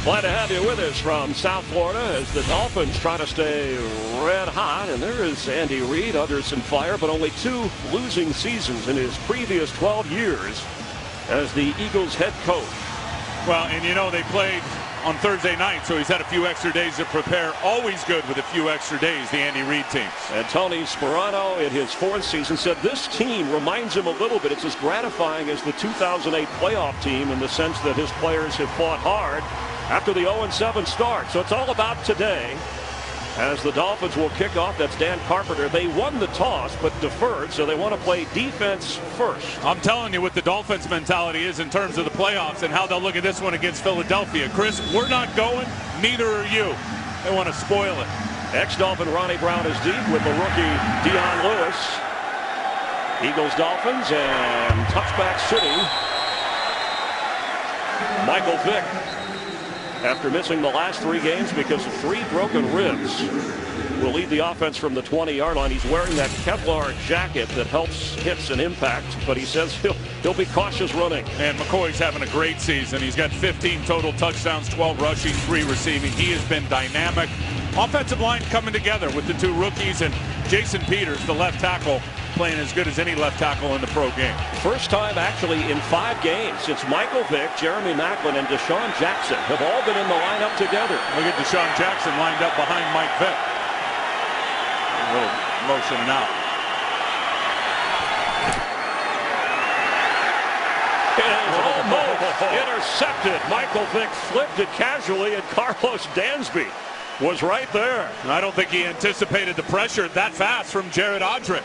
Glad to have you with us from South Florida as the Dolphins try to stay red hot. And there is Andy Reid under some fire, but only 2 losing seasons in his previous 12 years as the Eagles head coach. Well, and you know, they played on Thursday night, so he's had a few extra days to prepare. Always good with a few extra days, the Andy Reid team. And Tony Sperano in his 4th season said this team reminds him a little bit. It's as gratifying as the 2008 playoff team in the sense that his players have fought hard after the 0-7 start. So it's all about today as the Dolphins will kick off. That's Dan Carpenter. They won the toss but deferred, so they want to play defense first. I'm telling you what the Dolphins mentality is in terms of the playoffs and how they'll look at this one against Philadelphia. Chris, we're not going, neither are you. They want to spoil it. Ex-Dolphin Ronnie Brown is deep with the rookie Dion Lewis. Eagles Dolphins and touchback City. Michael Vick, after missing the last 3 games because of 3 broken ribs, will lead the offense from the 20-yard line. He's wearing that Kevlar jacket that helps hits and impact, but he says he'll be cautious running. And McCoy's having a great season. He's got 15 total touchdowns, 12 rushing, 3 receiving. He has been dynamic. Offensive line coming together with the 2 rookies and Jason Peters, the left tackle, playing as good as any left tackle in the pro game. First time actually in 5 games since Michael Vick, Jeremy Maclin, and Deshaun Jackson have all been in the lineup together. Look at Deshaun Jackson lined up behind Mike Vick. A little motion now. It is almost intercepted. Michael Vick flipped it casually, and Carlos Dansby was right there. I don't think he anticipated the pressure that fast from Jared Odrick.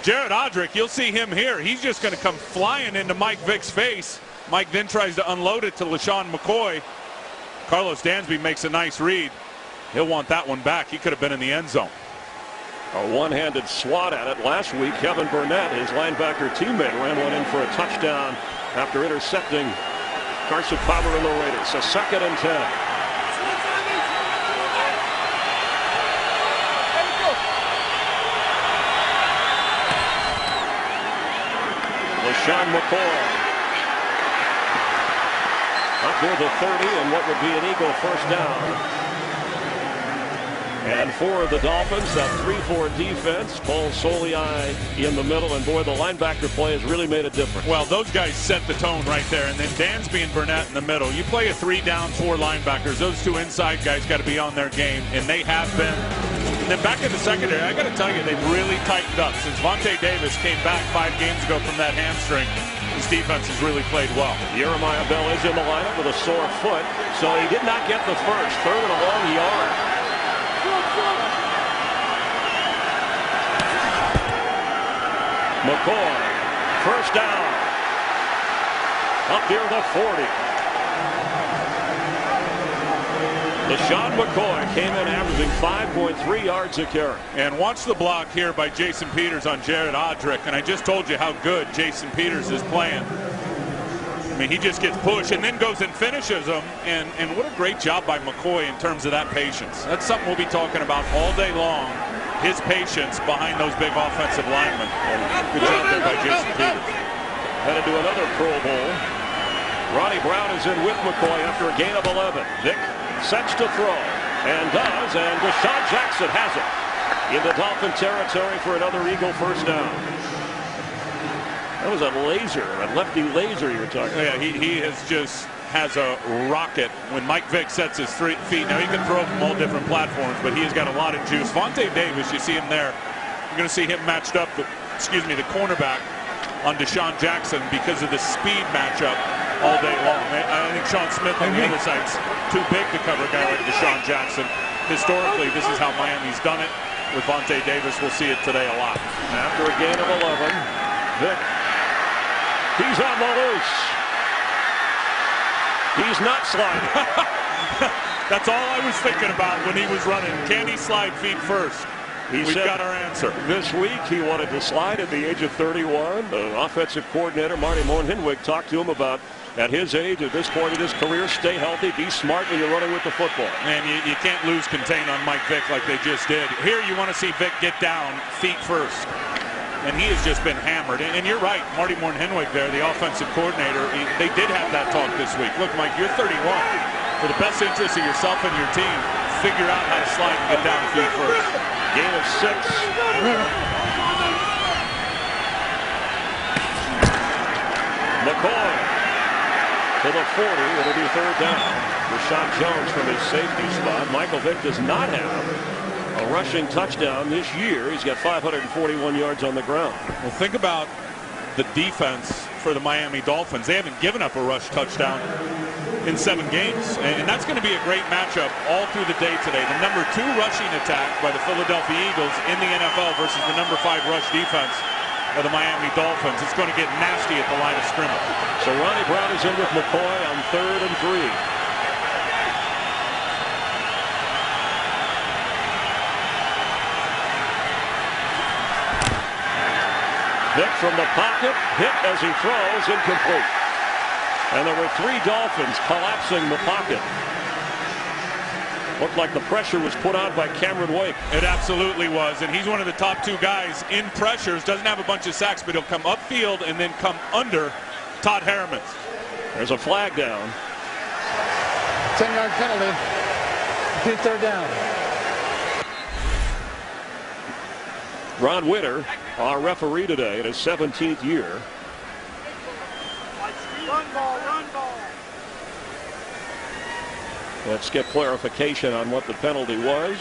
Jared Odrick, you'll see him here. He's just going to come flying into Mike Vick's face. Mike then tries to unload it to LaShawn McCoy. Carlos Dansby makes a nice read. He'll want that one back. He could have been in the end zone. A one-handed swat at it last week. Kevin Burnett, his linebacker teammate, ran one in for a touchdown after intercepting Carson Palmer and the Raiders. So 2nd and 10. LaShawn McCoy up near the 30, and what would be an Eagle first down. And for the Dolphins, that 3-4 defense, Paul Soliai in the middle, and boy, the linebacker play has really made a difference. Well, those guys set the tone right there, and then Dansby and Burnett in the middle. You play a 3-down, 4 linebackers. Those 2 inside guys got to be on their game, and they have been. And then back in the secondary, I got to tell you, they've really tightened up. Since Vontae Davis came back 5 games ago from that hamstring, his defense has really played well. Jeremiah Bell is in the lineup with a sore foot, so he did not get the first. 3rd and a long yard. McCoy, first down, up near the 40. LaShawn McCoy came in averaging 5.3 yards a carry. And watch the block here by Jason Peters on Jared Odrick. And I just told you how good Jason Peters is playing. I mean, he just gets pushed and then goes and finishes them. And what a great job by McCoy in terms of that patience. That's something we'll be talking about all day long. His patience behind those big offensive linemen. Good job there by Jason Peters. Headed to another Pro Bowl. Ronnie Brown is in with McCoy after a gain of 11. Vick sets to throw and does, and Deshaun Jackson has it in the Dolphin territory for another Eagle first down. That was a laser, a lefty laser you're talking about. Yeah, he has a rocket when Mike Vick sets his feet. Now he can throw from all different platforms, but he has got a lot of juice. Vontae Davis, you see him there. You're going to see him matched up with, the cornerback on Deshaun Jackson because of the speed matchup all day long. I think Sean Smith on the other side's too big to cover a guy like Deshaun Jackson. Historically, this is how Miami's done it. With Vontae Davis, we'll see it today a lot. After a gain of 11, Vick, he's on the loose. He's not sliding. That's all I was thinking about when he was running. Can he slide feet first? We've got our answer. This week he wanted to slide at the age of 31. The offensive coordinator, Marty Moore-Henwig, talked to him about, at his age, at this point in his career, stay healthy, be smart when you're running with the football. And you can't lose contain on Mike Vick like they just did. Here you want to see Vick get down, feet first. And he has just been hammered. And you're right, Marty Moore-Henwig there, the offensive coordinator, they did have that talk this week. Look, Mike, you're 31. for the best interest of yourself and your team, figure out how to slide and get downfield first. Gain of 6. McCoy to the 40. It'll be third down. Rashawn Jones from his safety spot. Michael Vick does not have a rushing touchdown this year. He's got 541 yards on the ground. Well, think about the defense for the Miami Dolphins. They haven't given up a rush touchdown in 7 games. And that's going to be a great matchup all through the day today. The number 2 rushing attack by the Philadelphia Eagles in the NFL versus the number 5 rush defense of the Miami Dolphins. It's going to get nasty at the line of scrimmage. So Ronnie Brown is in with McCoy on 3rd and 3. Vick from the pocket, hit as he throws, incomplete. And there were 3 Dolphins collapsing the pocket. Looked like the pressure was put on by Cameron Wake. It absolutely was, and he's one of the top 2 guys in pressures. Doesn't have a bunch of sacks, but he'll come upfield and then come under Todd Herman. There's a flag down. 10-yard penalty. Good third down. Ron Witter, our referee today in his 17th year. Run ball, run ball. Let's get clarification on what the penalty was.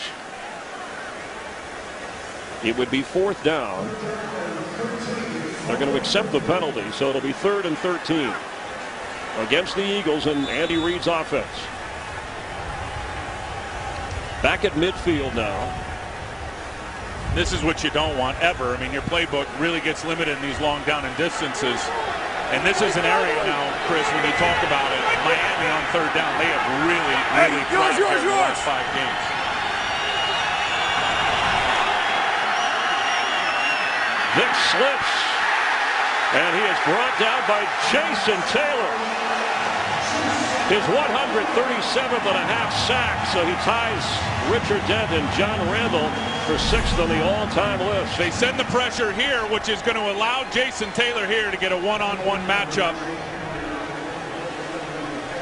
It would be 4th down. They're going to accept the penalty, so it'll be 3rd and 13 against the Eagles and Andy Reid's offense. Back at midfield now. This is what you don't want ever. I mean, your playbook really gets limited in these long down and distances. And this is an area now, Chris, when you talk about it, Miami on 3rd down, they have really cracked in the last 5 games. Vick slips, and he is brought down by Jason Taylor. His 137.5 sacks, so he ties Richard Dent and John Randall for 6th on the all-time list. They send the pressure here, which is going to allow Jason Taylor here to get a one-on-one matchup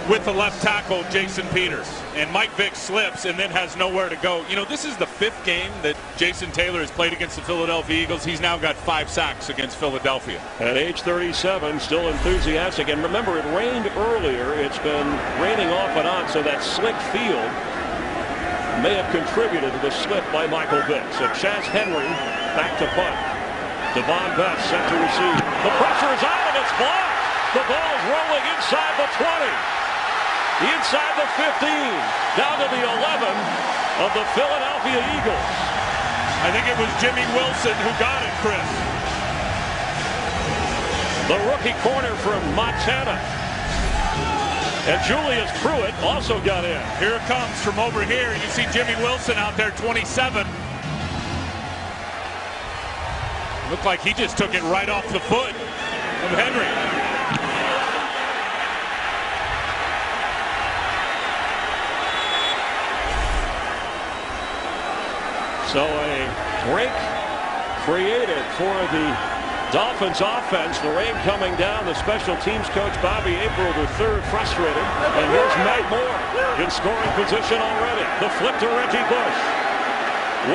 with the left tackle, Jason Peters. And Mike Vick slips and then has nowhere to go. You know, this is the 5th game that Jason Taylor has played against the Philadelphia Eagles. He's now got 5 sacks against Philadelphia. At age 37, still enthusiastic. And remember, it rained earlier. It's been raining off and on, so that slick field may have contributed to the slip by Michael Vick. So Chaz Henry back to punt. Devon Best set to receive. The pressure is on and it's blocked. The ball is rolling inside the 20. Inside the 15, down to the 11 of the Philadelphia Eagles. I think it was Jimmy Wilson who got it, Chris. The rookie corner from Montana. And Julius Pruitt also got in. Here it comes from over here. You see Jimmy Wilson out there, 27. Looked like he just took it right off the foot of Henry. So a break created for the Dolphins offense. The rain coming down. The special teams coach Bobby April III frustrated. And here's Matt Moore in scoring position already. The flip to Reggie Bush.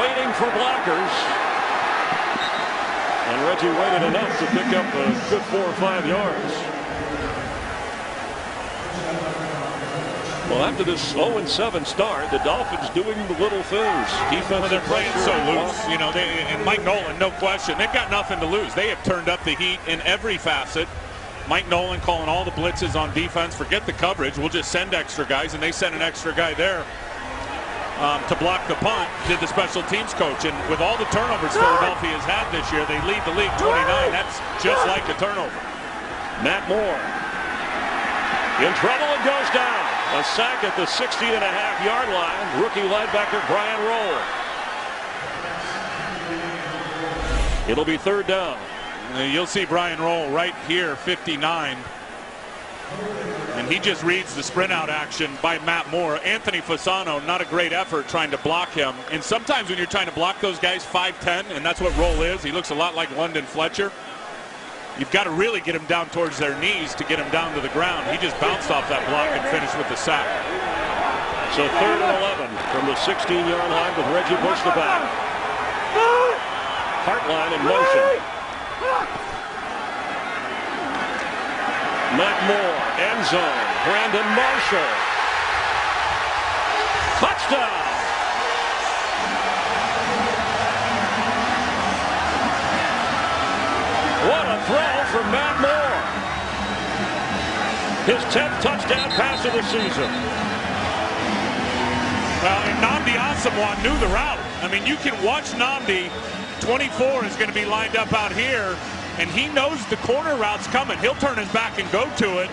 Waiting for blockers. And Reggie waited enough to pick up a good 4 or 5 yards. Well, after this 0-7 start, the Dolphins doing the little things. Defense, they're playing so loose. You know, and Mike Nolan, no question, they've got nothing to lose. They have turned up the heat in every facet. Mike Nolan calling all the blitzes on defense. Forget the coverage. We'll just send extra guys, and they sent an extra guy there to block the punt, did the special teams coach. And with all the turnovers Philadelphia has had this year, they lead the league 29. That's just like a turnover. Matt Moore in trouble and goes down. A sack at the 60.5-yard line. Rookie linebacker Brian Roll. It'll be 3rd down. You'll see Brian Roll right here, 59. And he just reads the sprint out action by Matt Moore. Anthony Fasano, not a great effort trying to block him. And sometimes when you're trying to block those guys, 5'10", and that's what Roll is. He looks a lot like London Fletcher. You've got to really get him down towards their knees to get him down to the ground. He just bounced off that block and finished with the sack. So 3rd and 11 from the 16-yard line with Reggie Bush the back. Hartline in motion. Matt Moore, end zone. Brandon Marshall. Touchdown. What a throw from Matt Moore. His 10th touchdown pass of the season. Well, and Nnamdi Asomugha knew the route. I mean, you can watch Nnamdi. 24 is going to be lined up out here, and he knows the corner route's coming. He'll turn his back and go to it.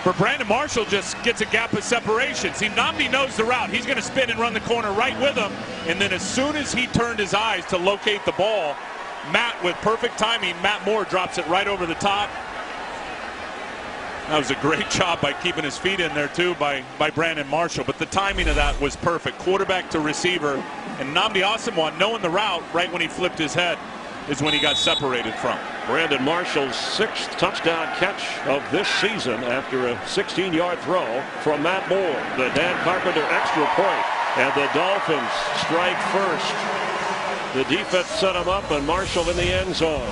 But Brandon Marshall just gets a gap of separation. See, Nnamdi knows the route. He's going to spin and run the corner right with him. And then as soon as he turned his eyes to locate the ball, Matt, with perfect timing, Matt Moore drops it right over the top. That was a great job by keeping his feet in there, too, by Brandon Marshall. But the timing of that was perfect. Quarterback to receiver. And Nnamdi Asomugha, knowing the route, right when he flipped his head, is when he got separated from. Brandon Marshall's 6th touchdown catch of this season after a 16-yard throw from Matt Moore. The Dan Carpenter extra point, and the Dolphins strike first. The defense set him up, and Marshall in the end zone.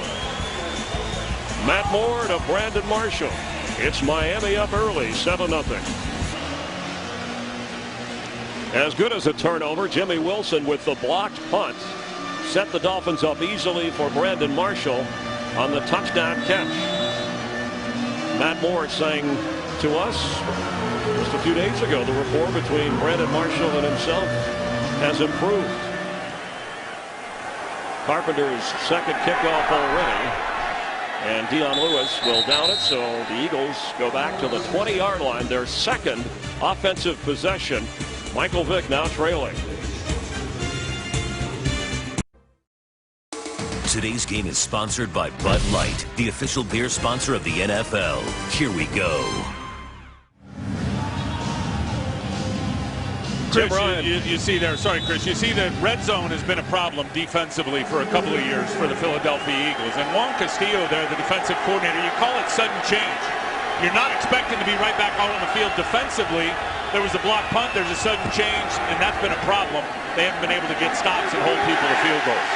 Matt Moore to Brandon Marshall. It's Miami up early, 7-0. As good as a turnover, Jimmy Wilson with the blocked punt set the Dolphins up easily for Brandon Marshall on the touchdown catch. Matt Moore saying to us just a few days ago the rapport between Brandon Marshall and himself has improved. Carpenter's 2nd kickoff already, and Dion Lewis will down it, so the Eagles go back to the 20-yard line, their 2nd offensive possession. Michael Vick now trailing. Today's game is sponsored by Bud Light, the official beer sponsor of the NFL. Here we go. Chris, you see there, sorry Chris, you see the red zone has been a problem defensively for a couple of years for the Philadelphia Eagles. And Juan Castillo there, the defensive coordinator, you call it sudden change. You're not expecting to be right back out on the field defensively. There was a block punt, there's a sudden change, and that's been a problem. They haven't been able to get stops and hold people to field goals.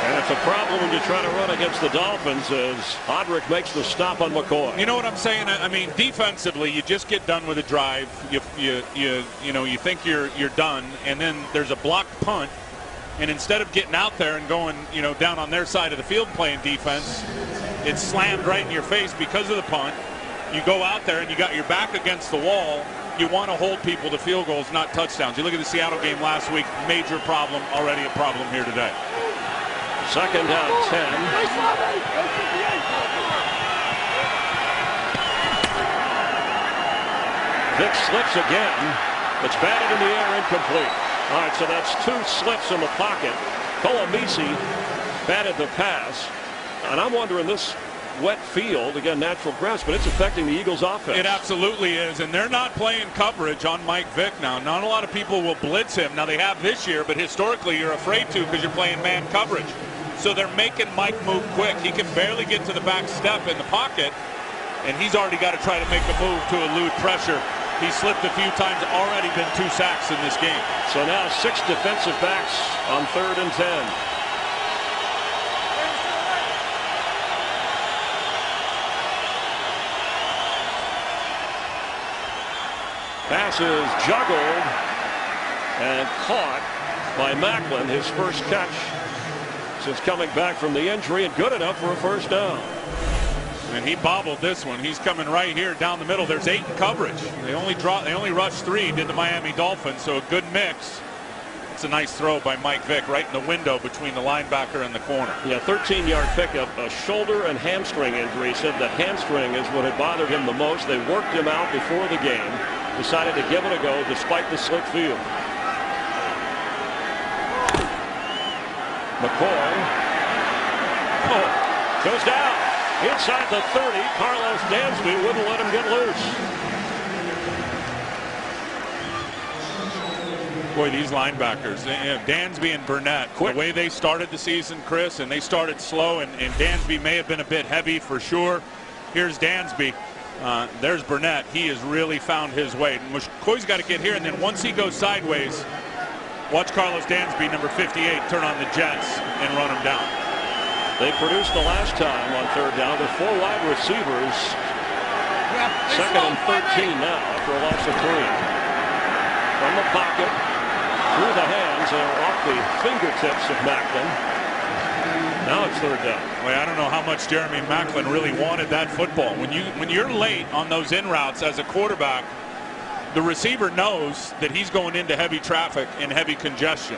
And it's a problem when you try to run against the Dolphins as Hodrick makes the stop on McCoy. You know what I'm saying? I mean, defensively, you just get done with a drive. You think you're done, and then there's a blocked punt, and instead of getting out there and going, down on their side of the field playing defense, it's slammed right in your face because of the punt. You go out there and you got your back against the wall. You want to hold people to field goals, not touchdowns. You look at the Seattle game last week, major problem, already a problem here today. 2nd down 10. Vick slips again. It's batted in the air, incomplete. All right, so that's 2 slips in the pocket. Colomisi batted the pass. And I'm wondering, this wet field, again, natural grass, but it's affecting the Eagles' offense. It absolutely is, and they're not playing coverage on Mike Vick now. Not a lot of people will blitz him. Now, they have this year, but historically you're afraid to because you're playing man coverage. So they're making Mike move quick. He can barely get to the back step in the pocket, and he's already got to try to make a move to elude pressure. He slipped a few times, already been 2 sacks in this game. So now 6 defensive backs on 3rd and 10. Pass is juggled and caught by Macklin, his first catch since coming back from the injury, and good enough for a 1st down. And he bobbled this one. He's coming right here down the middle. There's 8 in coverage. They only rushed 3, did the Miami Dolphins, so a good mix. It's a nice throw by Mike Vick right in the window between the linebacker and the corner. Yeah, 13-yard pickup, a shoulder and hamstring injury. He said that hamstring is what had bothered him the most. They worked him out before the game, decided to give it a go despite the slick field. McCoy goes down inside the 30. Carlos Dansby wouldn't let him get loose. Boy, these linebackers, Dansby and Burnett, quick. The way they started the season, Chris, and they started slow, and Dansby may have been a bit heavy for sure. Here's Dansby. There's Burnett. He has really found his way. McCoy's got to get here, and then once he goes sideways, watch Carlos Dansby, number 58, turn on the jets and run him down. They produced the last time on third down with 4 wide receivers. Second and 13 now after a loss of 3. From the pocket, through the hands, and off the fingertips of Macklin. Now it's third down. Well, I don't know how much Jeremy Macklin really wanted that football. When you're late on those in routes as a quarterback, the receiver knows that he's going into heavy traffic and heavy congestion.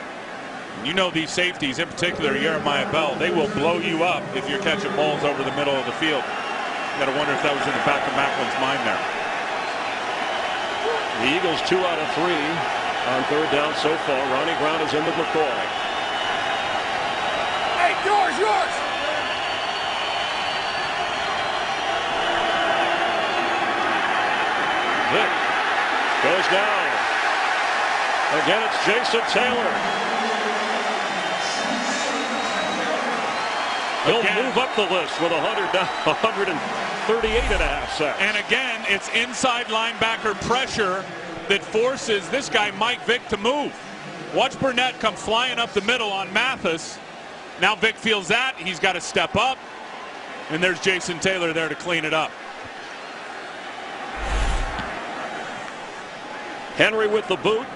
And you know these safeties, in particular Jeremiah Bell, they will blow you up if you're catching balls over the middle of the field. You got to wonder if that was in the back of Macklin's mind there. The Eagles 2 out of 3 on third down so far. Ronnie Brown is in with McCoy. Hey, yours! Vick goes down. Again, it's Jason Taylor. He'll move up the list with 138.5 sacks. And again, it's inside linebacker pressure that forces this guy, Mike Vick, to move. Watch Burnett come flying up the middle on Mathis. Now Vick feels that. He's got to step up. And there's Jason Taylor there to clean it up. Henry with the boot.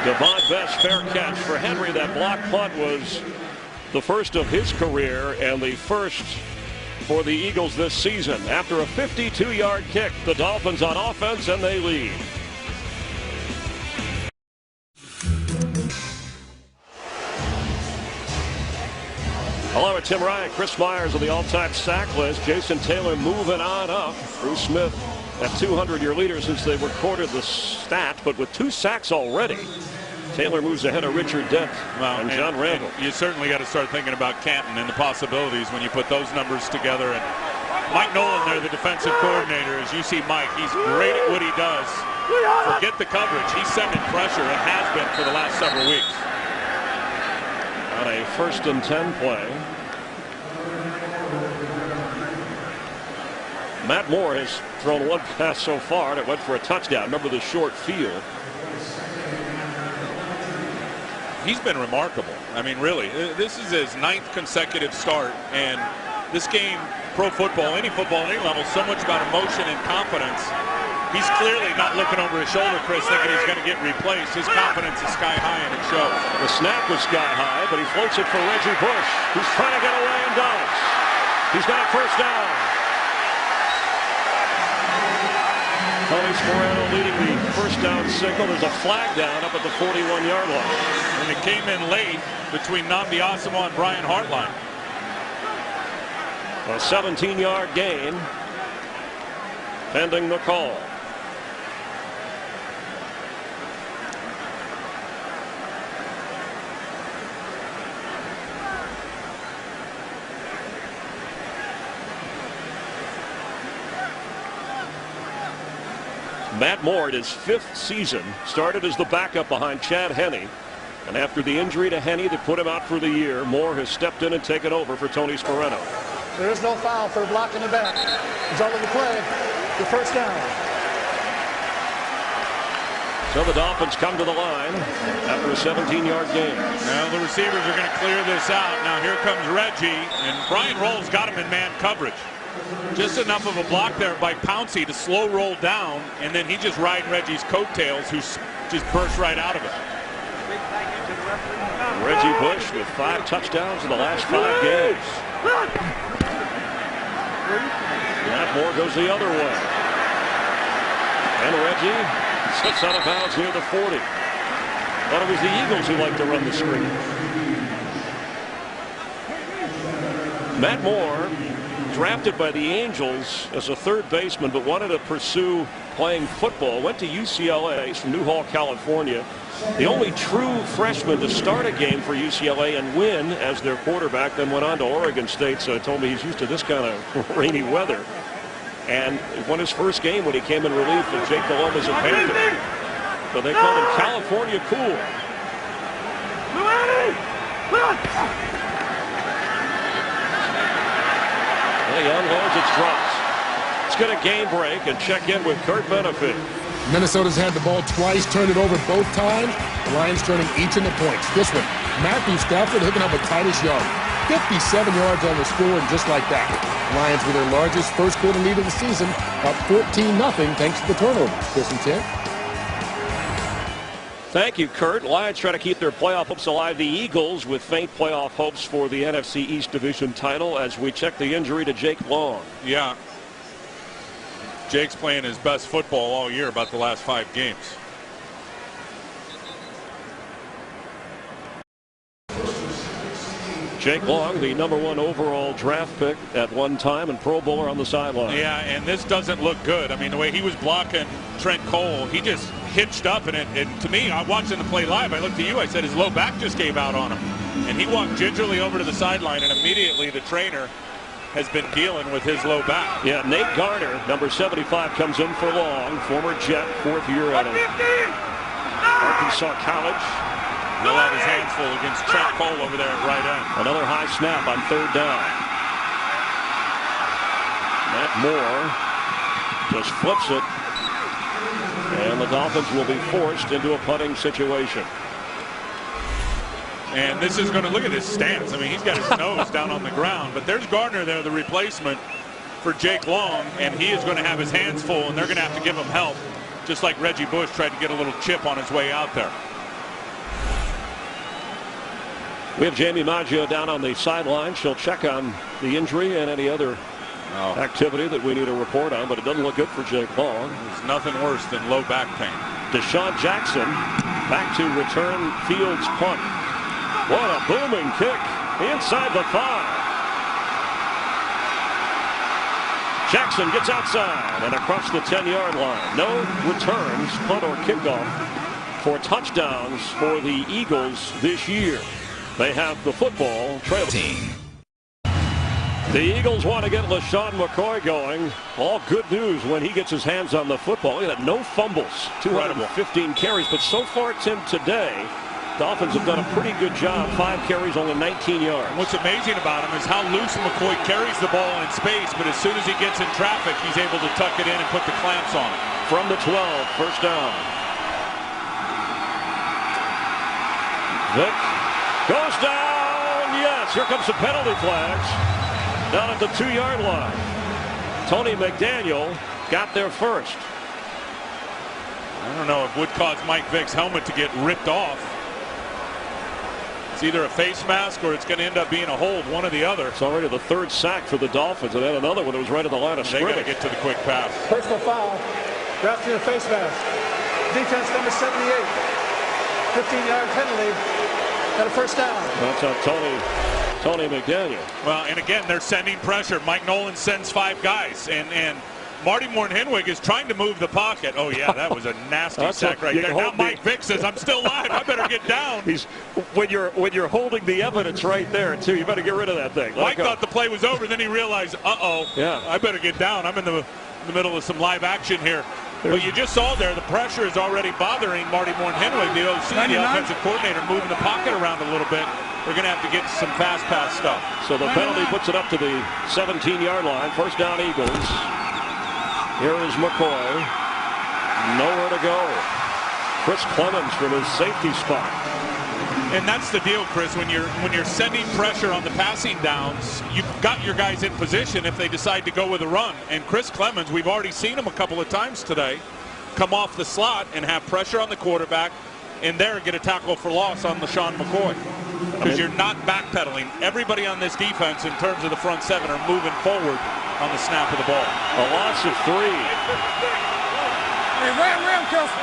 Devon Best, fair catch for Henry. That block punt was the first of his career and the first for the Eagles this season. After a 52-yard kick, the Dolphins on offense, and they lead. Along with Tim Ryan, Chris Myers on the all-time sack list. Jason Taylor moving on up. Bruce Smith at 200-year leader since they recorded the stat, but with 2 sacks already. Taylor moves ahead of Richard Dent and John Randall. And you certainly got to start thinking about Canton and the possibilities when you put those numbers together. And Mike Nolan there, the defensive coordinator, as you see Mike, he's great at what he does. Forget the coverage. He's sending pressure and has been for the last several weeks. On a 1st and 10 play. Matt Moore has thrown 1 pass so far, and it went for a touchdown. Remember the short field. He's been remarkable. I mean, really, this is his 9th consecutive start, and this game, pro football, any football, any level, so much about emotion and confidence. He's clearly not looking over his shoulder, Chris, thinking he's going to get replaced. His confidence is sky high, and it shows. The snap was sky high, but he floats it for Reggie Bush, who's trying to get away and does. He's got a first down. Tony Sperano leading the first down signal. There's a flag down up at the 41-yard line. And it came in late between Nnamdi Asomugha and Brian Hartline. A 17-yard gain pending the call. Matt Moore, in his 5th season, started as the backup behind Chad Henne. And after the injury to Henne that put him out for the year, Moore has stepped in and taken over for Tony Sperano. There is no foul for a block in the back. Result of the play, the first down. So the Dolphins come to the line after a 17-yard gain. Now the receivers are going to clear this out. Now here comes Reggie, and Brian Rolls got him in man coverage. Just enough of a block there by Pouncey to slow roll down, and then he just riding Reggie's coattails, who just burst right out of it. Reggie Bush with 5 touchdowns in the last 5 games. Matt Moore goes the other way. And Reggie slips out of bounds near the 40. Thought it was the Eagles who like to run the screen. Matt Moore, drafted by the Angels as a third baseman, but wanted to pursue playing football. Went to UCLA. He's from Newhall, California. The only true freshman to start a game for UCLA and win as their quarterback, then went on to Oregon State. So told me he's used to this kind of rainy weather. And won his first game when he came in relief of Jake Columbus and Panther. So they call him California Cool. He unloads, it's dropped. get a game break and check in with Kurt Benefit. Minnesota's had the ball twice, turned it over both times. The Lions turning each into points. This one, Matthew Stafford hooking up with Titus Young. 57 yards on the score, and just like that, Lions with their largest first quarter lead of the season, up 14-0 thanks to the turnovers. Chris and Tim. Thank you, Kurt. Lions try to keep their playoff hopes alive. The Eagles with faint playoff hopes for the NFC East Division title as we check the injury to Jake Long. Yeah. Jake's playing his best football all year, about the last 5 games. Jake Long, the #1 overall draft pick at one time and Pro Bowler on the sideline. Yeah, and this doesn't look good. I mean, the way he was blocking Trent Cole, he just hitched up. And to me, I watching the play live, I looked at you, I said his low back just gave out on him. And he walked gingerly over to the sideline, and immediately the trainer has been dealing with his low back. Yeah, Nate Garner, number 75, comes in for Long, former Jet, 4th year out of Arkansas College. He'll have his hands full against Trent Cole over there at right end. Another high snap on 3rd down. Matt Moore just flips it, and the Dolphins will be forced into a punting situation. And this is going to look at his stance. I mean, he's got his nose down on the ground, but there's Gardner there, the replacement for Jake Long, and he is going to have his hands full, and they're going to have to give him help, just like Reggie Bush tried to get a little chip on his way out there. We have Jamie Maggio down on the sideline. She'll check on the injury and any other activity that we need to report on, but it doesn't look good for Jake Long. There's nothing worse than low back pain. Deshaun Jackson back to return Fields' punt. What a booming kick inside the 5. Jackson gets outside and across the 10-yard line. No returns, punt or kickoff for touchdowns for the Eagles this year. They have the football trail team. The Eagles want to get LaShawn McCoy going. All good news when he gets his hands on the football. He had no fumbles, 215 carries, but so far, Tim, today, Dolphins have done a pretty good job. 5 carries, only 19 yards. What's amazing about him is how loose McCoy carries the ball in space, but as soon as he gets in traffic, he's able to tuck it in and put the clamps on it. From the 12, first down. Vick goes down. Yes, here comes the penalty flags. Down at the 2-yard line. Tony McDaniel got there first. I don't know if it would cause Mike Vick's helmet to get ripped off. It's either a face mask or it's going to end up being a hold, one or the other. It's already the 3rd sack for the Dolphins, and then another one that was right at the line of scrimmage. They got to get to the quick pass. Personal foul. Drafting a face mask. Defense number 78. 15-yard penalty. And a first down. That's on Tony McDaniel. Well, and again, they're sending pressure. Mike Nolan sends 5 guys, and Marty Morton-Henwig is trying to move the pocket. Oh, yeah, that was a nasty sack right there. Now Mike Vick says, I'm still live. I better get down. When you're holding the evidence right there, too, you better get rid of that thing. Mike thought the play was over. Then he realized, yeah, I better get down. I'm in the middle of some live action here. But you just saw there, the pressure is already bothering Marty Morton-Henwig, the OC, the offensive coordinator, moving the pocket around a little bit. They're going to have to get some fast pass stuff. So the penalty puts it up to the 17-yard line. First down, Eagles. Here is McCoy. Nowhere to go. Chris Clemens from his safety spot. And that's the deal, Chris. When you're sending pressure on the passing downs, you've got your guys in position if they decide to go with a run. And Chris Clemens, we've already seen him a couple of times today, come off the slot and have pressure on the quarterback, and there get a tackle for loss on LaShawn McCoy. Because you're not backpedaling. Everybody on this defense, in terms of the front 7, are moving forward on the snap of the ball. A loss of 3. Hey, Ram, careful.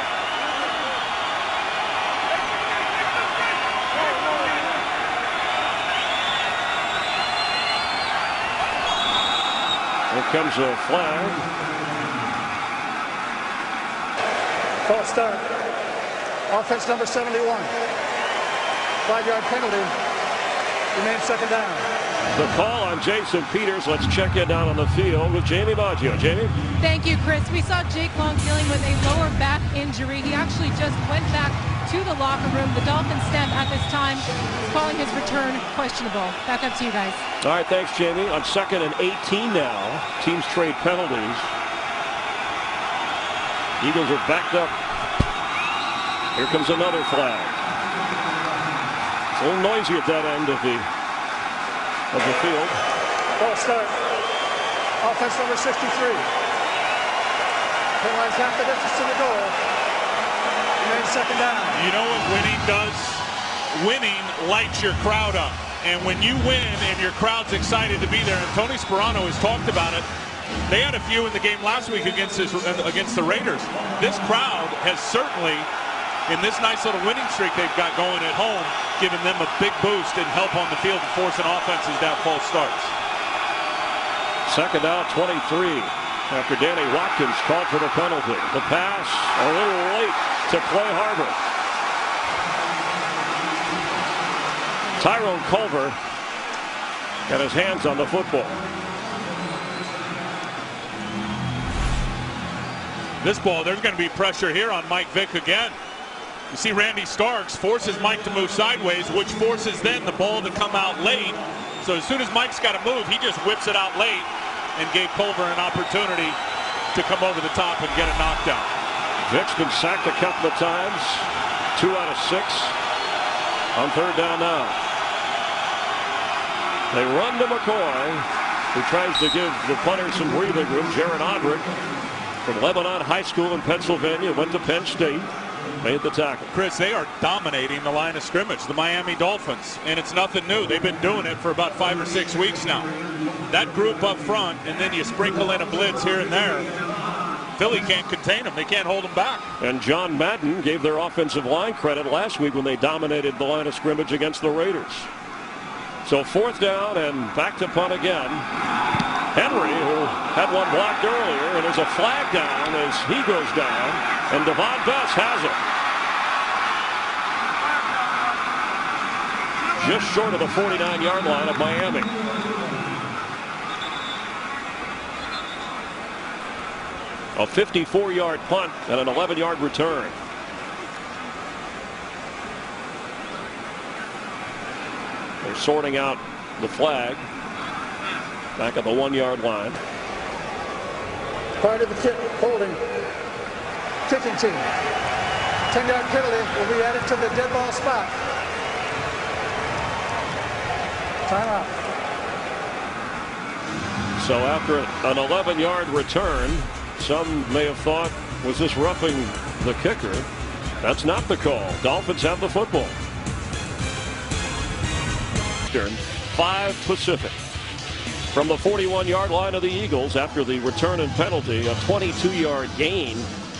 Here comes a flag. False start. Offense number 71. 5-yard penalty. Remains second down. The call on Jason Peters. Let's check in down on the field with Jamie Maggio. Jamie? Thank you, Chris. We saw Jake Long dealing with a lower back injury. He actually just went back to the locker room. The Dolphins staff at this time is calling his return questionable. Back up to you guys. All right, thanks, Jamie. On 2nd and 18 now. Teams trade penalties. Eagles are backed up. Here comes another flag. It's a little noisy at that end of the field. Ball start. Offense number 63. Penalize half the distance to the goal. Remain second down. You know what winning does? Winning lights your crowd up. And when you win and your crowd's excited to be there, and Tony Sperano has talked about it, they had a few in the game last week against the Raiders. This crowd has certainly, in this nice little winning streak they've got going at home, given them a big boost and help on the field and forcing offenses down false starts. Second down, 23. After Danny Watkins called for the penalty. The pass a little late to Clay Harbor. Tyrone Culver got his hands on the football. This ball, there's going to be pressure here on Mike Vick again. You see Randy Starks forces Mike to move sideways, which forces then the ball to come out late. So as soon as Mike's got to move, he just whips it out late and gave Culver an opportunity to come over the top and get a knockdown. Vick's been sacked a couple of times. 2 out of 6 on third down now. They run to McCoy, who tries to give the punter some breathing room. Jared Odrick from Lebanon High School in Pennsylvania, went to Penn State, made the tackle. Chris, they are dominating the line of scrimmage, the Miami Dolphins, and it's nothing new. They've been doing it for about 5 or 6 weeks now. That group up front, and then you sprinkle in a blitz here and there. Philly can't contain them. They can't hold them back. And John Madden gave their offensive line credit last week when they dominated the line of scrimmage against the Raiders. So fourth down and back to punt again. Henry, who had one blocked earlier, and there's a flag down as he goes down, and Devon Best has it. Just short of the 49-yard line of Miami. A 54-yard punt and an 11-yard return. They're sorting out the flag back at the 1-yard line. Part of the kick, holding. Kicking team. 10-yard penalty will be added to the dead ball spot. Timeout. So after an 11-yard return, some may have thought, was this roughing the kicker? That's not the call. Dolphins have the football. 5 Pacific. From the 41-yard line of the Eagles after the return and penalty, a 22-yard gain.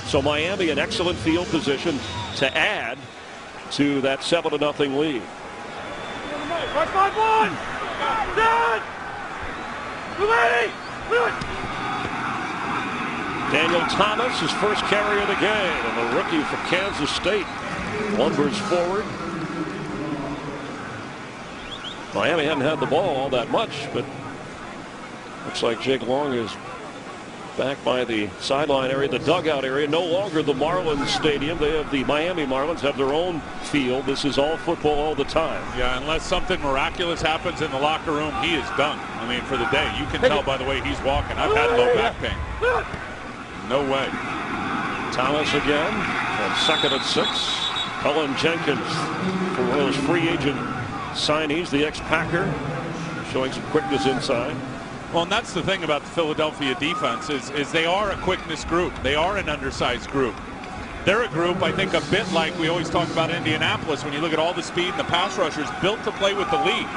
So Miami in excellent field position to add to that 7-0 lead. Daniel Thomas, his first carry of the game, and the rookie from Kansas State lumbers forward. Miami hadn't had the ball all that much, but looks like Jake Long is back by the sideline area, the dugout area. No longer the Marlins Stadium. They have the Miami Marlins have their own field. This is all football all the time. Yeah, unless something miraculous happens in the locker room, he is done. I mean, for the day. You can tell by the way he's walking. I've had low back pain. No way. Thomas again on second and 6. Cullen Jenkins for one of those free agent signees, the ex-Packer, showing some quickness inside. Well, and that's the thing about the Philadelphia defense is they are a quickness group. They are an undersized group. They're a group, I think, a bit like we always talk about Indianapolis when you look at all the speed and the pass rushers built to play with the lead.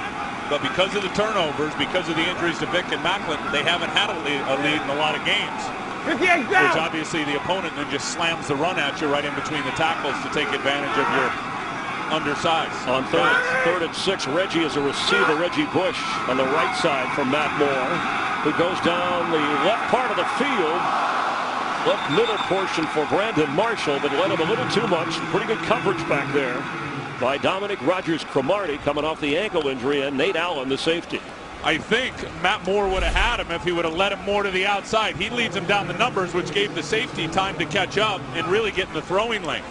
But because of the turnovers, because of the injuries to Vick and Macklin, they haven't had a lead in a lot of games. Which obviously the opponent then just slams the run at you right in between the tackles to take advantage of your undersized. On third and 6, Reggie is a receiver. Reggie Bush on the right side from Matt Moore, who goes down the left part of the field. Left middle portion for Brandon Marshall, but led him a little too much. Pretty good coverage back there by Dominic Rodgers-Cromartie coming off the ankle injury, and Nate Allen, the safety. I think Matt Moore would have had him if he would have let him more to the outside. He leads him down the numbers, which gave the safety time to catch up and really get in the throwing lane.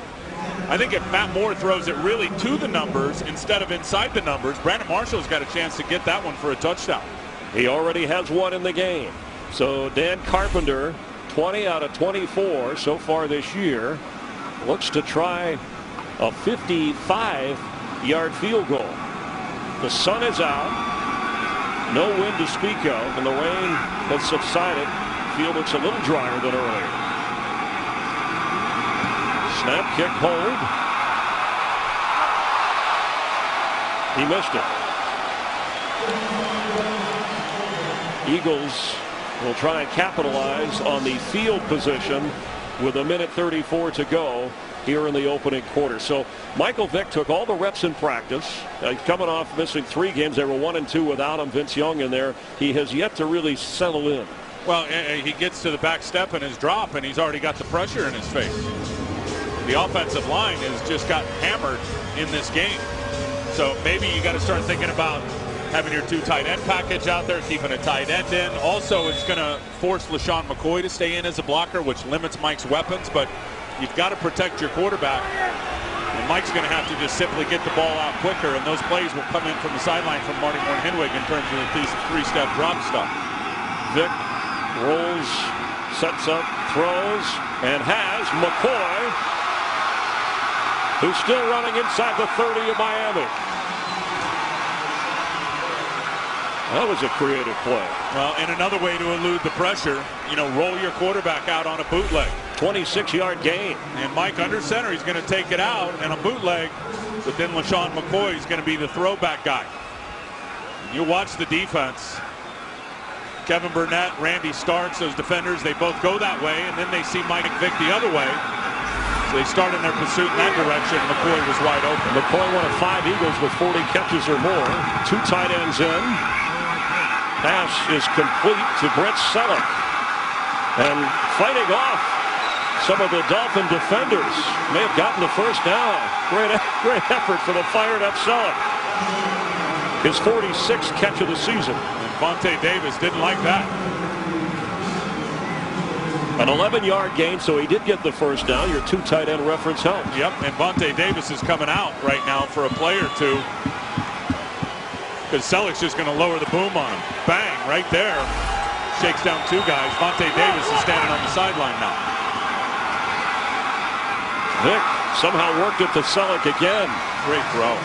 I think if Matt Moore throws it really to the numbers instead of inside the numbers, Brandon Marshall's got a chance to get that one for a touchdown. He already has one in the game. So Dan Carpenter 20 out of 24 so far this year. Looks to try a 55-yard field goal. The sun is out. No wind to speak of, and the rain has subsided. Field looks a little drier than earlier. Snap, kick, hold. He missed it. Eagles will try and capitalize on the field position with 1:34 to go here in the opening quarter. So Michael Vick took all the reps in practice. Coming off missing 3 games. They were 1-2 without him. Vince Young in there. He has yet to really settle in. Well, he gets to the back step in his drop, and he's already got the pressure in his face. The offensive line has just got hammered in this game. So maybe you got to start thinking about having your 2 tight end package out there, keeping a tight end in. Also, it's going to force LaShawn McCoy to stay in as a blocker, which limits Mike's weapons, but you've got to protect your quarterback. And Mike's going to have to just simply get the ball out quicker, and those plays will come in from the sideline from Marty Moore-Henwig in terms of the 3-step drop stuff. Vick rolls, sets up, throws, and has McCoy, who's still running inside the 30 of Miami. That was a creative play. Well, and another way to elude the pressure, roll your quarterback out on a bootleg. 26-yard gain. And Mike under center, he's going to take it out and a bootleg, but then LaShawn McCoy is going to be the throwback guy. You watch the defense. Kevin Burnett, Randy Starks, those defenders, they both go that way, and then they see Mike Vick the other way. So they start in their pursuit in that direction. McCoy was wide open. McCoy, one of 5 Eagles with 40 catches or more. 2 tight ends in. Pass is complete to Brett Selleck. And fighting off some of the Dolphin defenders. May have gotten the first down. Great effort for the fired-up Selleck. His 46th catch of the season. And Vontae Davis didn't like that. An 11-yard gain, so he did get the first down. Your 2 tight end reference helps. Yep, and Vontae Davis is coming out right now for a play or 2. Because Selleck's just going to lower the boom on him. Bang, right there. Shakes down 2 guys. Vontae Davis is standing on the sideline now. Vick somehow worked it to Selleck again. Great throw.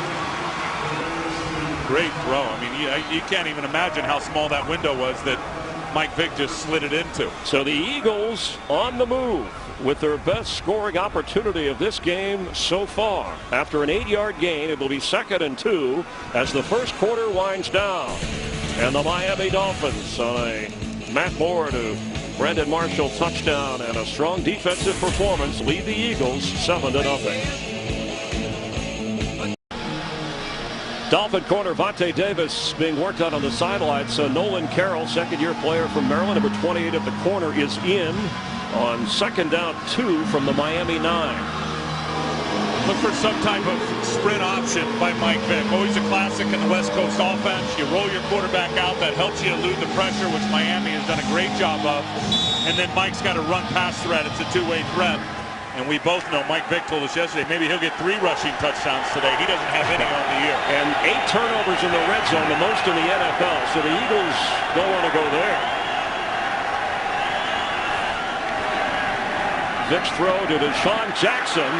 Great throw. I mean, you can't even imagine how small that window was that Mike Vick just slid it into. So the Eagles on the move with their best scoring opportunity of this game so far. After an 8-yard gain, it will be 2nd and 2 as the first quarter winds down. And the Miami Dolphins on a Matt Moore to Brandon Marshall touchdown and a strong defensive performance lead the Eagles 7-0. Dolphin corner Vontae Davis being worked on the sidelines. So Nolan Carroll, 2nd-year player from Maryland, number 28 at the corner, is in on 2nd down 2 from the Miami 9. Look for some type of sprint option by Mike Vick. Always a classic in the West Coast offense. You roll your quarterback out. That helps you elude the pressure, which Miami has done a great job of. And then Mike's got a run pass threat. It's a 2-way threat. And we both know, Mike Vick told us yesterday, maybe he'll get 3 rushing touchdowns today. He doesn't have any on the year. And 8 turnovers in the red zone, the most in the NFL. So the Eagles don't want to go there. Vick's throw to Deshaun Jackson.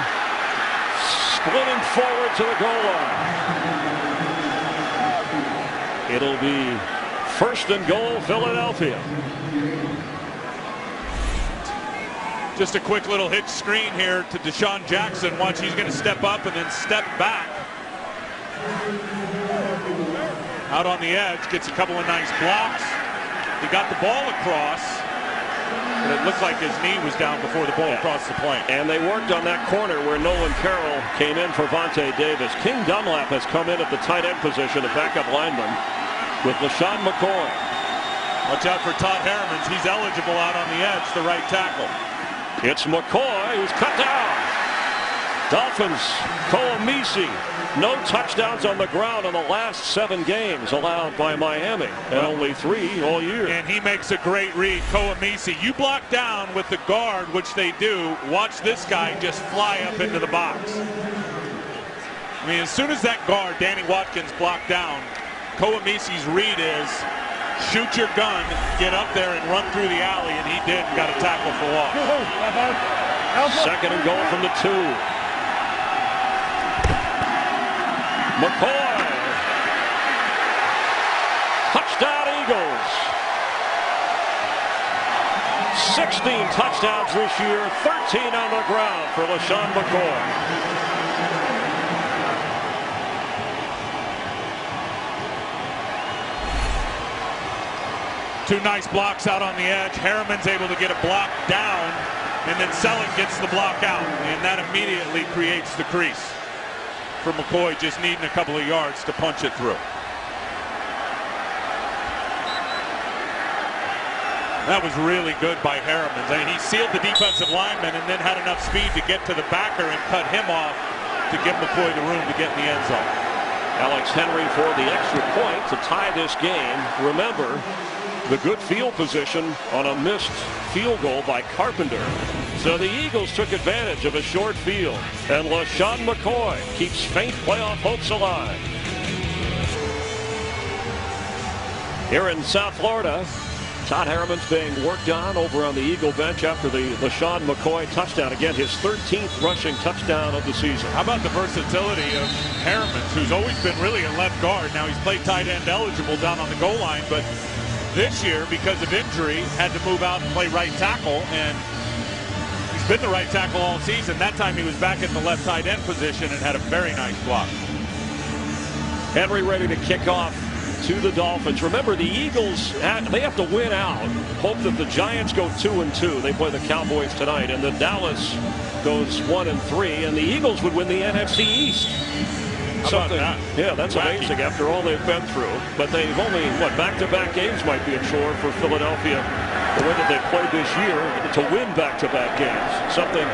Splinting forward to the goal line. It'll be 1st and goal, Philadelphia. Just a quick little hitch screen here to Deshaun Jackson. Watch, he's going to step up and then step back. Out on the edge, gets a couple of nice blocks. He got the ball across, but it looked like his knee was down before the ball crossed the plane. And they worked on that corner where Nolan Carroll came in for Vontae Davis. King Dunlap has come in at the tight end position, a backup lineman, with LaShawn McCoy. Watch out for Todd Hermans. He's eligible out on the edge, the right tackle. It's McCoy who's cut down. Dolphins, Koomisi, no touchdowns on the ground in the last 7 games allowed by Miami, and only 3 all year. And he makes a great read, Koomisi. You block down with the guard, which they do. Watch this guy just fly up into the box. I mean, as soon as that guard, Danny Watkins, blocked down, Koomisi's read is shoot your gun, get up there and run through the alley, and he did and got a tackle for loss. Second and goal from the 2. McCoy. Touchdown Eagles. 16 touchdowns this year, 13 on the ground for LaShawn McCoy. Two nice blocks out on the edge. Harriman's able to get a block down, and then Selleck gets the block out, and that immediately creates the crease for McCoy, just needing a couple of yards to punch it through. That was really good by Harriman. He sealed the defensive lineman and then had enough speed to get to the backer and cut him off to give McCoy the room to get in the end zone. Alex Henry for the extra point to tie this game. Remember, the good field position on a missed field goal by Carpenter. So the Eagles took advantage of a short field, and LaShawn McCoy keeps faint playoff hopes alive. Here in South Florida, Todd Harriman's being worked on over on the Eagle bench after the LaShawn McCoy touchdown. Again, his 13th rushing touchdown of the season. How about the versatility of Harriman, who's always been really a left guard. Now he's played tight end eligible down on the goal line, but this year, because of injury, had to move out and play right tackle, and he's been the right tackle all season. That time he was back in the left tight end position and had a very nice block. Henry ready to kick off to the Dolphins. Remember, the Eagles, they have to win out. Hope that the Giants go 2-2. They play the Cowboys tonight, and then Dallas goes 1-3, and the Eagles would win the NFC East. Something, that? Yeah, that's wacky. Amazing after all they've been through. But they've only, back-to-back games might be a chore for Philadelphia. The way that they played this year to win back-to-back games. Something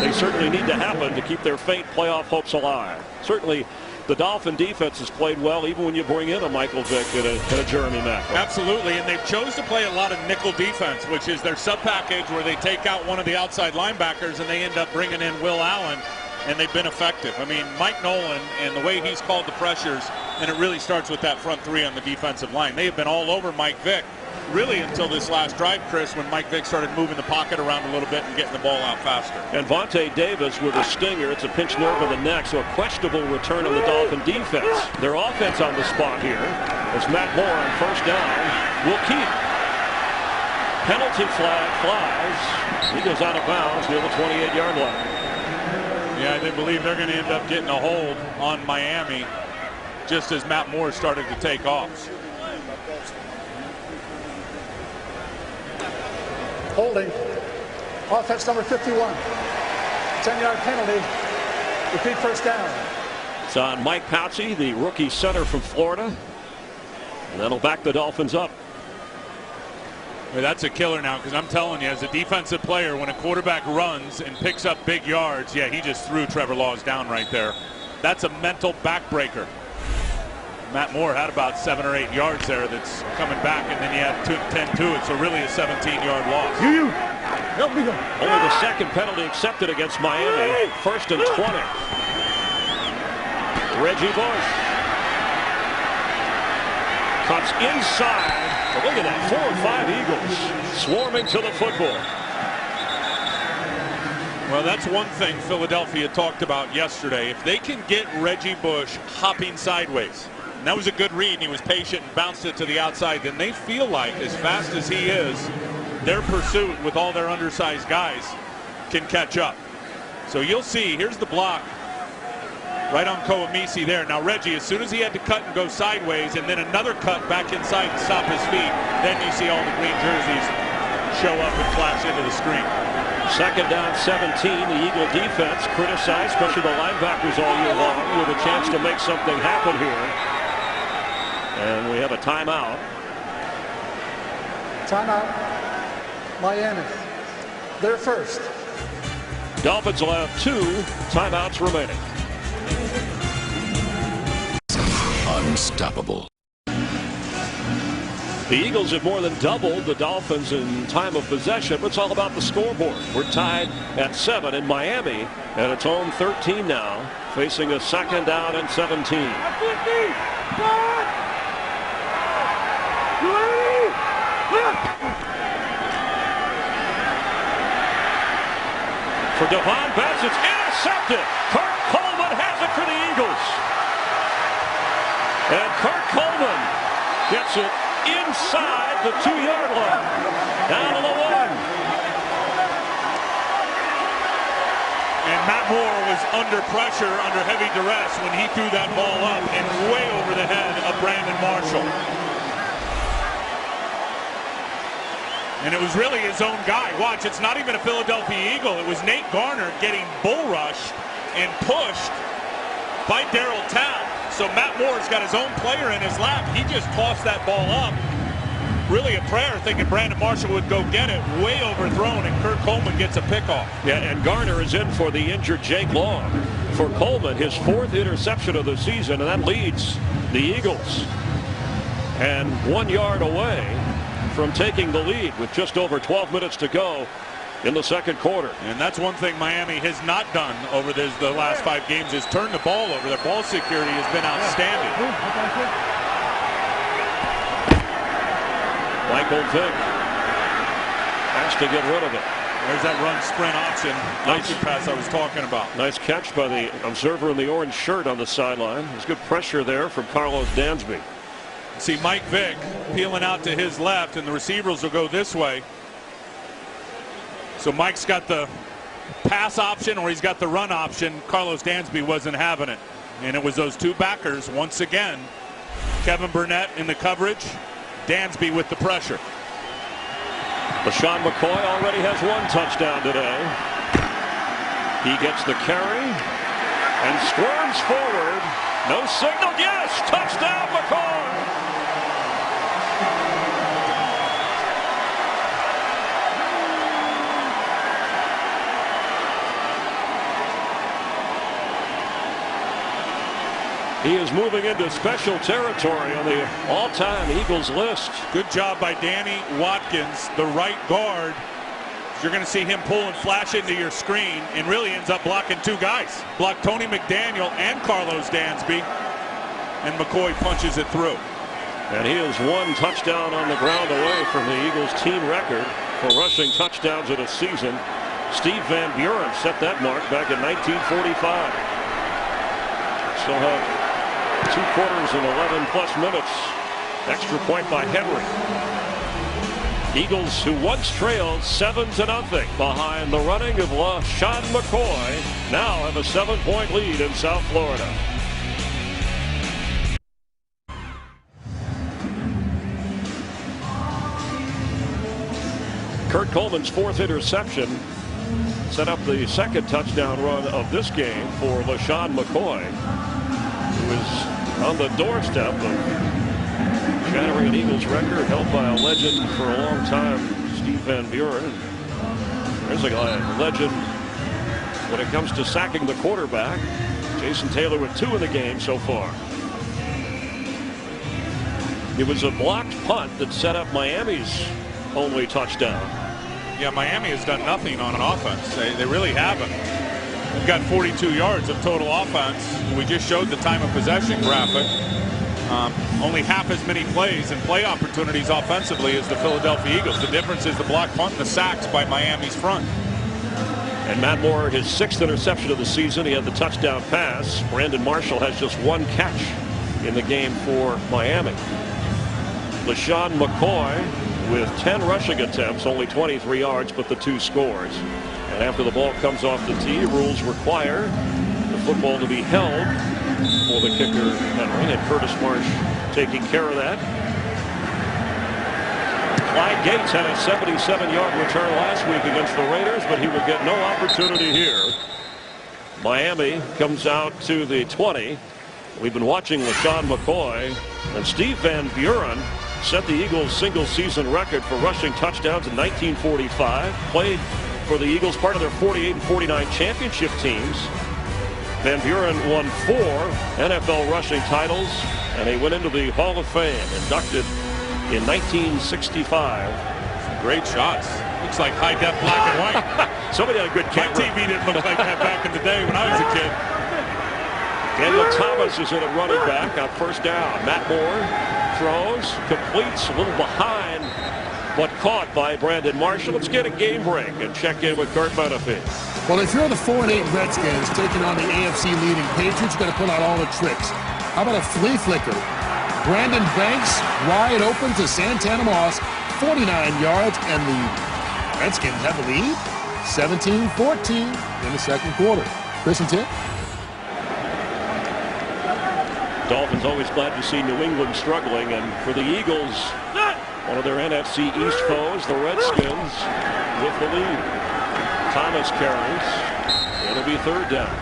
they certainly need to happen to keep their faint playoff hopes alive. Certainly, the Dolphin defense has played well, even when you bring in a Michael Vick and a Jeremy Maclin. Absolutely, and they've chose to play a lot of nickel defense, which is their sub-package where they take out one of the outside linebackers and they end up bringing in Will Allen. And they've been effective. I mean, Mike Nolan and the way he's called the pressures, and it really starts with that front three on the defensive line. They have been all over Mike Vick, really until this last drive, Chris, when Mike Vick started moving the pocket around a little bit and getting the ball out faster. And Vontae Davis with a stinger. It's a pinched nerve in the neck, so a questionable return on the Dolphin defense. Their offense on the spot here as Matt Moore on first down will keep. Penalty flag flies. He goes out of bounds near the 28-yard line. Yeah, they believe they're going to end up getting a hold on Miami just as Matt Moore started to take off. Holding. Offense number 51. 10-yard penalty. Repeat first down. It's on Mike Pouncey, the rookie center from Florida. And that'll back the Dolphins up. Well, that's a killer now, because I'm telling you, as a defensive player, when a quarterback runs and picks up big yards, yeah, he just threw Trevor Laws down right there. That's a mental backbreaker. Matt Moore had about 7 or 8 yards there that's coming back, and then you had 10 to it, so really a 17-yard loss. Help me go. Only the second penalty accepted against Miami. First and 20. Reggie Bush cuts inside. Look at that, 4 or 5 Eagles swarming to the football. Well, that's one thing Philadelphia talked about yesterday. If they can get Reggie Bush hopping sideways, and that was a good read, and he was patient and bounced it to the outside, then they feel like, as fast as he is, their pursuit with all their undersized guys can catch up. So you'll see, here's the block. Right on Koamisi there. Now Reggie, as soon as he had to cut and go sideways and then another cut back inside to stop his feet, then you see all the green jerseys show up and flash into the screen. Second down 17. The Eagle defense criticized, especially the linebackers all year long, with a chance to make something happen here. And we have a timeout. Timeout. Miami. They're first. Dolphins will have 2 timeouts remaining. Unstoppable. The Eagles have more than doubled the Dolphins in time of possession, but it's all about the scoreboard. We're tied at 7 in Miami, and it's home 13 now, facing a second down and 17. For Devon Betts, it's intercepted. Kurt Coleman has it for the Eagles. And Kurt Coleman gets it inside the 2-yard line. Down to the 1. And Matt Moore was under pressure, under heavy duress when he threw that ball up and way over the head of Brandon Marshall. And it was really his own guy. Watch, it's not even a Philadelphia Eagle. It was Nate Garner getting bull rushed and pushed by Darrell Tapp. So Matt Moore's got his own player in his lap. He just tossed that ball up. Really a prayer, thinking Brandon Marshall would go get it. Way overthrown, and Kurt Coleman gets a pickoff. Yeah, and Garner is in for the injured Jake Long. For Coleman, his 4th interception of the season, and that leads the Eagles. And 1 yard away from taking the lead with just over 12 minutes to go in the second quarter. And that's one thing Miami has not done over the last 5 games is turn the ball over. Their ball security has been outstanding. Michael Vick has to get rid of it. There's that run sprint option. Nice pass I was talking about. Nice catch by the observer in the orange shirt on the sideline. There's good pressure there from Carlos Dansby. See Mike Vick peeling out to his left, and the receivers will go this way. So Mike's got the pass option or he's got the run option. Carlos Dansby wasn't having it. And it was those 2 backers once again. Kevin Burnett in the coverage. Dansby with the pressure. LaShawn McCoy already has 1 touchdown today. He gets the carry and squirms forward. No signal. Yes! Touchdown McCoy! He is moving into special territory on the all-time Eagles list. Good job by Danny Watkins, the right guard. You're going to see him pull and flash into your screen and really ends up blocking 2 guys. Blocked Tony McDaniel and Carlos Dansby, and McCoy punches it through. And he is 1 touchdown on the ground away from the Eagles team record for rushing touchdowns in a season. Steve Van Buren set that mark back in 1945. Still have 2 quarters and 11+ minutes. Extra point by Henry. Eagles, who once trailed 7-0 behind the running of LaShawn McCoy, now have a 7-point lead in South Florida. Kurt Coleman's 4th interception set up the 2nd touchdown run of this game for LaShawn McCoy, who is on the doorstep of shattering an Eagles record held by a legend for a long time, Steve Van Buren. There's a legend when it comes to sacking the quarterback. Jason Taylor with 2 in the game so far. It was a blocked punt that set up Miami's only touchdown. Yeah, Miami has done nothing on an offense. They really haven't. They've got 42 yards of total offense. We just showed the time of possession graphic. Only half as many plays and play opportunities offensively as the Philadelphia Eagles. The difference is the block punt and the sacks by Miami's front. And Matt Moore, his 6th interception of the season. He had the touchdown pass. Brandon Marshall has just 1 catch in the game for Miami. LaShawn McCoy with 10 rushing attempts, only 23 yards, but the 2 scores. And after the ball comes off the tee, rules require the football to be held for the kicker, Henry, and Curtis Marsh taking care of that. Clyde Gates had a 77-yard return last week against the Raiders, but he would get no opportunity here. Miami comes out to the 20. We've been watching LaShawn McCoy, and Steve Van Buren set the Eagles' single-season record for rushing touchdowns in 1945. Played for the Eagles, part of their 48 and 49 championship teams. Van Buren won 4 NFL rushing titles, and he went into the Hall of Fame, inducted in 1965. Great shots. Looks like high-def black and white. Somebody had a good camera. My TV didn't look like that back in the day when I was a kid. Daniel Thomas is in at running back on 1st down. Matt Moore throws, completes, a little behind but caught by Brandon Marshall. Let's get a game break and check in with Kurt Menefee. Well, if you're the 4-8 Redskins taking on the AFC leading Patriots, you got to pull out all the tricks. How about a flea flicker? Brandon Banks wide open to Santana Moss, 49 yards, and the Redskins have the lead, 17-14 in the second quarter. Chris and Tim? Dolphins always glad to see New England struggling, and for the Eagles, one of their NFC East foes, the Redskins, with the lead. Thomas carries. It'll be third down.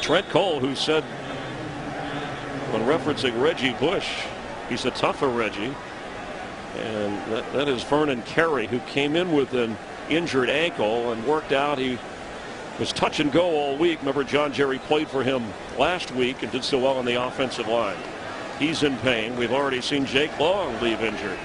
Trent Cole, who said when referencing Reggie Bush, he's a tougher Reggie. And that is Vernon Carey, who came in with an injured ankle and worked out. He was touch and go all week. Remember, John Jerry played for him last week and did so well on the offensive line. He's in pain. We've already seen Jake Long leave injured.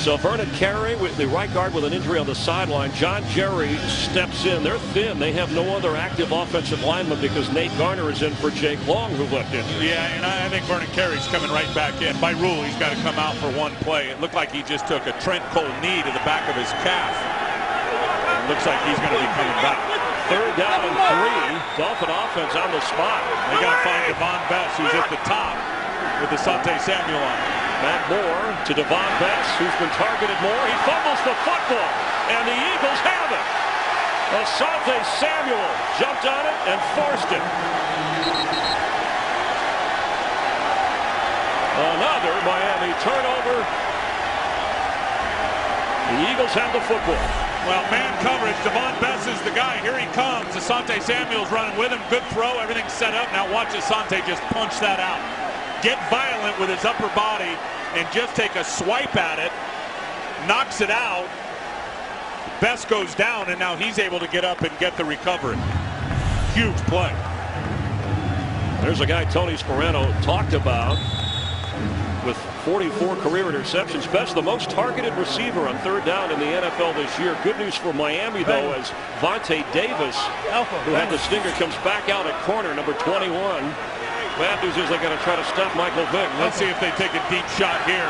So Vernon Carey, with the right guard with an injury on the sideline. John Jerry steps in. They're thin. They have no other active offensive lineman because Nate Garner is in for Jake Long, who left injured. Yeah, and I think Vernon Carey's coming right back in. By rule, he's got to come out for one play. It looked like he just took a Trent Cole knee to the back of his calf. It looks like he's going to be coming back. Third down and 3. Dolphin offense on the spot. They got to find Devon Bess, who's at the top with Asante Samuel on. Matt Moore to Devon Bess, who's been targeted more. He fumbles the football, and the Eagles have it. Asante Samuel jumped on it and forced it. Another Miami turnover. The Eagles have the football. Well, man coverage. Devon Bess is the guy. Here he comes. Asante Samuel's running with him. Good throw. Everything's set up. Now watch Asante just punch that out. Get violent with his upper body and just take a swipe at it. Knocks it out. Bess goes down, and now he's able to get up and get the recovery. Huge play. There's a guy Tony Sperano talked about with 44 career interceptions. Bess, the most targeted receiver on third down in the NFL this year. Good news for Miami, though, as Vontae Davis, who had the stinger, comes back out at corner, number 21. Bad news is they got to try to stop Michael Vick. Let's see if they take a deep shot here.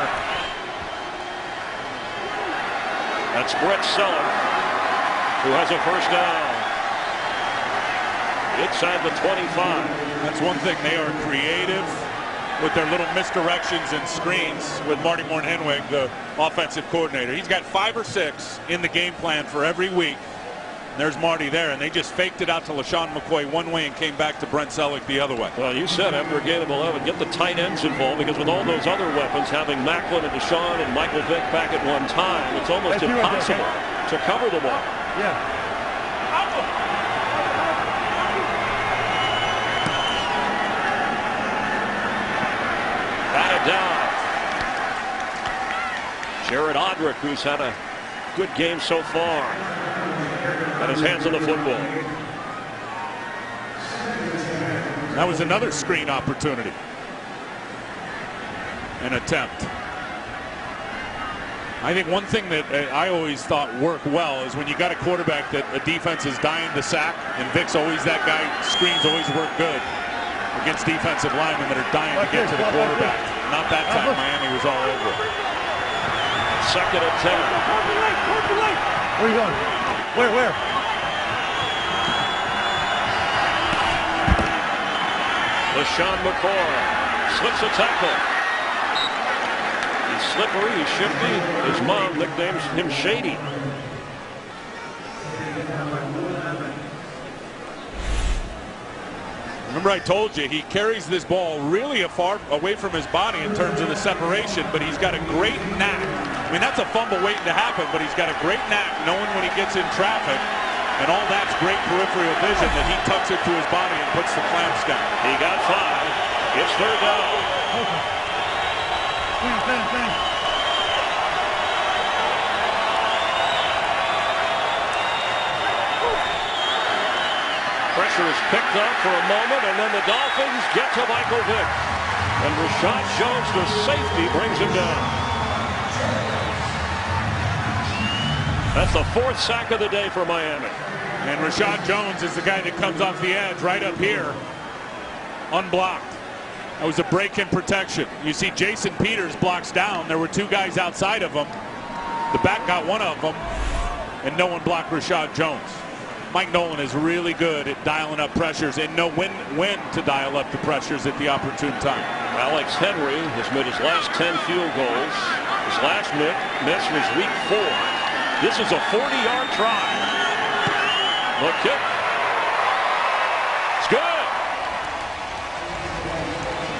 That's Brett Selleck, who has a first down inside the 25. That's one thing. They are creative with their little misdirections and screens with Marty Morton-Henwig, the offensive coordinator. He's got 5 or 6 in the game plan for every week. And there's Marty there, and they just faked it out to LaShawn McCoy one way and came back to Brent Selleck the other way. Well, you said after a game of 11, get the tight ends involved, because with all those other weapons, having Macklin and Deshaun and Michael Vick back at one time, it's almost impossible to cover them all. Yeah. Batted down. Jared Odrick, who's had a good game so far. Got his hands on the football. That was another screen opportunity. An attempt. I think one thing that I always thought worked well is when you got a quarterback that a defense is dying to sack, and Vic's always that guy. Screens always work good against defensive linemen that are dying to get to the quarterback. Not that time. Miami was all over it. Second and 10. Where are you going? Where? LaShawn McCoy slips a tackle. He's slippery, he's shifty. His mom nicknames him Shady. Remember, I told you he carries this ball really far away from his body in terms of the separation, but he's got a great knack. I mean, that's a fumble waiting to happen, but he's got a great knack knowing when he gets in traffic, and all that's great peripheral vision that he tucks it to his body and puts the clamps down. He got 5. It's third down. Bang. Pressure is picked up for a moment, and then the Dolphins get to Michael Vick. And Rashad Jones, the safety, brings him down. That's the 4th sack of the day for Miami. And Rashad Jones is the guy that comes off the edge right up here, unblocked. That was a break in protection. You see Jason Peters blocks down. There were 2 guys outside of him. The back got one of them, and no one blocked Rashad Jones. Mike Nolan is really good at dialing up pressures and know when to dial up the pressures at the opportune time. Alex Henry has made his last 10 field goals. His last miss was week 4. This is a 40-yard try. The kick. It's good.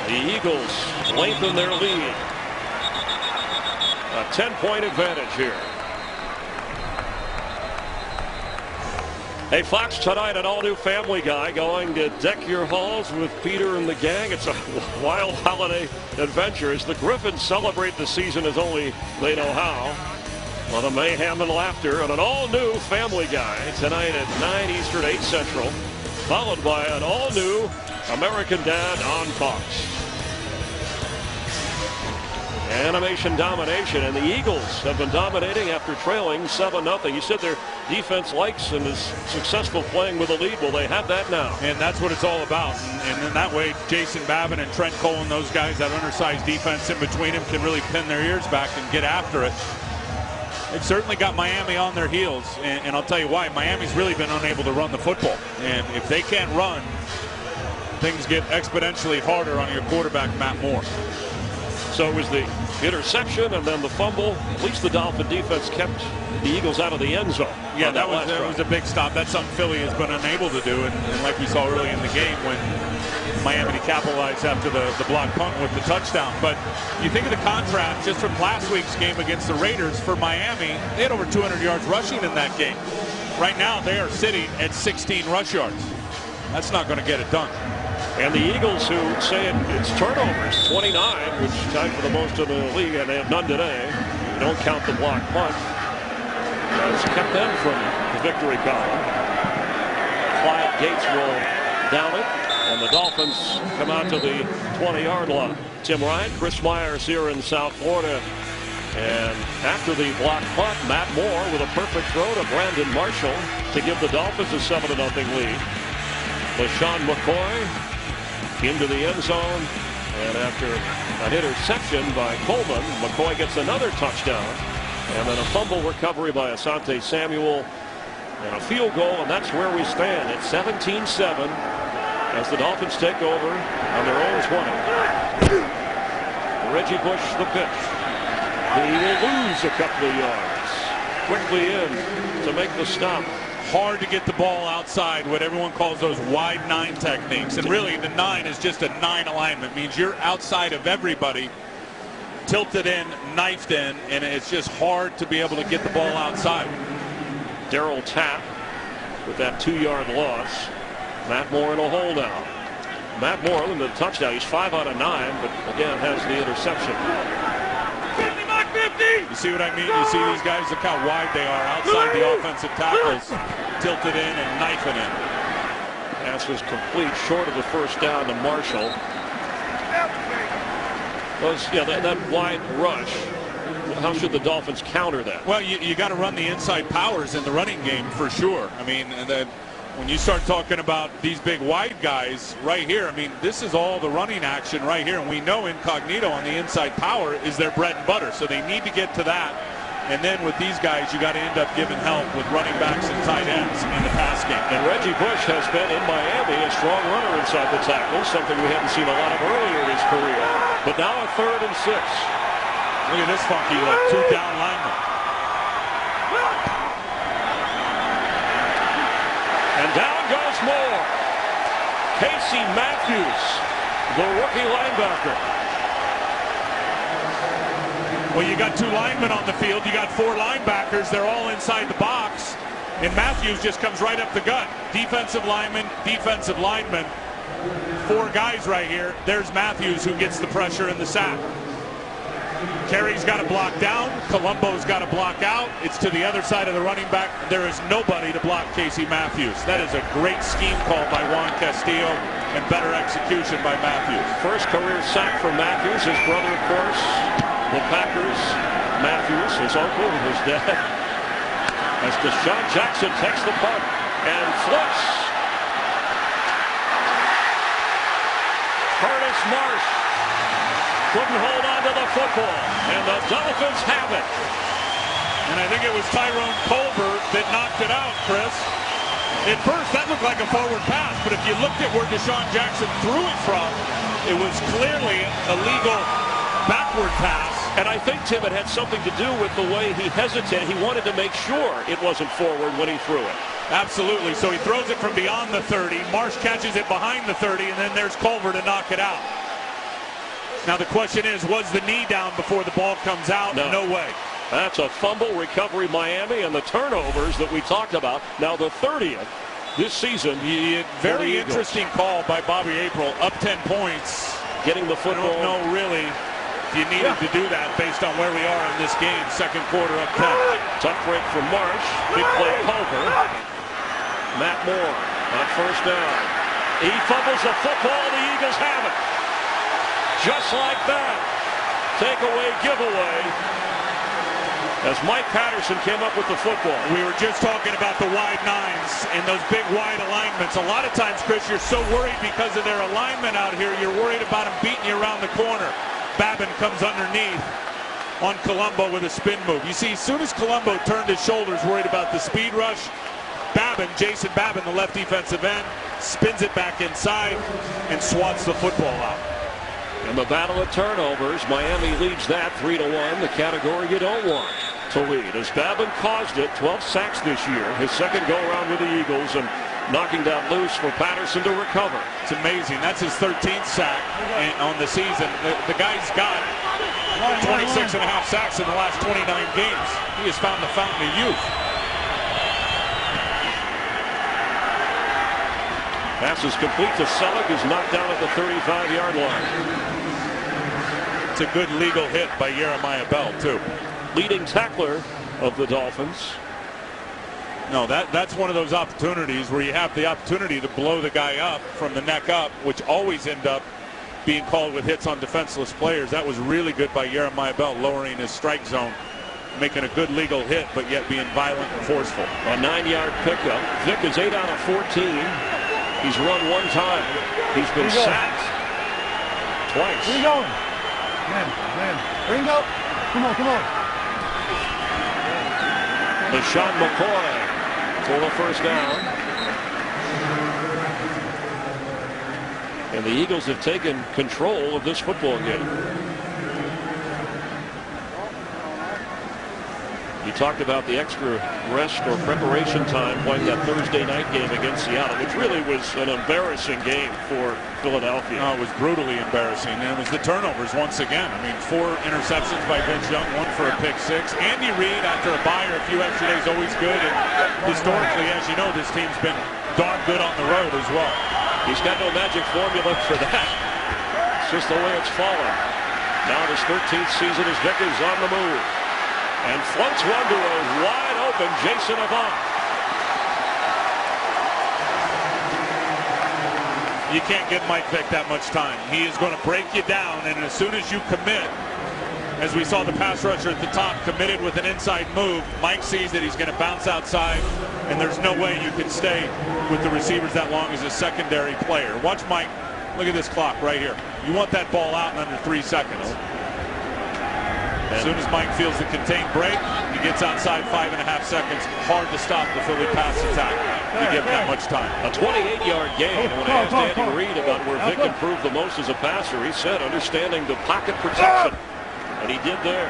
The Eagles lengthen their lead. A 10-point advantage here. Hey, Fox tonight, an all-new Family Guy going to deck your halls with Peter and the gang. It's a wild holiday adventure as the Griffins celebrate the season as only they know how. On the mayhem and laughter on an all-new Family Guy tonight at 9 Eastern, 8 Central, followed by an all-new American Dad on Fox. Animation domination, and the Eagles have been dominating after trailing 7-0. You said their defense likes and is successful playing with a lead. Well, they have that now. And that's what it's all about. And in that way, Jason Babin and Trent Cole and those guys, that undersized defense in between them, can really pin their ears back and get after it. They've certainly got Miami on their heels, and I'll tell you why. Miami's really been unable to run the football. And if they can't run, things get exponentially harder on your quarterback, Matt Moore. So it was the interception and then the fumble. At least the Dolphin defense kept the Eagles out of the end zone. Yeah, that was a big stop. That's something Philly has been unable to do. And like we saw early in the game when Miami capitalized after the block punt with the touchdown. But you think of the contrast just from last week's game against the Raiders for Miami. They had over 200 yards rushing in that game. Right now they are sitting at 16 rush yards. That's not going to get it done. And the Eagles, who say it's turnovers, 29, which tied for the most in the league, and they have none today. You don't count the block punt. It's kept them from the victory column. Clyde Gates will down it, and the Dolphins come out to the 20-yard line. Tim Ryan, Chris Myers here in South Florida. And after the block punt, Matt Moore with a perfect throw to Brandon Marshall to give the Dolphins a 7-0 lead. LaShawn McCoy into the end zone, and after an interception by Coleman, McCoy gets another touchdown, and then a fumble recovery by Asante Samuel, and a field goal, and that's where we stand at 17-7 as the Dolphins take over on their own 20. Reggie Bush the pitch. He will lose a couple of yards. Quickly in to make the stop. Hard to get the ball outside, what everyone calls those wide 9 techniques. And really, the 9 is just a 9 alignment. It means you're outside of everybody, tilted in, knifed in, and it's just hard to be able to get the ball outside. Darryl Tapp with that 2-yard loss. Matt Moore in a holdout. Matt Moore in the touchdown. He's 5 out of 9, but again has the interception. You see what I mean? You see these guys, look how wide they are outside the offensive tackles, tilted in and knifing in. Pass was complete, short of the first down to Marshall. That wide rush. How should the Dolphins counter that? Well, you got to run the inside powers in the running game for sure. I mean, when you start talking about these big wide guys right here, I mean, this is all the running action right here. And we know Incognito on the inside power is their bread and butter. So they need to get to that. And then with these guys, you got to end up giving help with running backs and tight ends in the pass game. And Reggie Bush has been in Miami a strong runner inside the tackle, something we hadn't seen a lot of earlier in his career. But now a 3rd and 6. Look at this funky look. 2 down linemen. And down goes Moore. Casey Matthews, the rookie linebacker. Well, you got 2 linemen on the field. You got 4 linebackers. They're all inside the box. And Matthews just comes right up the gut. Defensive lineman, 4 guys right here. There's Matthews who gets the pressure in the sack. Carey's got to block down. Colombo's got to block out. It's to the other side of the running back. There is nobody to block Casey Matthews. That is a great scheme call by Juan Castillo and better execution by Matthews. First career sack for Matthews. His brother, of course, the Packers. Matthews, his uncle, his dad. as Deshaun Jackson takes the punt and flips. Curtis Marsh couldn't hold on to the football, and the Dolphins have it. And I think it was Tyrone Colbert that knocked it out, Chris. At first, that looked like a forward pass, but if you looked at where Deshaun Jackson threw it from, it was clearly a legal backward pass. And I think, Tim, it had something to do with the way he hesitated. He wanted to make sure it wasn't forward when he threw it. Absolutely. So he throws it from beyond the 30. Marsh catches it behind the 30, and then there's Culver to knock it out. Now the question is, was the knee down before the ball comes out? No way. That's a fumble recovery, Miami, and the turnovers that we talked about. Now the 30th this season. Very interesting call by Bobby April. Up 10 points. Getting the football. I don't know really if you needed to do that based on where we are in this game. Second quarter up 10. Tough break from Marsh. Big play Culver. Matt Moore on first down. He fumbles the football. The Eagles have it. Just like that. Takeaway, giveaway. As Mike Patterson came up with the football. We were just talking about the wide nines and those big wide alignments. A lot of times, Chris, you're so worried because of their alignment out here. You're worried about them beating you around the corner. Babin comes underneath on Colombo with a spin move. You see, as soon as Colombo turned his shoulders, worried about the speed rush, Babin, Jason Babin, the left defensive end, spins it back inside and swats the football out. In the battle of turnovers, Miami leads that 3-1, the category you don't want to lead. As Babin caused it, 12 sacks this year, his second go-around with the Eagles, and knocking that loose for Patterson to recover. It's amazing. That's his 13th sack on the season. The guy's got 26 and a half sacks in the last 29 games. He has found the fountain of youth. Pass is complete to Selleck, who's knocked down at the 35-yard line. It's a good legal hit by Jeremiah Bell, too. Leading tackler of the Dolphins. No, that's one of those opportunities where you have the opportunity to blow the guy up from the neck up, which always end up being called with hits on defenseless players. That was really good by Jeremiah Bell, lowering his strike zone, making a good legal hit, but yet being violent and forceful. A 9-yard pickup. Vick is 8 out of 14. He's run one time. He's been sacked twice. Where you going? Man. Ringo, come on. LaShawn McCoy for the first down. And the Eagles have taken control of this football game. You talked about the extra rest or preparation time playing that Thursday night game against Seattle, which really was an embarrassing game for Philadelphia. Oh, it was brutally embarrassing, and it was the turnovers once again. I mean, 4 interceptions by Vince Young, 1 for a pick 6. Andy Reid, after a bye or a few extra days, always good. And historically, as you know, this team's been darn good on the road as well. He's got no magic formula for that. It's just the way it's fallen. Now his 13th season as Vick is on the move. And floats one to a wide open Jason Avant. You can't give Mike Vick that much time. He is going to break you down, and as soon as you commit, as we saw the pass rusher at the top committed with an inside move, Mike sees that he's going to bounce outside, and there's no way you can stay with the receivers that long as a secondary player. Watch Mike. Look at this clock right here. You want that ball out in under 3 seconds. As soon as Mike feels the contained break, he gets outside 5.5 seconds. Hard to stop the Philly pass attack. You give him that much time. A 28-yard gain. When I asked Andy Reid about where Vick improved the most as a passer, he said understanding the pocket protection. And he did there.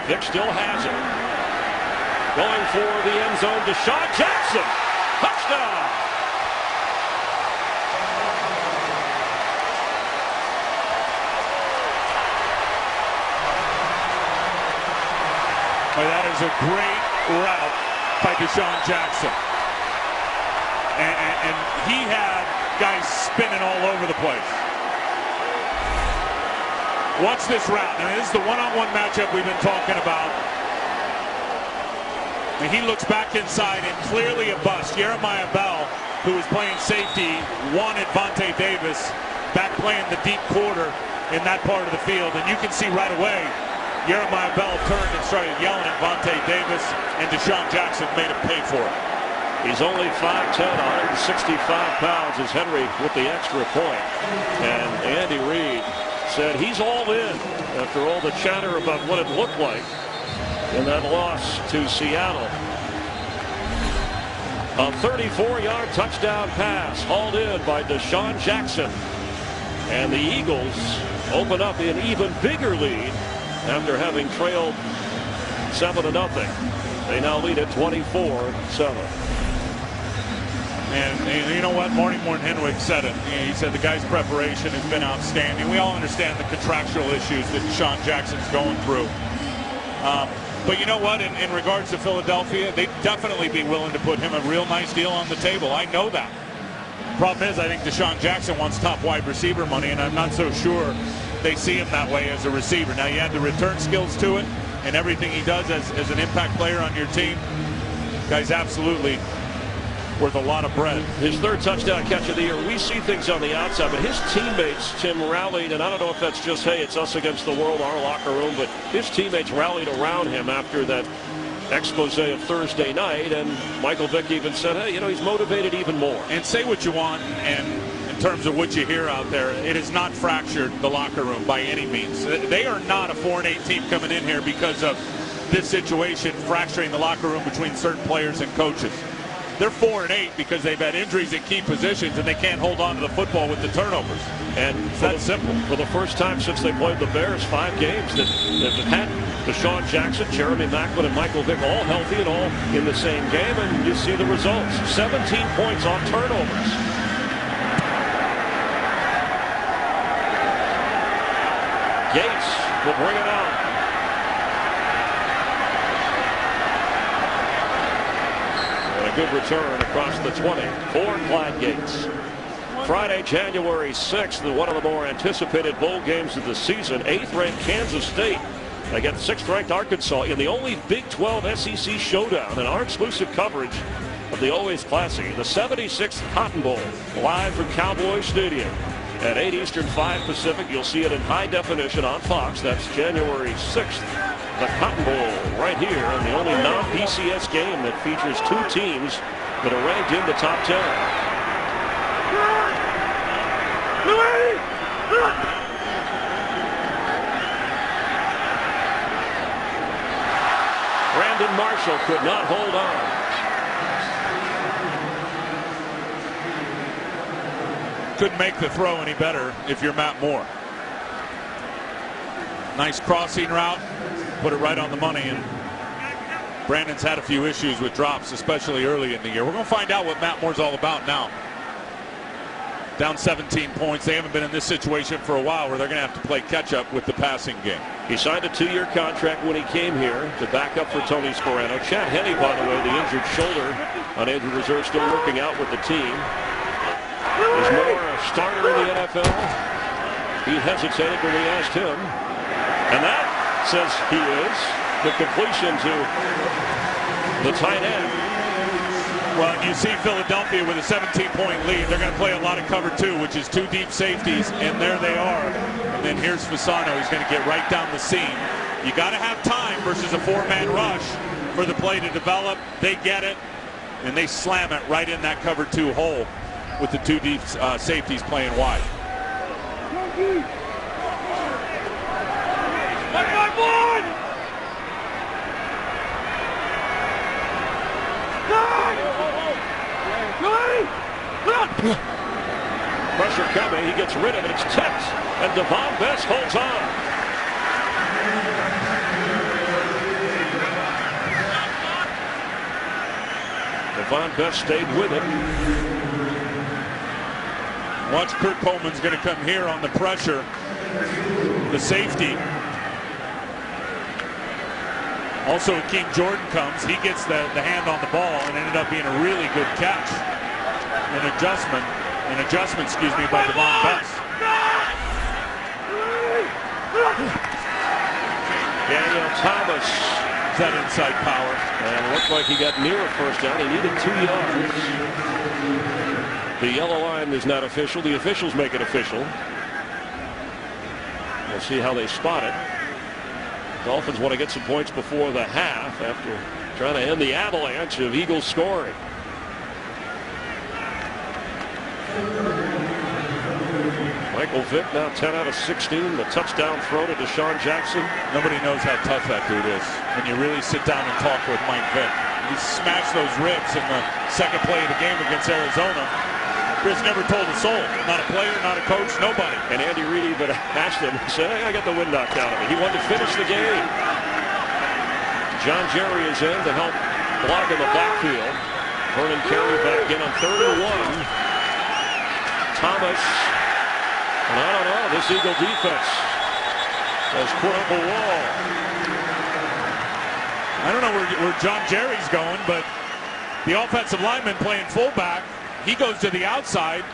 Vick still has it. Going for the end zone, Deshaun Jackson. Touchdown. Well, that is a great route by Deshaun Jackson. And he had guys spinning all over the place. Watch this route. Now, this is the one-on-one matchup we've been talking about. And he looks back inside and clearly a bust. Jeremiah Bell, who was playing safety, wanted Vontae Davis back playing the deep quarter in that part of the field. And you can see right away Jeremiah Bell turned and started yelling at Vontae Davis, and Deshaun Jackson made him pay for it. He's only 5'10", 165 pounds as Henry with the extra point. And Andy Reid said he's all in after all the chatter about what it looked like in that loss to Seattle. A 34-yard touchdown pass hauled in by Deshaun Jackson. And the Eagles open up an even bigger lead after having trailed 7-0. They now lead at 24-7. And you know what? Morning Henwick said it. He said the guy's preparation has been outstanding. We all understand the contractual issues that Deshaun Jackson's going through. But you know what? In regards to Philadelphia, they'd definitely be willing to put him a real nice deal on the table. I know that. Problem is, I think Deshaun Jackson wants top wide receiver money, and I'm not so sure they see him that way as a receiver. Now, you add the return skills to it and everything he does as an impact player on your team. Guy's absolutely worth a lot of bread. His third touchdown catch of the year. We see things on the outside, but his teammates, Tim, rallied, and I don't know if that's just, hey, it's us against the world, our locker room, but his teammates rallied around him after that expose of Thursday night, and Michael Vick even said, hey, you know, he's motivated even more. And say what you want, and in terms of what you hear out there, it has not fractured the locker room by any means. They are not a 4-8 team coming in here because of this situation fracturing the locker room between certain players and coaches. They're 4-8 because they've had injuries at key positions and they can't hold on to the football with the turnovers. And it's that simple. For the first time since they played the Bears, 5 games that they've had Deshaun Jackson, Jeremy Maclin, and Michael Vick all healthy and all in the same game, and you see the results. 17 points on turnovers. Gates will bring it out. Good return across the 20 for Clyde Gates. Friday, January 6th, one of the more anticipated bowl games of the season. 8th-ranked Kansas State against 6th-ranked Arkansas in the only Big 12 SEC showdown, and our exclusive coverage of the always classy, the 76th Cotton Bowl, live from Cowboy Stadium at 8 Eastern, 5 Pacific. You'll see it in high definition on Fox. That's January 6th. The Cotton Bowl right here, and the only non-BCS game that features 2 teams that are ranked in the top 10. Brandon Marshall could not hold on. Couldn't make the throw any better if you're Matt Moore. Nice crossing route. Put it right on the money, and Brandon's had a few issues with drops, especially early in the year. We're going to find out what Matt Moore's all about now. Down 17 points. They haven't been in this situation for a while where they're going to have to play catch-up with the passing game. He signed a 2-year contract when he came here to back up for Tony Sperano. Chad Henne, by the way, the injured shoulder on injured reserve, still working out with the team. Is Moore a starter in the NFL? He hesitated when we asked him. And that says he is. The completion to the tight end. Well, you see Philadelphia with a 17-point lead. They're going to play a lot of cover 2, which is 2 deep safeties, and there they are. And then here's Fasano. He's going to get right down the seam. You got to have time versus a 4-man rush for the play to develop. They get it, and they slam it right in that cover 2 hole with the 2 deep safeties playing wide. Pressure coming. He gets rid of it. It's tipped, and Devon Best holds on. Devon Best stayed with it. Watch, Kurt Coleman's going to come here on the pressure. The safety. Also, Akeem Jordan comes. He gets the hand on the ball and ended up being a really good catch. An adjustment, by Devon Best. Daniel Thomas. Is that inside power? And it looked like he got near a first down. He needed 2 yards. The yellow line is not official. The officials make it official. We'll see how they spot it. Dolphins want to get some points before the half after trying to end the avalanche of Eagles scoring. Michael Vick now 10 out of 16. The touchdown throw to Deshaun Jackson. Nobody knows how tough that dude is when you really sit down and talk with Mike Vick. He smashed those ribs in the second play of the game against Arizona. Chris never told a soul. Not a player, not a coach, nobody. And Andy Reid even asked him, said, hey, I got the wind knocked out of me. He wanted to finish the game. John Jerry is in to help block in the backfield. Vernon Carey back in on 3rd and 1. Thomas. And I don't know, this Eagle defense has put up a wall. I don't know where John Jerry's going, but the offensive lineman playing fullback, he goes to the outside,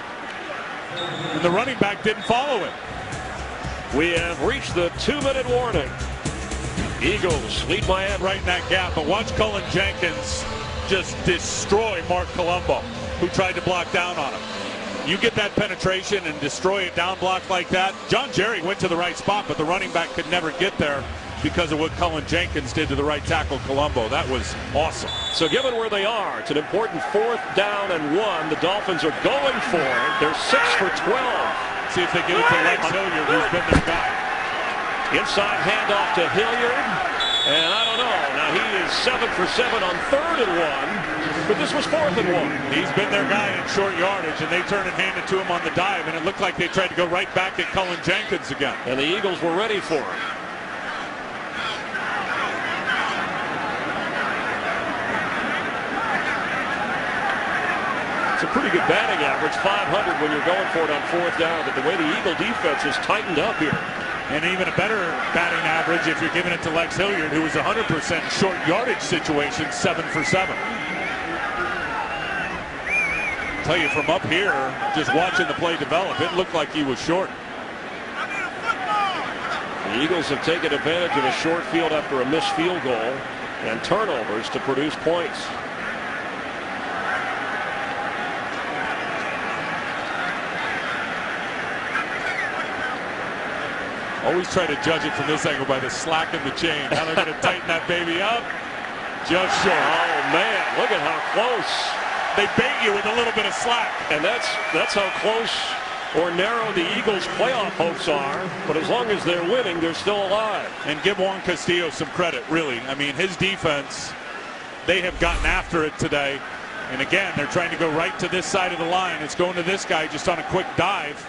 and the running back didn't follow him. We have reached the 2-minute warning. Eagles lead Miami. Right in that gap, but watch Cullen Jenkins just destroy Mark Colombo, who tried to block down on him. You get that penetration and destroy a down block like that. John Jerry went to the right spot, but the running back could never get there because of what Cullen Jenkins did to the right tackle Colombo. That was awesome. So given where they are, it's an important 4th down and 1. The Dolphins are going for it. They're 6 for 12. See if they give it to Lex Hilliard, who's been their guy. Inside handoff to Hilliard. And I don't know. Now he is 7 for 7 on 3rd and 1. But this was 4th and 1. He's been their guy in short yardage, and they turned and handed to him on the dive, and it looked like they tried to go right back at Cullen Jenkins again. And the Eagles were ready for him. It's a pretty good batting average, 500 when you're going for it on 4th down. But the way the Eagle defense has tightened up here. And even a better batting average if you're giving it to Lex Hilliard, who was 100% short yardage situation, 7 for 7. Tell you from up here, just watching the play develop, it looked like he was short. The Eagles have taken advantage of a short field after a missed field goal and turnovers to produce points. Always try to judge it from this angle by the slack in the chain. How they're going to tighten that baby up. Just short. Oh, man, look at how close. They bait you with a little bit of slack. And that's how close or narrow the Eagles' playoff hopes are. But as long as they're winning, they're still alive. And give Juan Castillo some credit, really. I mean, his defense, they have gotten after it today. And again, they're trying to go right to this side of the line. It's going to this guy just on a quick dive.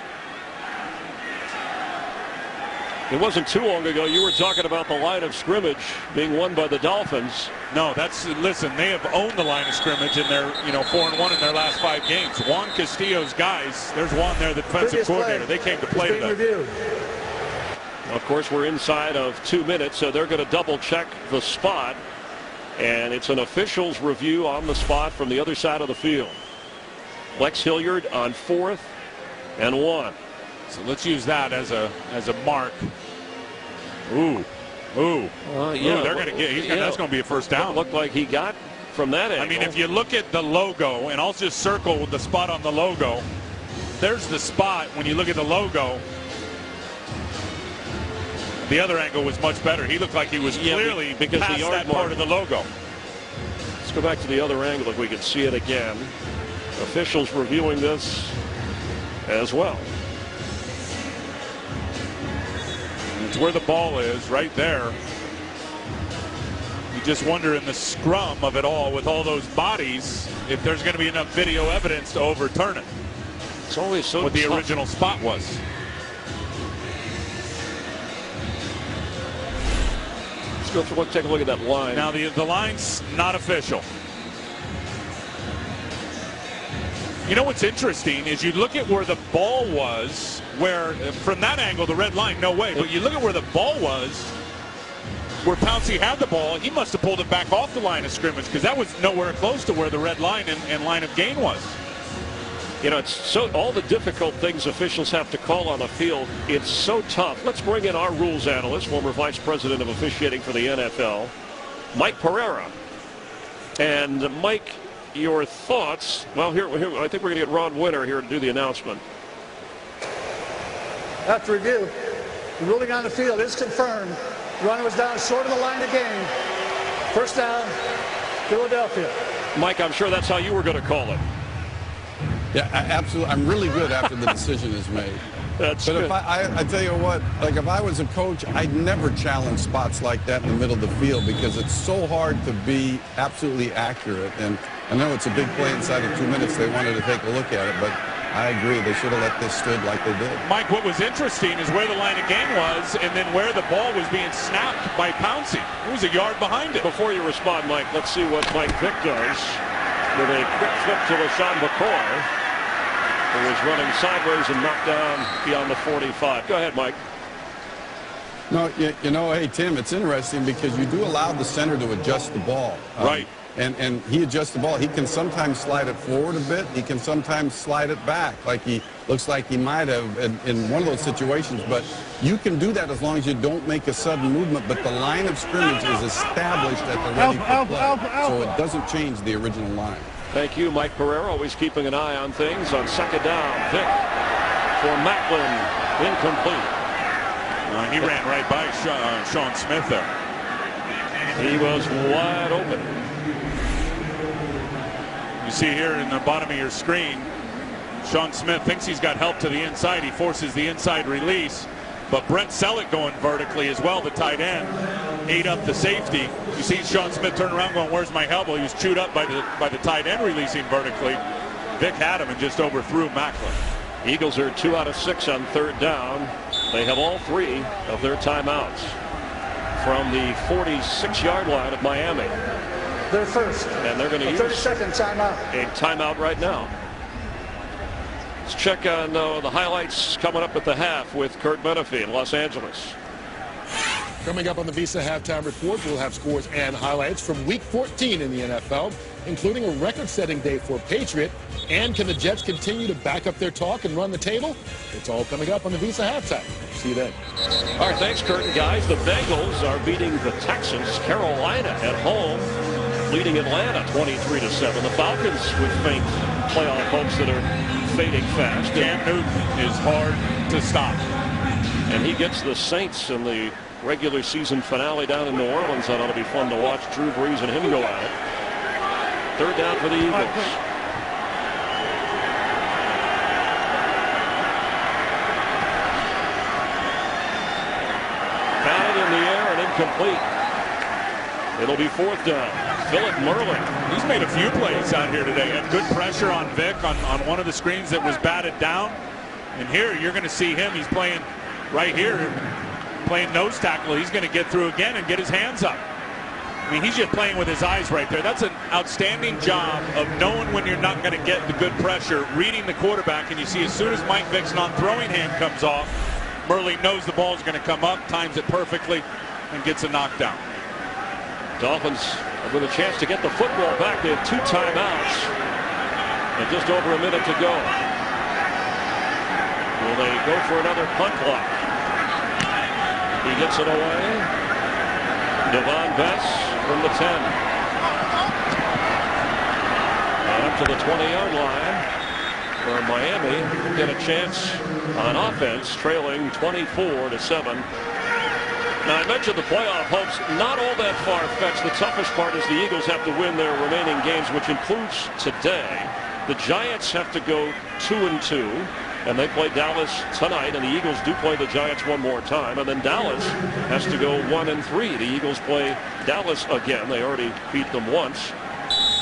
It wasn't too long ago you were talking about the line of scrimmage being won by the Dolphins. No, listen, they have owned the line of scrimmage in their, 4-1 in their last 5 games. Juan Castillo's guys, there's Juan there, the defensive coordinator. They came to play today. Of course, we're inside of 2 minutes, so they're going to double check the spot. And it's an official's review on the spot from the other side of the field. Lex Hilliard on 4th and 1. So let's use that as a mark. Ooh. Yeah, they're going to get. That's going to be a first down. Looked like he got from that angle. I mean, if you look at the logo, and I'll just circle the spot on the logo. There's the spot when you look at the logo. The other angle was much better. He looked like he was clearly because past the yard that part of the logo. Let's go back to the other angle if we can see it again. Officials reviewing this as well. It's where the ball is, right there. You just wonder in the scrum of it all, with all those bodies, if there's going to be enough video evidence to overturn it. It's always so what the tough. Original spot was. Let's take a look at that line. Now the line's not official. You know what's interesting is you look at where the ball was, where from that angle the red line, no way. But you look at where the ball was, where Pouncey had the ball, he must have pulled it back off the line of scrimmage because that was nowhere close to where the red line and line of gain was. It's so all the difficult things officials have to call on the field. It's so tough. Let's bring in our rules analyst, former vice president of officiating for the NFL, Mike Pereira. And Mike, your thoughts? Well, here I think we're going to get Ron Winter here to do the announcement. After review, the ruling on the field is confirmed Run was down short of the line of game. First down, Philadelphia. Mike, I'm sure that's how you were going to call it. Yeah, absolutely. I'm really good after the decision is made. That's but good. if I tell you what, like if I was a coach, I'd never challenge spots like that in the middle of the field because it's so hard to be absolutely accurate. And I know it's a big play inside of 2 minutes. They wanted to take a look at it, but I agree. They should have let this stood like they did. Mike, what was interesting is where the line of game was and then where the ball was being snapped by Pouncey. It was a yard behind it. Before you respond, Mike, let's see what Mike Vick does with a quick flip to LaShawn McCoy, who was running sideways and knocked down beyond the 45. Go ahead, Mike. No, you know, hey, Tim, it's interesting because you do allow the center to adjust the ball. Right. And he adjusts the ball. He can sometimes slide it forward a bit. He can sometimes slide it back, like he looks like he might have in one of those situations. But you can do that as long as you don't make a sudden movement. But the line of scrimmage is established at the ready for play, so it doesn't change the original line. Thank you, Mike Pereira, always keeping an eye on things. On second down, Vick for Macklin, incomplete. He ran right by Sean Smith there. He was wide open. You see here in the bottom of your screen, Sean Smith thinks he's got help to the inside. He forces the inside release, but Brent Selleck going vertically as well, the tight end, ate up the safety. You see Sean Smith turn around going, where's my help? Well, he was chewed up by the tight end releasing vertically. Vick had him and just overthrew Macklin. Eagles are 2 out of 6 on third down. They have all 3 of their timeouts from the 46-yard line of Miami. They're first. And they're going to use 30-second timeout. A timeout right now. Let's check on the highlights coming up at the half with Kurt Menefee in Los Angeles. Coming up on the Visa Halftime Report, we'll have scores and highlights from Week 14 in the NFL, including a record-setting day for Patriot. And can the Jets continue to back up their talk and run the table? It's all coming up on the Visa Halftime. See you then. All right, thanks, Kurt and guys. The Bengals are beating the Texans. Carolina at home, leading Atlanta 23-7. The Falcons with faint playoff hopes that are fading fast. Cam Newton is hard to stop. And he gets the Saints in the regular season finale down in New Orleans. That ought to be fun to watch Drew Brees and him go at it. Third down for the Eagles. Fouled in the air and incomplete. It'll be fourth down. Philip Merlin. He's made a few plays out here today. Had good pressure on Vick on one of the screens that was batted down. And here you're going to see him. He's playing right here, playing nose tackle. He's going to get through again and get his hands up. I mean, he's just playing with his eyes right there. That's an outstanding job of knowing when you're not going to get the good pressure, reading the quarterback, and you see as soon as Mike Vick's non-throwing hand comes off, Merlin knows the ball's going to come up, times it perfectly, and gets a knockdown. Dolphins with a chance to get the football back. They have 2 timeouts and just over a minute to go. Will they go for another punt block? He gets it away. Devon Bess from the 10. And up to the 20-yard line where Miami will get a chance on offense, trailing 24-7. Now, I mentioned the playoff hopes, not all that far-fetched. The toughest part is the Eagles have to win their remaining games, which includes today. The Giants have to go 2-2, and they play Dallas tonight, and the Eagles do play the Giants one more time. And then Dallas has to go 1-3. The Eagles play Dallas again. They already beat them once.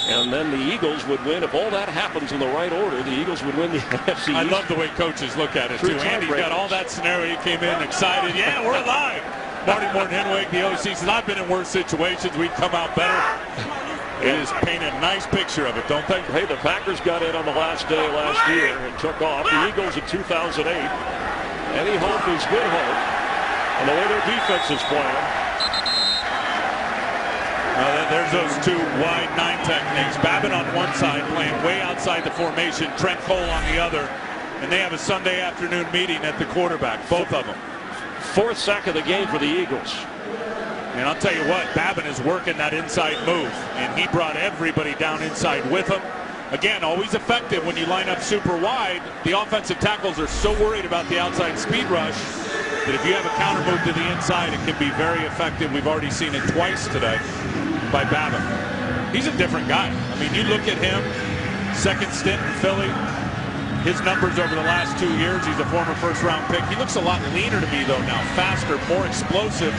And then the Eagles would win. If all that happens in the right order, the Eagles would win the NFC East. I love the way coaches look at it, too. Andy's got all that scenario. He came in excited. Yeah, we're alive. Marty Morton-Henwig, the OC, says, I've been in worse situations. We'd come out better. It is painted a nice picture of it, don't they? Hey, the Packers got in on the last day last year and took off. The Eagles in 2008. Any hope is good hope. And the way their defense is playing. There's those 2 wide 9 techniques. Babbitt on one side playing way outside the formation. Trent Cole on the other. And they have a Sunday afternoon meeting at the quarterback, both of them. 4th sack of the game for the Eagles. And I'll tell you what, Babbitt is working that inside move, and he brought everybody down inside with him. Again, always effective when you line up super wide. The offensive tackles are so worried about the outside speed rush that if you have a counter move to the inside, it can be very effective. We've already seen it twice today by Babbitt. He's a different guy. I mean, you look at him, second stint in Philly, his numbers over the last 2 years, he's a former first-round pick. He looks a lot leaner to me, though, now. Faster, more explosive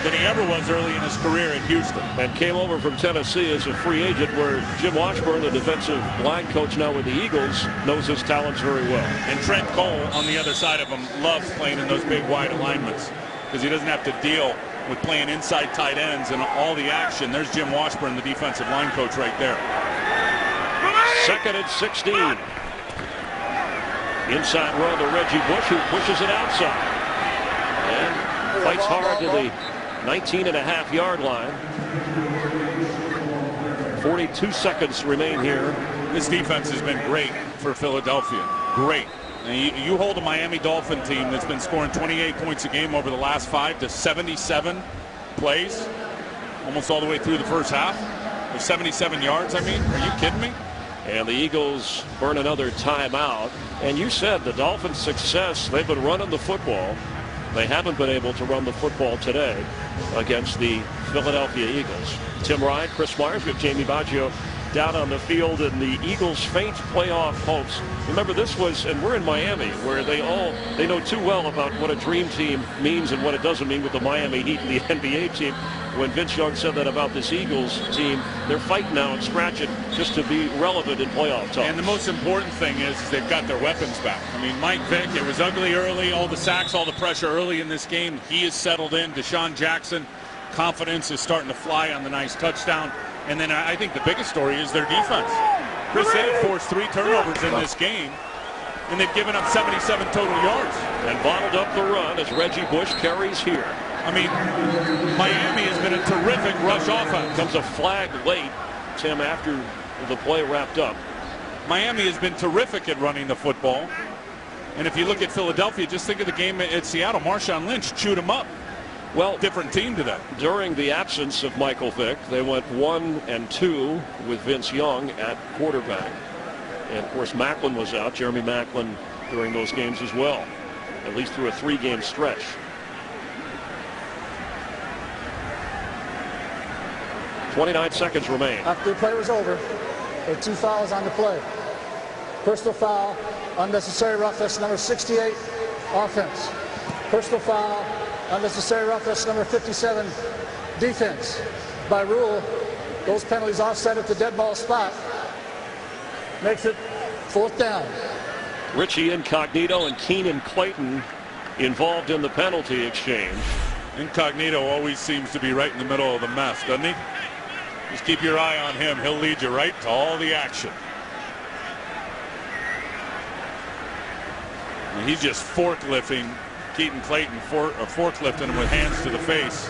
than he ever was early in his career in Houston. And came over from Tennessee as a free agent, where Jim Washburn, the defensive line coach now with the Eagles, knows his talents very well. And Trent Cole, on the other side of him, loves playing in those big wide alignments because he doesn't have to deal with playing inside tight ends and all the action. There's Jim Washburn, the defensive line coach, right there. 2nd and 16. Inside run to Reggie Bush, who pushes it outside. And fights hard to the 19.5-yard line. 42 seconds remain here. This defense has been great for Philadelphia. Great. And you hold a Miami Dolphin team that's been scoring 28 points a game over the last 5 to 77 plays, almost all the way through the first half, with 77 yards, I mean. Are you kidding me? And the Eagles burn another timeout. And you said the Dolphins' success, they've been running the football. They haven't been able to run the football today against the Philadelphia Eagles. Tim Ryan, Chris Myers, with Jamie Baggio down on the field, and the Eagles' faint playoff hopes. Remember, this was, and we're in Miami, where they know too well about what a dream team means and what it doesn't mean with the Miami Heat and the NBA team. When Vince Young said that about this Eagles team, they're fighting now and scratching just to be relevant in playoff talk. And the most important thing is they've got their weapons back. I mean, Mike Vick, it was ugly early, all the sacks, all the pressure early in this game. He is settled in. Deshaun Jackson, confidence is starting to fly on the nice touchdown. And then I think the biggest story is their defense. Chris, they have forced 3 turnovers in this game, and they've given up 77 total yards. And bottled up the run as Reggie Bush carries here. I mean, Miami has been a terrific rush offense. Comes a flag late, Tim, after the play wrapped up. Miami has been terrific at running the football. And if you look at Philadelphia, just think of the game at Seattle. Marshawn Lynch chewed him up. Well, different team today. During the absence of Michael Vick, they went 1-2 with Vince Young at quarterback. And, of course, Macklin was out. Jeremy Macklin during those games as well, at least through a 3-game stretch. .29 seconds remain. After the play was over, there were 2 fouls on the play. Personal foul, unnecessary roughness, number 68, offense. Personal foul, unnecessary roughness, number 57, defense. By rule, those penalties offset at the dead ball spot. Makes it 4th down. Richie Incognito and Keenan Clayton involved in the penalty exchange. Incognito always seems to be right in the middle of the mess, doesn't he? Just keep your eye on him. He'll lead you right to all the action. And he's just forklifting Keaton Clayton, forklifting him with hands to the face.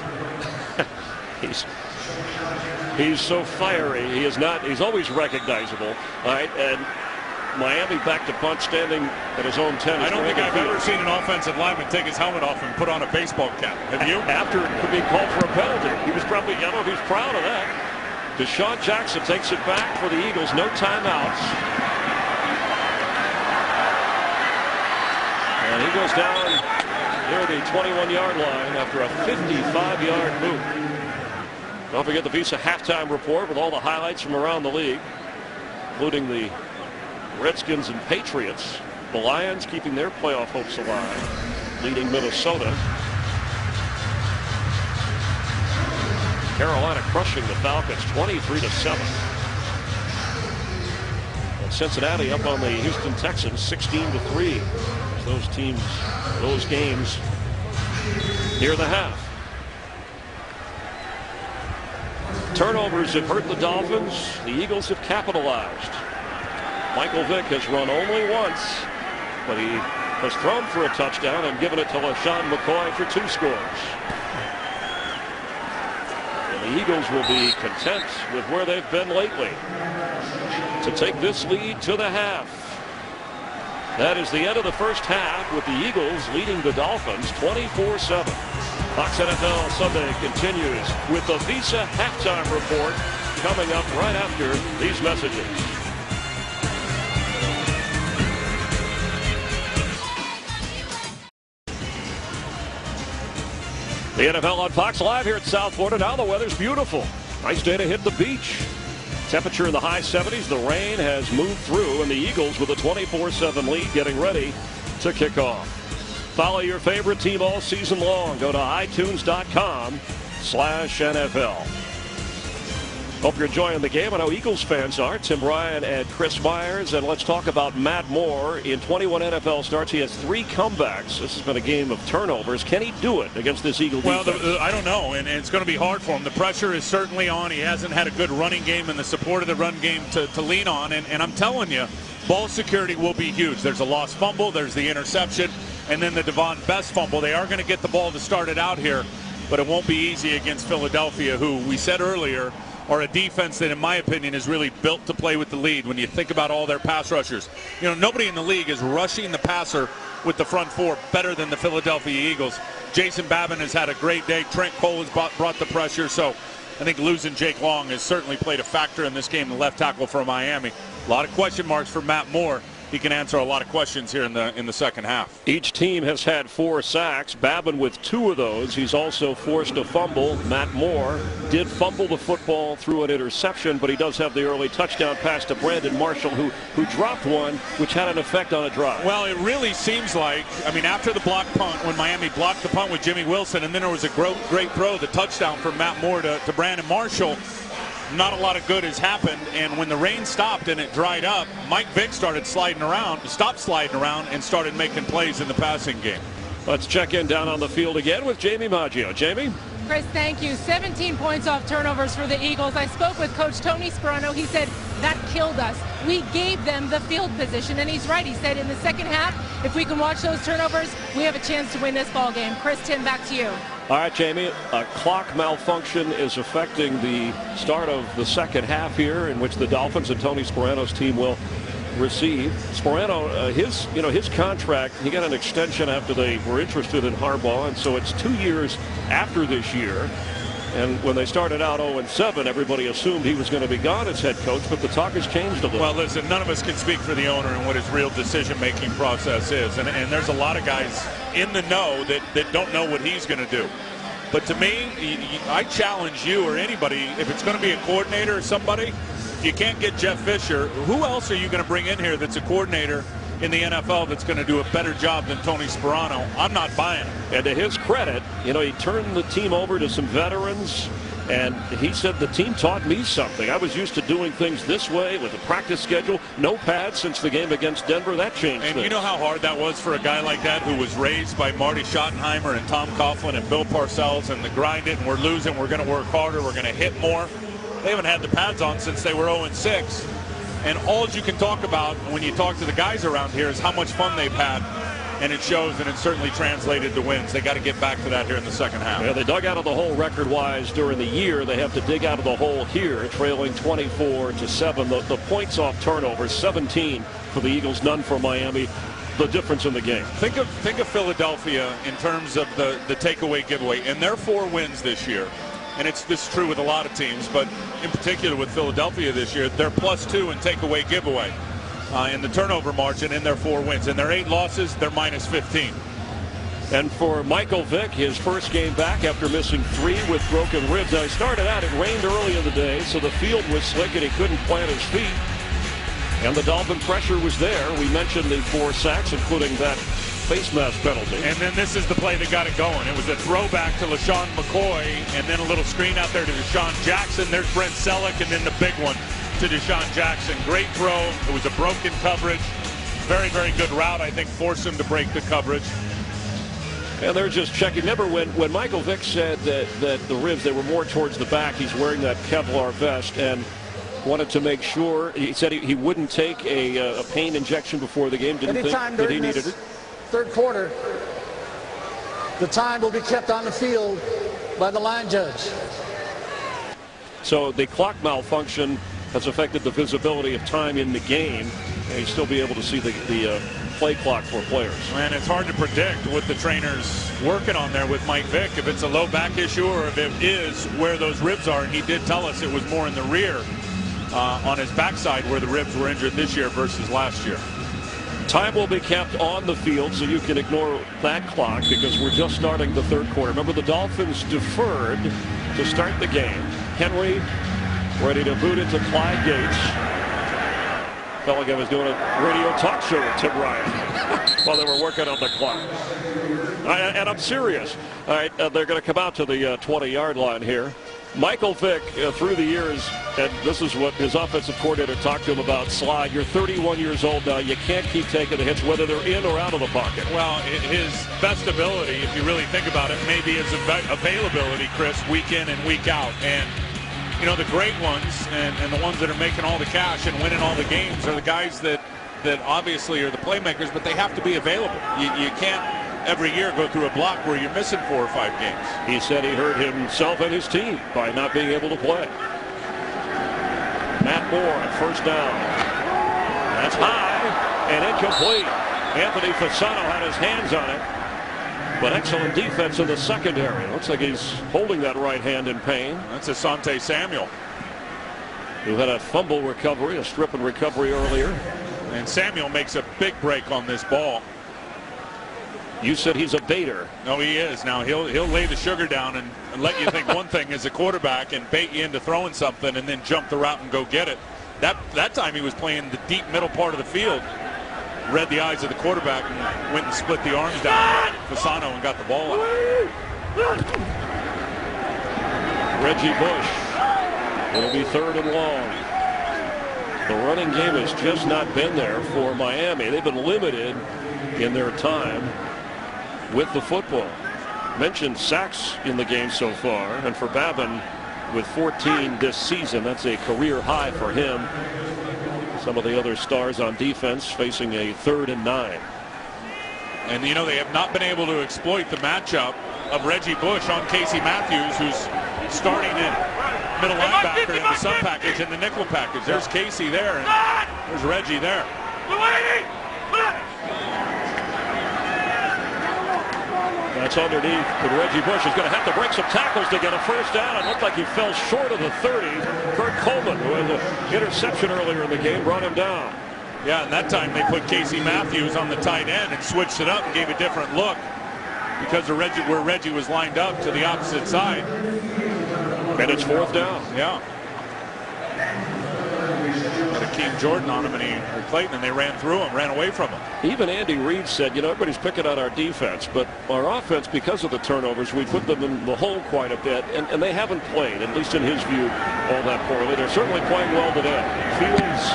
He's so fiery. He's always recognizable. All right, and Miami back to punt, standing at his own 10. I don't think I've ever seen an offensive lineman take his helmet off and put on a baseball cap. Have you? After being called for a penalty, he was probably, he's proud of that. Deshaun Jackson takes it back for the Eagles. No timeouts. And he goes down near the 21-yard line after a 55-yard move. Don't forget the Visa halftime report with all the highlights from around the league, including the Redskins and Patriots. The Lions keeping their playoff hopes alive, leading Minnesota. Carolina crushing the Falcons 23-7. And Cincinnati up on the Houston Texans 16-3. Those teams, those games near the half. Turnovers have hurt the Dolphins. The Eagles have capitalized. Michael Vick has run only once, but he has thrown for a touchdown and given it to LaShawn McCoy for 2 scores. And the Eagles will be content with where they've been lately to take this lead to the half. That is the end of the first half, with the Eagles leading the Dolphins 24-7. Fox NFL Sunday continues with the Visa halftime report coming up right after these messages. The NFL on Fox Live here at South Florida. Now the weather's beautiful. Nice day to hit the beach. Temperature in the high 70s. The rain has moved through, and the Eagles with a 24-7 lead getting ready to kick off. Follow your favorite team all season long. Go to itunes.com/NFL. Hope you're enjoying the game. I know Eagles fans are. Tim Bryan and Chris Myers. And let's talk about Matt Moore. In 21 NFL starts, he has 3 comebacks. This has been a game of turnovers. Can he do it against this Eagle defense? Well, I don't know, and it's going to be hard for him. The pressure is certainly on. He hasn't had a good running game and the support of the run game to lean on. And I'm telling you, ball security will be huge. There's a lost fumble. There's the interception. And then the Devon Best fumble. They are going to get the ball to start it out here, but it won't be easy against Philadelphia, who we said earlier are a defense that, in my opinion, is really built to play with the lead. When you think about all their pass rushers, you know, nobody in the league is rushing the passer with the front four better than the Philadelphia Eagles. Jason Babin has had a great day. Trent Cole has brought the pressure. So I think losing Jake Long has certainly played a factor in this game, the left tackle for Miami. A lot of question marks for Matt Moore. He can answer a lot of questions here in the second half. Each team has had 4 sacks. Babin with 2 of those. He's also forced a fumble. Matt Moore did fumble the football through an interception, but he does have the early touchdown pass to Brandon Marshall, who dropped one, which had an effect on a drive. Well, it really seems like, I mean, after the block punt, when Miami blocked the punt with Jimmy Wilson, and then there was a great throw, the touchdown from Matt Moore to Brandon Marshall, not a lot of good has happened. And when the rain stopped and it dried up, Mike Vick stopped sliding around and started making plays in the passing game. Let's check in down on the field again with Jamie Maggio. Jamie? Chris, thank you. 17 points off turnovers for the Eagles. I spoke with Coach Tony Sperano. He said that killed us. We gave them the field position, and he's right. He said in the second half, if we can watch those turnovers, we have a chance to win this ball game. Chris, Tim, back to you. All right, Jamie, a clock malfunction is affecting the start of the second half here, in which the Dolphins and Tony Sperano's team will receive. Sperano, his contract, he got an extension after they were interested in Harbaugh, and so it's 2 years after this year. And when they started out 0-7, everybody assumed he was going to be gone as head coach, but the talk has changed a little. Well, listen, none of us can speak for the owner and what his real decision-making process is. And there's a lot of guys in the know that don't know what he's going to do. But to me, I challenge you or anybody, if it's going to be a coordinator or somebody, you can't get Jeff Fisher. Who else are you going to bring in here that's a coordinator in the NFL that's going to do a better job than Tony Sperano? I'm not buying it. And to his credit, he turned the team over to some veterans, and he said the team taught me something. I was used to doing things this way with a practice schedule, no pads since the game against Denver. That changed And things. You know how hard that was for a guy like that who was raised by Marty Schottenheimer and Tom Coughlin and Bill Parcells, and the grind it, and we're losing, we're going to work harder, we're going to hit more. They haven't had the pads on since they were 0-6. And all you can talk about when you talk to the guys around here is how much fun they've had. And it shows, and it's certainly translated to wins. They got to get back to that here in the second half. Yeah, they dug out of the hole record-wise during the year. They have to dig out of the hole here, trailing 24-7. The points off turnovers, 17 for the Eagles, none for Miami. The difference in the game. Think of Philadelphia in terms of the takeaway giveaway. And their 4 wins this year, and this is true with a lot of teams, but in particular with Philadelphia this year, they're +2 in takeaway giveaway in the turnover margin in their 4 wins. In their 8 losses, they're -15. And for Michael Vick, his first game back after missing 3 with broken ribs. Now, he started out, it rained early in the day, so the field was slick and he couldn't plant his feet. And the Dolphin pressure was there. We mentioned the 4 sacks, including that face mask penalty. And then this is the play that got it going. It was a throwback to LaShawn McCoy, and then a little screen out there to Deshaun Jackson. There's Brent Selleck, and then the big one to Deshaun Jackson. Great throw. It was a broken coverage. Very, very good route. I think forced him to break the coverage. And they're just checking. Remember when Michael Vick said that the ribs, they were more towards the back. He's wearing that Kevlar vest and wanted to make sure. He said he wouldn't take a pain injection before the game. Didn't Anytime think that he during needed this it. third quarter, the time will be kept on the field by the line judge. So the clock malfunction has affected the visibility of time in the game, and you still be able to see the play clock for players. Man, it's hard to predict what the trainer's working on there with Mike Vick, if it's a low back issue or if it is where those ribs are. And he did tell us it was more in the rear on his backside where the ribs were injured this year versus last year. Time will be kept on the field, so you can ignore that clock because we're just starting the third quarter. Remember, the Dolphins deferred to start the game. Henry ready to boot it to Clyde Gates. Felt like I was doing a radio talk show with Tim Ryan while they were working on the clock. And I'm serious. All right, they're going to come out to the 20-yard line here. Michael Vick, through the years, and this is what his offensive coordinator talked to him about, Slide, you're 31 years old now. You can't keep taking the hits, whether they're in or out of the pocket. Well, his best ability, if you really think about it, maybe his availability, Chris, week in and week out. And, you know, the great ones and the ones that are making all the cash and winning all the games are the guys that obviously are the playmakers, but they have to be available. You can't every year go through a block where you're missing 4 or 5 games. He said he hurt himself and his team by not being able to play. Matt Moore at first down. That's high and incomplete. Anthony Fasano had his hands on it, but excellent defense in the secondary. Looks like he's holding that right hand in pain. That's Asante Samuel, who had a fumble recovery, a strip and recovery earlier. And Samuel makes a big break on this ball. You said he's a baiter. No, he is. Now he'll lay the sugar down and let you think one thing as a quarterback and bait you into throwing something and then jump the route and go get it. That time he was playing the deep middle part of the field, read the eyes of the quarterback and went and split the arms down Fasano and got the ball out. Reggie Bush. It'll be 3rd and long. The running game has just not been there for Miami. They've been limited in their time with the football. Mentioned sacks in the game so far, and for Babin with 14 this season, that's a career high for him. Some of the other stars on defense facing a 3rd and 9. And you know, they have not been able to exploit the matchup of Reggie Bush on Casey Matthews, who's starting in middle linebacker in the sub package and the nickel package. There's Casey there, and there's Reggie there. That's underneath, but Reggie Bush is going to have to break some tackles to get a first down. It looked like he fell short of the 30. Kurt Coleman, who had an interception earlier in the game, brought him down. Yeah, and that time they put Casey Matthews on the tight end and switched it up and gave a different look because of where Reggie was lined up to the opposite side. And it's 4th down. Yeah. Akeem Jordan on him or Clayton, and they ran through him, ran away from him. Even Andy Reid said, you know, everybody's picking on our defense, but our offense, because of the turnovers, we put them in the hole quite a bit, and they haven't played, at least in his view, all that poorly. They're certainly playing well today. Fields.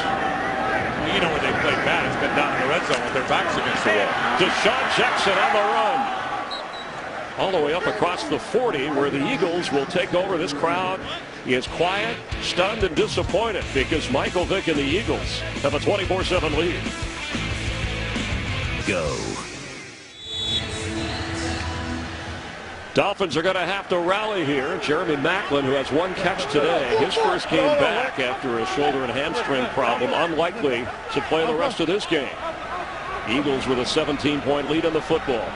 Well, you know where they played bad. It's been down in the red zone with their backs against the wall. Deshaun Jackson on the run. All the way up across the 40, where the Eagles will take over. This crowd is quiet, stunned, and disappointed because Michael Vick and the Eagles have a 24-7 lead. Go. Dolphins are going to have to rally here. Jeremy Maclin, who has 1 catch today, his first game back after a shoulder and hamstring problem, unlikely to play the rest of this game. Eagles with a 17-point lead in the football.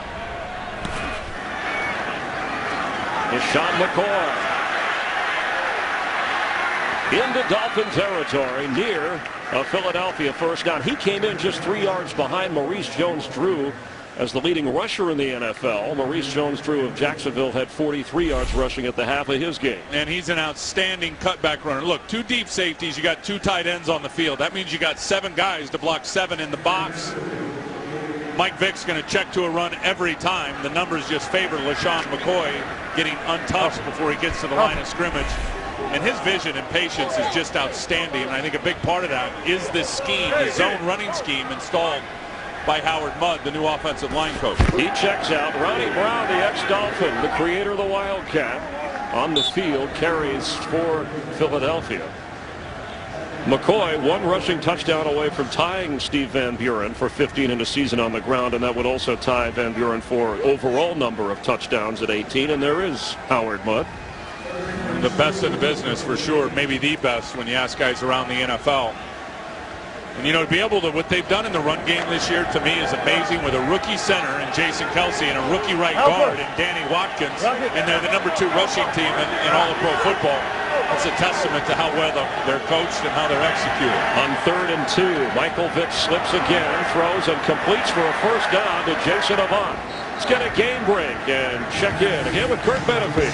Sean McCoy into Dolphin territory near a Philadelphia first down. He came in just 3 yards behind Maurice Jones-Drew as the leading rusher in the NFL. Maurice Jones-Drew of Jacksonville had 43 yards rushing at the half of his game. And he's an outstanding cutback runner. Look, 2 deep safeties. You got 2 tight ends on the field. That means you got 7 guys to block 7 in the box. Mike Vick's going to check to a run every time. The numbers just favor LaShawn McCoy getting untouched before he gets to the line of scrimmage. And his vision and patience is just outstanding. And I think a big part of that is this scheme, the zone running scheme installed by Howard Mudd, the new offensive line coach. He checks out. Ronnie Brown, the ex-Dolphin, the creator of the Wildcat, on the field, carries for Philadelphia. McCoy, 1 rushing touchdown away from tying Steve Van Buren for 15 in a season on the ground, and that would also tie Van Buren for overall number of touchdowns at 18, and there is Howard Mudd. The best in the business for sure, maybe the best when you ask guys around the NFL. And you know, to be able to, what they've done in the run game this year to me is amazing, with a rookie center in Jason Kelsey and a rookie right guard in Danny Watkins, and they're the #2 rushing team in all of pro football. That's a testament to how well they're coached and how they're executed. On 3rd and 2, Michael Vick slips again, throws and completes for a first down to Jason Avant. Let's get a game break and check in again with Kurt Benefee.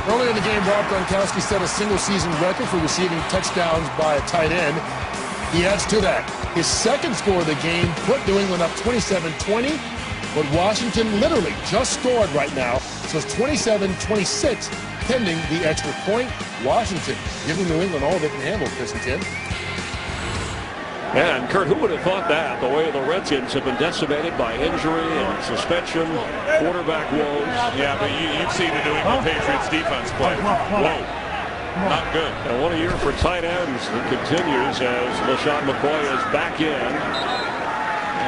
Earlier in the game, Rob Gronkowski set a single-season record for receiving touchdowns by a tight end. He adds to that his second score of the game put New England up 27-20, but Washington literally just scored right now, so it's 27-26 pending the extra point. Washington giving New England all they can handle, Chris and Tim. And Kurt, who would have thought that, the way the Redskins have been decimated by injury and suspension, quarterback woes. Yeah, but you've seen the New England Patriots defense play. Whoa, not good. And what a year for tight ends. It continues as LaShawn McCoy is back in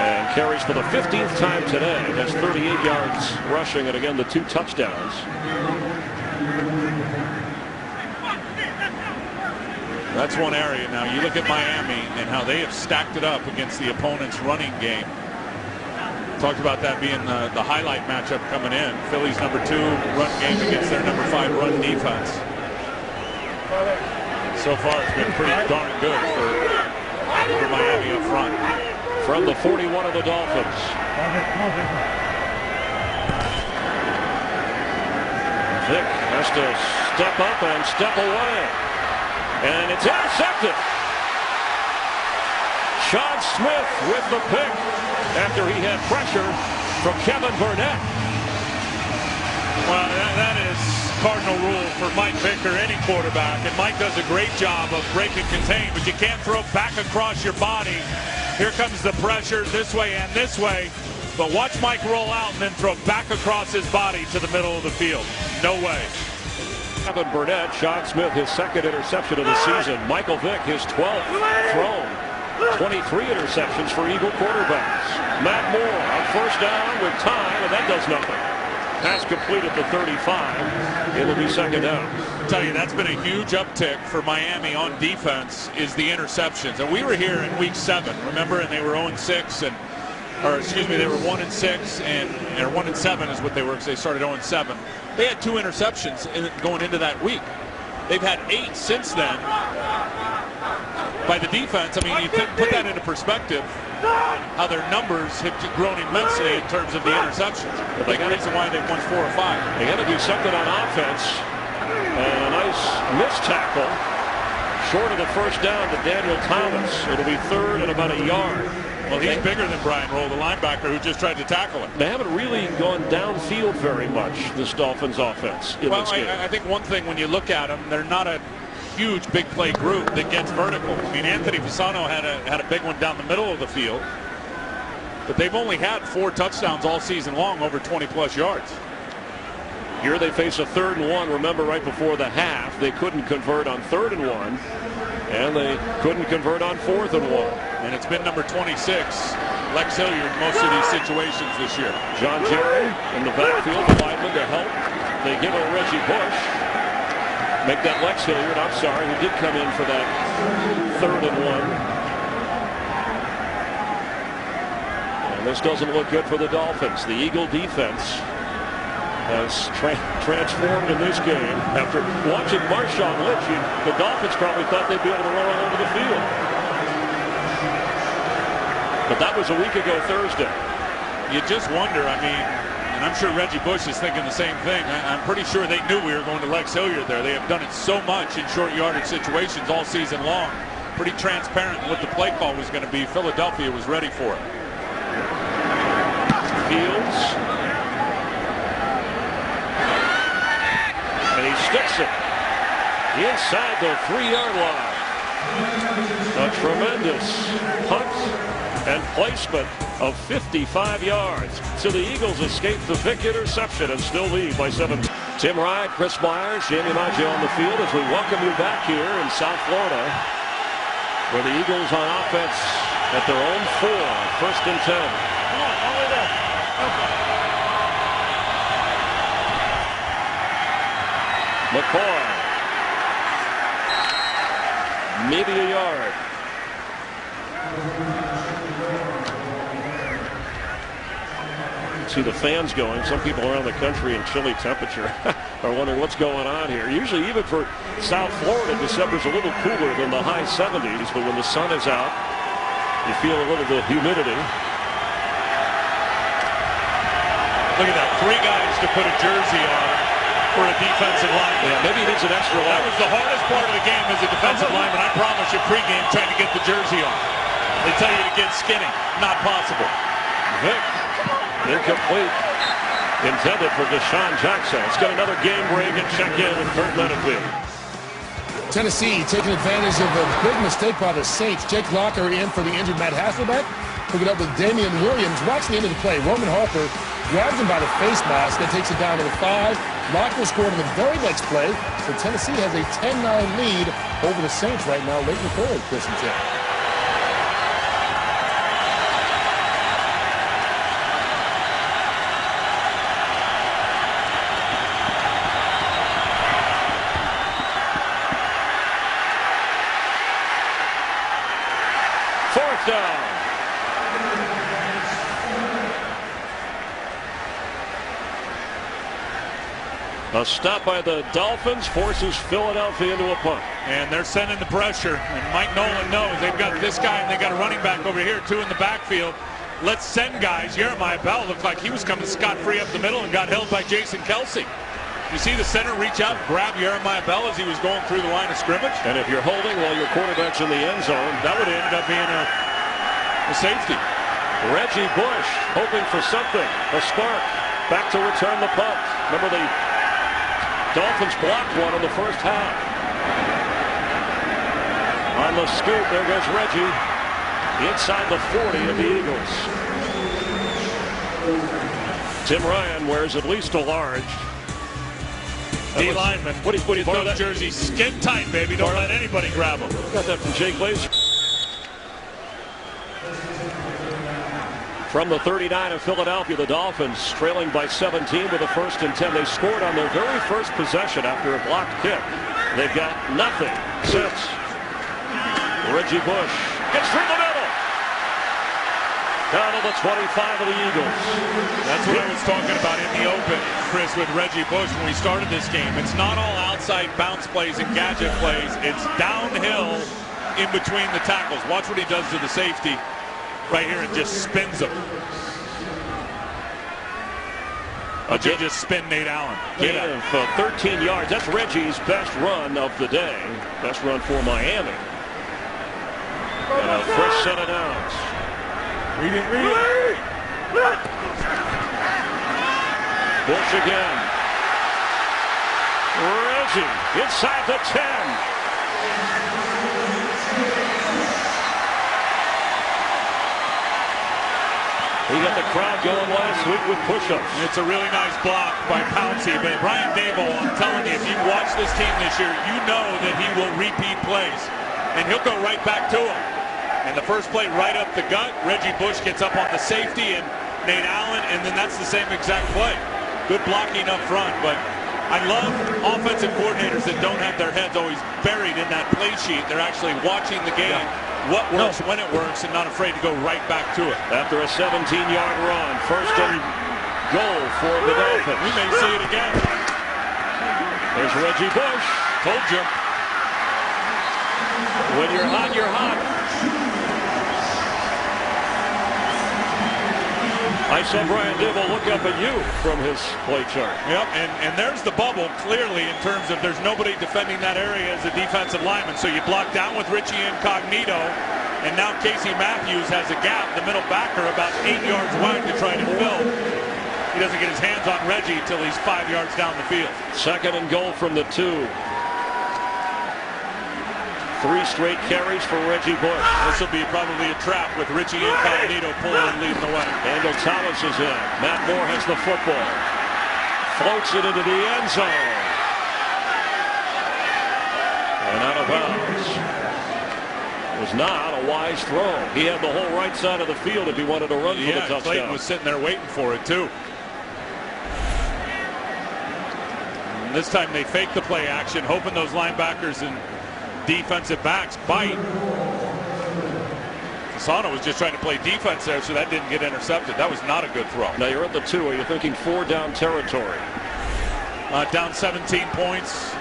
and carries for the 15th time today. Has 38 yards rushing and again the 2 touchdowns. That's one area. Now you look at Miami and how they have stacked it up against the opponent's running game. Talked about that being the highlight matchup coming in. Philly's number 2 run game against their number 5 run defense. So far it's been pretty darn good for Miami up front. From the 41 of the Dolphins. Vick has to step up and step away. And it's intercepted. Sean Smith with the pick after he had pressure from Kevin Burnett. Well, that is cardinal rule for Mike Vick or any quarterback. And Mike does a great job of break and contain, but you can't throw back across your body. Here comes the pressure this way and this way. But watch Mike roll out and then throw back across his body to the middle of the field. No way. Kevin Burnett, Sean Smith, his 2nd interception of the season. Michael Vick, his 12th thrown. 23 interceptions for Eagle quarterbacks. Matt Moore on first down with time, and that does nothing. Pass completed to 35. It'll be 2nd down. I'll tell you, that's been a huge uptick for Miami on defense is the interceptions. And we were here in week 7, remember? And they were 0-6 and or excuse me, they were 1-6 and 1-7 is what they were because they started 0-7. They had 2 interceptions going into that week. They've had 8 since then by the defense. I mean, you put that into perspective, how their numbers have grown immensely in terms of the interceptions. But the reason why they've won 4 or 5. They got to do something on offense. And a nice missed tackle short of the first down to Daniel Thomas. It'll be 3rd and about a yard. Well, he's bigger than Brian Roll, the linebacker who just tried to tackle him. They haven't really gone downfield very much, this Dolphins offense. Well, I think one thing when you look at them, they're not a huge big play group that gets vertical. I mean, Anthony Fasano had a big one down the middle of the field. But they've only had 4 touchdowns all season long, over 20-plus yards. Here they face a 3rd and 1. Remember, right before the half, they couldn't convert on 3rd and 1. And they couldn't convert on 4th and 1. And it's been number 26, Lex Hilliard, in most of these situations this year. John Jerry in the backfield, the lineman to help. They give it Reggie Bush. Make that Lex Hilliard, I'm sorry, who did come in for that 3rd and 1. And this doesn't look good for the Dolphins. The Eagle defense has transformed in this game. After watching Marshawn Lynch, the Dolphins probably thought they'd be able to run all over the field. But that was a week ago Thursday. You just wonder, I mean, and I'm sure Reggie Bush is thinking the same thing. I'm pretty sure they knew we were going to Lex Hilliard there. They have done it so much in short yardage situations all season long. Pretty transparent in what the play call was going to be. Philadelphia was ready for it. Fields. And he sticks it inside the 3-yard line. A tremendous punt and placement of 55 yards. So the Eagles escape the Vick interception and still lead by 7. Tim Wright, Chris Myers, Jamie Maggio on the field as we welcome you back here in South Florida, where the Eagles on offense at their own 4, 1st and 10. Come on, all the way there. McCoy. Maybe a yard. see the fans going. Some people around the country in chilly temperature are wondering what's going on here. Usually, even for South Florida, December's a little cooler than the high 70s, but when the sun is out, you feel a little bit of humidity. Look at that. 3 guys to put a jersey on for a defensive lineman. Yeah, maybe he needs an extra line. That was the hardest part of the game as a defensive lineman. I promise you, pregame trying to get the jersey on. They tell you to get skinny. Not possible. Vic, incomplete. Intended for Deshaun Jackson. Let's get another game break and check in with Kurt Menafield. Tennessee taking advantage of a big mistake by the Saints. Jake Locker in for the injured Matt Hasselbeck. Hook it up with Damian Williams. Watch the end of the play. Roman Harper grabs him by the face mask, then takes it down to the 5. Locker scored in the very next play. So Tennessee has a 10-9 lead over the Saints right now, late in the third, Chris and Tim. Fourth down. A stop by the Dolphins forces Philadelphia into a punt. And they're sending the pressure. And Mike Nolan knows they've got this guy and they got a running back over here, 2 in the backfield. Let's send guys. Jeremiah Bell looked like he was coming scot-free up the middle and got held by Jason Kelsey. You see the center reach out and grab Jeremiah Bell as he was going through the line of scrimmage. And if you're holding while your quarterback's in the end zone, that would end up being a safety. Reggie Bush hoping for something. A spark. Back to return the punt. Remember the Dolphins blocked one in the first half. On the scoop, there goes Reggie. Inside the 40 of the Eagles. Tim Ryan wears at least a large. D lineman. What do you throw that jersey skin tight, baby. Don't let anybody grab him. Got that from Jake Glazer. From the 39 of Philadelphia, the Dolphins trailing by 17 with a 1st and 10. They scored on their very first possession after a blocked kick. They've got nothing since. Reggie Bush gets through the middle. Down to the 25 of the Eagles. That's what I was talking about in the open, Chris, with Reggie Bush when we started this game. It's not all outside bounce plays and gadget plays. It's downhill in between the tackles. Watch what he does to the safety right here and just spins him. Just spin Nate Allen. Gain of 13 yards. That's Reggie's best run of the day. Best run for Miami. And a first set of downs. Read it. Bush again. Reggie inside the 10. He got the crowd going last week with push-ups. It's a really nice block by Pouncey, but Brian Daboll, I'm telling you, if you watch this team this year, you know that he will repeat plays, and he'll go right back to him. And the first play right up the gut, Reggie Bush gets up on the safety and Nate Allen, and then that's the same exact play. Good blocking up front, but I love offensive coordinators that don't have their heads always buried in that play sheet. They're actually watching the game. Yeah. What works when it works and not afraid to go right back to it. After a 17-yard run, 1st and goal for the Dolphins. We may see it again. There's Reggie Bush. Told you. When you're hot, you're hot. I saw Brian Daboll look up at you from his play chart. Yep, and there's the bubble clearly in terms of there's nobody defending that area as a defensive lineman. So you block down with Richie Incognito, and now Casey Matthews has a gap. The middle backer about 8 yards wide to try to fill. He doesn't get his hands on Reggie until he's 5 yards down the field. 2nd and goal from the 2. 3 straight carries for Reggie Bush. This will be probably a trap with Richie Incognito pulling and leading the way. Randall Thomas is in. Matt Moore has the football. Floats it into the end zone. And out of bounds. It was not a wise throw. He had the whole right side of the field if he wanted to run for the touchdown. Clayton was sitting there waiting for it too. And this time they fake the play action, hoping those linebackers and defensive backs bite. Fasano was just trying to play defense there, so that didn't get intercepted. That was not a good throw. Now you're at the 2. Are you thinking 4 down territory? Down 17 points.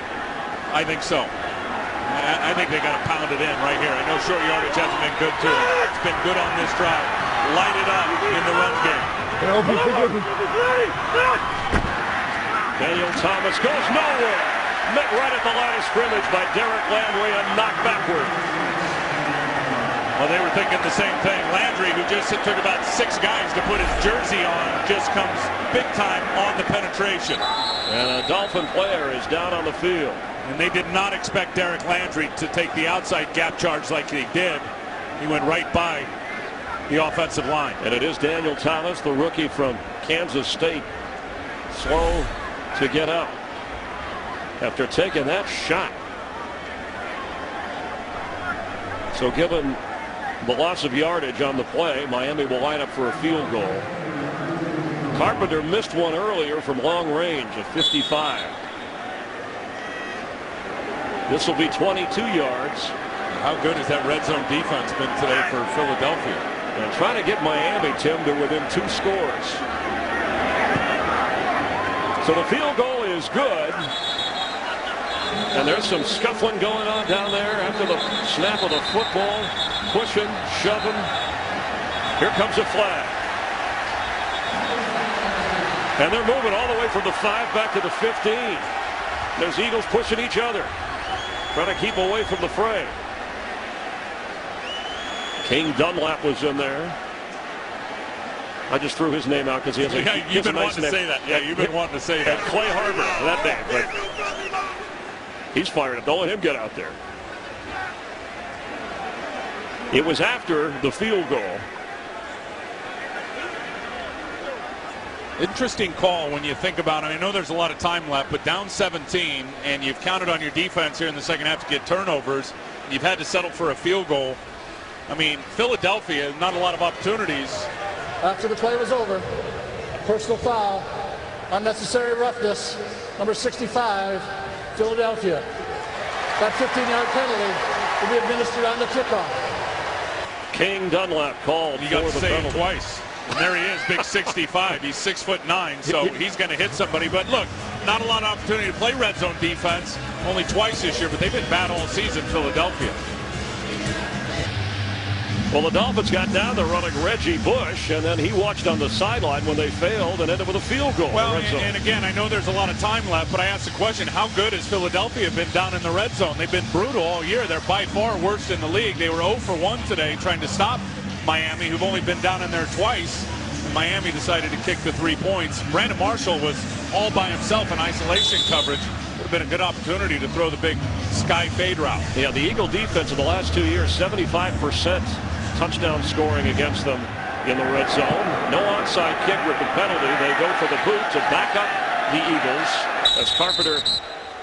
I think so. I think they got to pound it in right here. I know short yardage hasn't been good to it. It's been good on this drive. Light it up in the run game. Daniel Thomas goes nowhere. Met right at the line of scrimmage by Derek Landry and knocked backward. Well, they were thinking the same thing. Landry, who just took about 6 guys to put his jersey on, just comes big time on the penetration. And a Dolphin player is down on the field. And they did not expect Derek Landry to take the outside gap charge like he did. He went right by the offensive line. And it is Daniel Thomas, the rookie from Kansas State. Slow to get up after taking that shot. So given the loss of yardage on the play, Miami will line up for a field goal. Carpenter missed one earlier from long range at 55. This will be 22 yards. How good has that red zone defense been today for Philadelphia? And trying to get Miami, Tim, to within 2 scores. So the field goal is good. And there's some scuffling going on down there after the snap of the football. Pushing, shoving. Here comes a flag. And they're moving all the way from the 5 back to the 15. There's Eagles pushing each other, trying to keep away from the fray. King Dunlap was in there. I just threw his name out because he has a, yeah, you've been nice wanting to say that. Yeah, you've been wanting to say that. Clay Harbor, that name. But he's fired up. Don't let him get out there. It was after the field goal. Interesting call when you think about it. I know there's a lot of time left, but down 17, and you've counted on your defense here in the second half to get turnovers. You've had to settle for a field goal. I mean, Philadelphia, not a lot of opportunities. After the play was over, personal foul, unnecessary roughness, number 65, Philadelphia. That 15-yard penalty will be administered on the kickoff. King Dunlap called You got for to the say penalty. it twice. And there he is, big 65. He's 6'9", so he's going to hit somebody. But look, not a lot of opportunity to play red zone defense. Only twice this year, but they've been bad all season, Philadelphia. Well, the Dolphins got down to running Reggie Bush, and then he watched on the sideline when they failed and ended with a field goal. Well, and again, I know there's a lot of time left, but I asked the question, how good has Philadelphia been down in the red zone? They've been brutal all year. They're by far worst in the league. They were 0 for 1 today trying to stop Miami, who've only been down in there twice. And Miami decided to kick the 3 points. Brandon Marshall was all by himself in isolation coverage. Would have been a good opportunity to throw the big sky fade route. Yeah, the Eagle defense in the last 2 years, 75% touchdown scoring against them in the red zone. No onside kick with the penalty. They go for the boot to back up the Eagles as Carpenter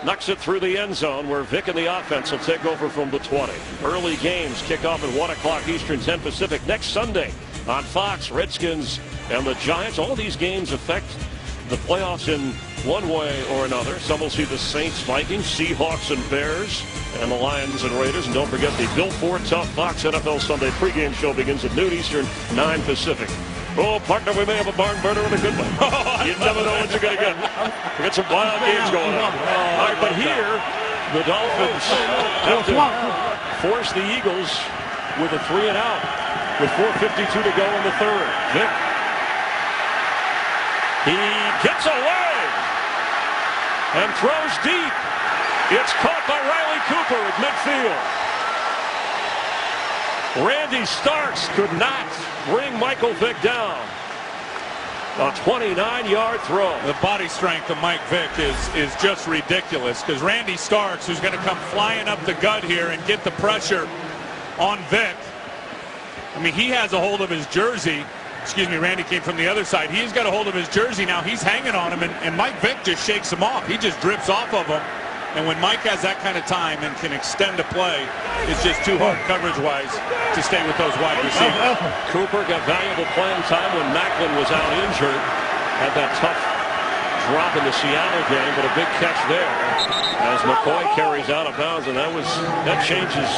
knocks it through the end zone, where Vic and the offense will take over from the 20. Early games kick off at 1 o'clock Eastern, 10 Pacific next Sunday on Fox. Redskins and the Giants. All these games affect the playoffs in one way or another. Some will see the Saints, Vikings, Seahawks, and Bears, and the Lions and Raiders. And don't forget the Bill Ford Tough Fox NFL Sunday pregame show begins at noon Eastern, 9 Pacific. Oh, partner, we may have a barn burner and a good one. You never know what you're going to get. We got some wild games going on. All right, but here, the Dolphins have to force the Eagles with a 3 and out with 4:52 to go in the third. Vic. He gets away and throws deep. It's caught by Riley Cooper at midfield. Randy Starks could not bring Michael Vick down. A 29-yard throw. The body strength of Mike Vick is just ridiculous, because Randy Starks, who's going to come flying up the gut here and get the pressure on Vick. I mean, he has a hold of his jersey. Excuse me, Randy came from the other side. He's got a hold of his jersey now. He's hanging on him, and Mike Vick just shakes him off. He just drips off of him. And when Mike has that kind of time and can extend a play, it's just too hard coverage-wise to stay with those wide receivers. Cooper got valuable playing time when Macklin was out injured. Had that tough drop in the Seattle game, but a big catch there as McCoy carries out of bounds, and that changes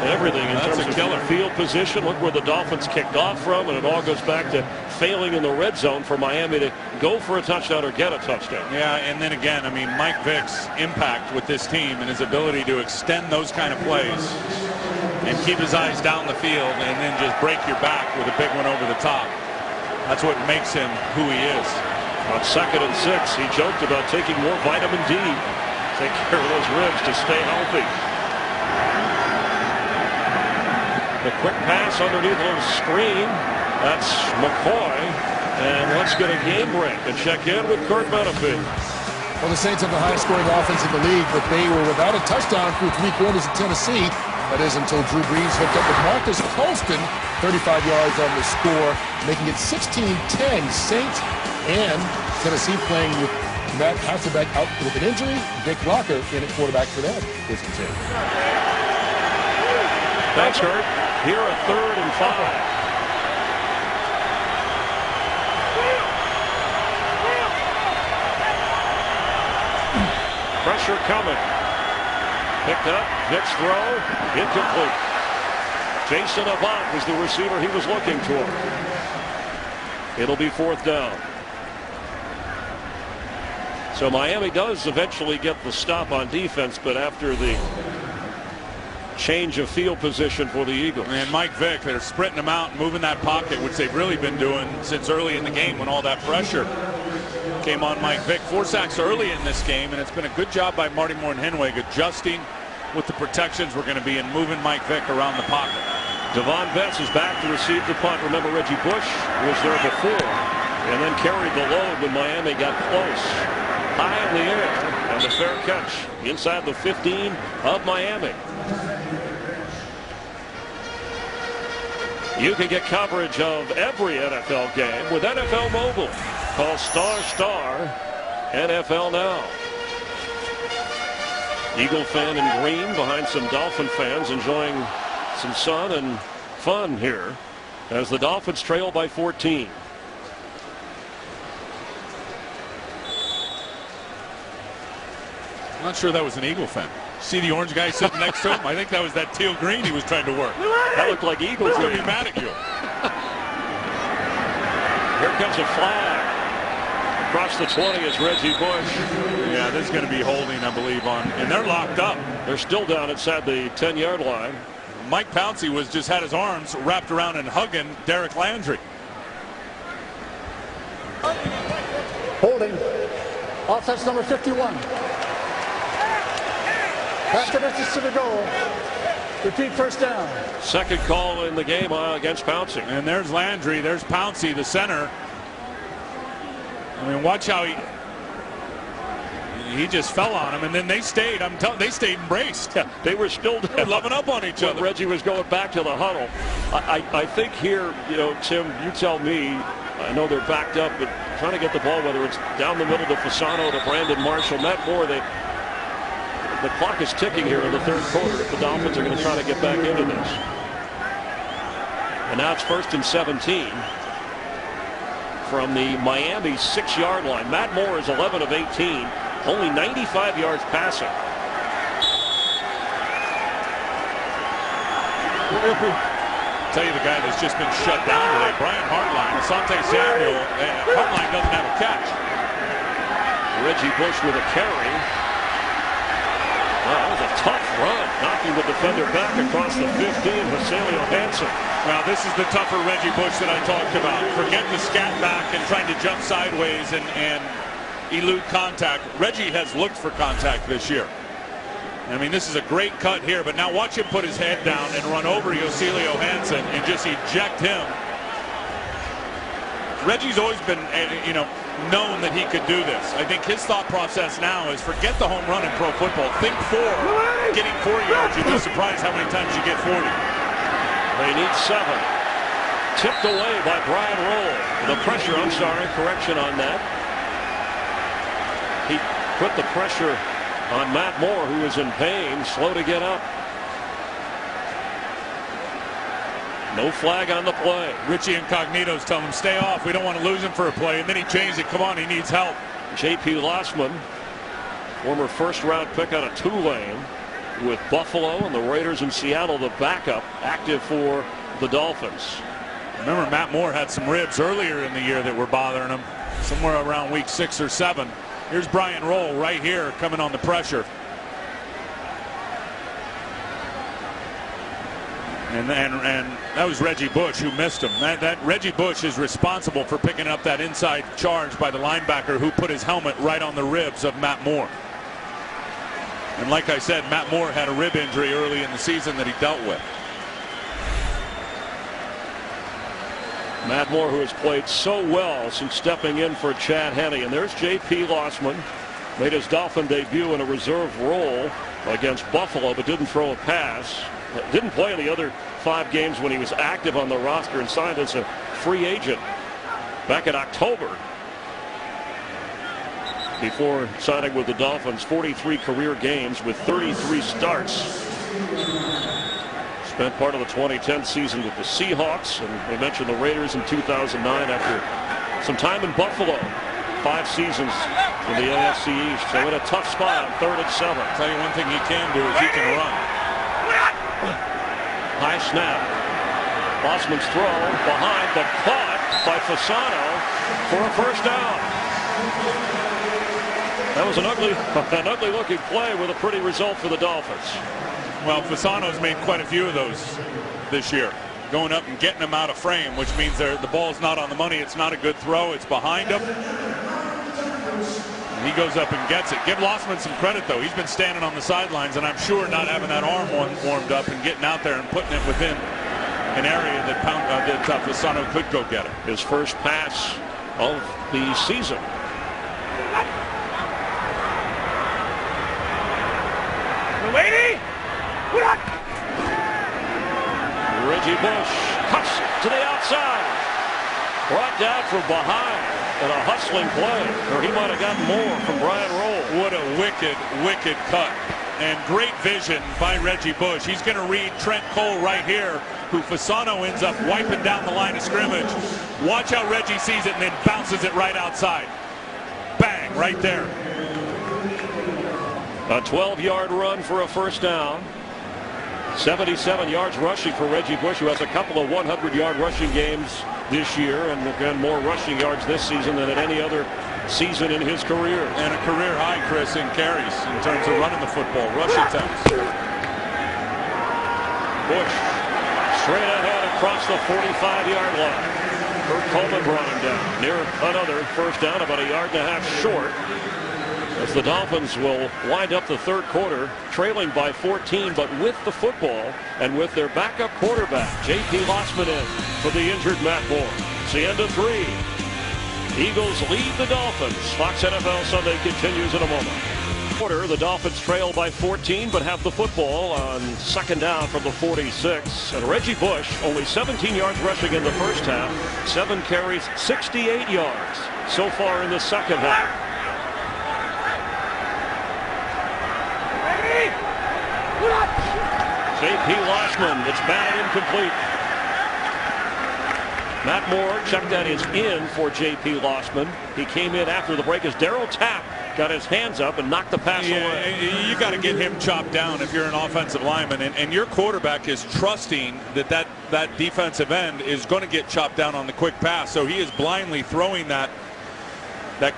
everything in terms of killer field position. Look where the Dolphins kicked off from, and it all goes back to failing in the red zone for Miami to go for a touchdown or get a touchdown. Yeah, and then again, I mean, Mike Vick's impact with this team and his ability to extend those kind of plays and keep his eyes down the field and then just break your back with a big one over the top. That's what makes him who he is. On 2nd and 6, he joked about taking more vitamin D. Take care of those ribs to stay healthy. The quick pass underneath a little screen. That's McCoy. And let's get a game break and check in with Kurt Menefee. Well, the Saints have the highest scoring offense in the league, but they were without a touchdown through 3 quarters in Tennessee. That is until Drew Brees hooked up with Marcus Colston, 35 yards on the score, making it 16-10. Saints and Tennessee playing with Matt Hasselbeck out with an injury. Dick Locker in at quarterback for them is the team. Thanks, Kurt. Here a 3rd and 5. Pressure coming. Picked up. Vick's throw. Incomplete. Jason Avant was the receiver he was looking for. It'll be 4th down. So Miami does eventually get the stop on defense, but after the change of field position for the Eagles. And Mike Vick, they're sprinting them out, moving that pocket, which they've really been doing since early in the game when all that pressure came on Mike Vick. 4 sacks early in this game, and it's been a good job by Marty Morton-Henweg adjusting what the protections were going to be and moving Mike Vick around the pocket. Devon Betts is back to receive the punt. Remember, Reggie Bush was there before and then carried the load when Miami got close. High in the air, and a fair catch inside the 15 of Miami. You can get coverage of every NFL game with NFL Mobile. Call ** NFL Now. Eagle fan in green behind some Dolphin fans enjoying some sun and fun here as the Dolphins trail by 14. I'm not sure that was an Eagle fan. See the orange guy sitting next to him? I think that was that teal green he was trying to work. That looked like Eagles. He's going to be mad at you. Here comes a flag. Across the 20 is Reggie Bush. Yeah, this is going to be holding, I believe, on. And they're locked up. They're still down inside the 10-yard line. Mike Pouncey was just had his arms wrapped around and hugging Derek Landry. Holding. Offense number 51. Back to distance to the goal. Repeat 1st down. Second call in the game against Pouncey. And there's Landry. There's Pouncey, the center. I mean, watch how he just fell on him, and then they stayed. I'm telling, they stayed embraced. Yeah, they were still loving up on each other. Reggie was going back to the huddle. I think here, you know, Tim, you tell me. I know they're backed up, but trying to get the ball, whether it's down the middle to Fasano to Brandon Marshall, Matt Moore, the clock is ticking here in the 3rd quarter if the Dolphins are going to try to get back into this. And now it's 1st and 17 from the Miami 6-yard line. Matt Moore is 11 of 18, only 95 yards passing. Tell you the guy that's just been shut down today, Brian Hartline. Asante Samuel, Hartline doesn't have a catch. Reggie Bush with a carry. Wow, that was a tough run, knocking the defender back across the 15, Vasilio Hansen. Well, this is the tougher Reggie Bush that I talked about. Forget the scat back and trying to jump sideways and elude contact. Reggie has looked for contact this year. I mean, this is a great cut here, but now watch him put his head down and run over Vasilio Hansen and just eject him. Reggie's always been, you know, known that he could do this. I think his thought process now is forget the home run in pro football. Think 4. Getting 4 yards, you'd be surprised how many times you get 40. They need 7. Tipped away by Brian Roll. The pressure, correction on that. He put the pressure on Matt Moore, who is in pain, slow to get up. No flag on the play. Richie Incognito's telling him, stay off. We don't want to lose him for a play. And then he changed it. Come on, he needs help. J.P. Lossman, former first-round pick out of Tulane with Buffalo and the Raiders in Seattle, the backup, active for the Dolphins. Remember, Matt Moore had some ribs earlier in the year that were bothering him, somewhere around week 6 or 7. Here's Brian Roll right here coming on the pressure. And that was Reggie Bush who missed him. That Reggie Bush is responsible for picking up that inside charge by the linebacker who put his helmet right on the ribs of Matt Moore. And like I said, Matt Moore had a rib injury early in the season that he dealt with. Matt Moore, who has played so well since stepping in for Chad Henne. And there's J.P. Lossman, made his Dolphin debut in a reserve role against Buffalo, but didn't throw a pass. Didn't play in the other 5 games when he was active on the roster and signed as a free agent back in October. Before signing with the Dolphins, 43 career games with 33 starts. Spent part of the 2010 season with the Seahawks, and we mentioned the Raiders in 2009 after some time in Buffalo. 5 seasons in the AFC East. So in a tough spot on 3rd and 7. I'll tell you one thing he can do is he can run. High snap. Lossman's throw behind, but caught by Fasano for a first down. That was an ugly looking play with a pretty result for the Dolphins. Well, Fasano's made quite a few of those this year, going up and getting them out of frame, which means the ball's not on the money. It's not a good throw. It's behind him. He goes up and gets it. Give Lossman some credit, though. He's been standing on the sidelines, and I'm sure not having that arm warmed up and getting out there and putting it within an area that Fasano could go get it. His first pass of the season. Reggie Bush cuts to the outside. Brought down from behind. And a hustling play, or he might have gotten more from Brian Roll. What a wicked cut. And great vision by Reggie Bush. He's going to read Trent Cole right here, who Fasano ends up wiping down the line of scrimmage. Watch how Reggie sees it and then bounces it right outside. Bang, right there. A 12-yard run for a first down. 77 yards rushing for Reggie Bush, who has a couple of 100-yard rushing games this year, and again more rushing yards this season than at any other season in his career. And a career high, Chris, in carries in terms of running the football, rush attempts. Bush straight ahead across the 45-yard line. Kurt Coleman brought him down near another first down, about 1.5 yards short, as the Dolphins will wind up the 3rd quarter trailing by 14, but with the football and with their backup quarterback, J.P. Lossman, in for the injured Matt Moore. It's the end of 3. Eagles lead the Dolphins. Fox NFL Sunday continues in a moment. The Dolphins trail by 14, but have the football on 2nd down from the 46. And Reggie Bush, only 17 yards rushing in the first half, 7 carries, 68 yards so far in the second half. J.P. Lossman, it's batted incomplete. Matt Moore checked that is in for J.P. Lossman. He came in after the break as Darryl Tapp got his hands up and knocked the pass away. You got to get him chopped down if you're an offensive lineman, and your quarterback is trusting that defensive end is going to get chopped down on the quick pass, so he is blindly throwing that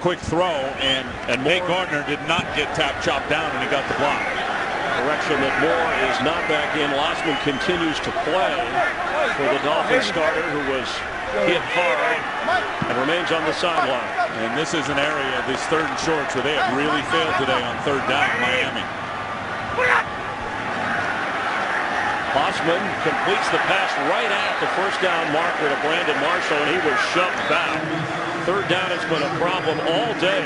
quick throw, and Nate Gardner did not get Tapp chopped down, and he got the block. Direction that Moore is not back in. Lossman continues to play for the Dolphins starter, who was hit hard and remains on the sideline. And this is an area, this 3rd and shorts, where they have really failed today on 3rd down, Miami. Lossman completes the pass right at the first down marker to Brandon Marshall, and he was shoved back. 3rd down has been a problem all day.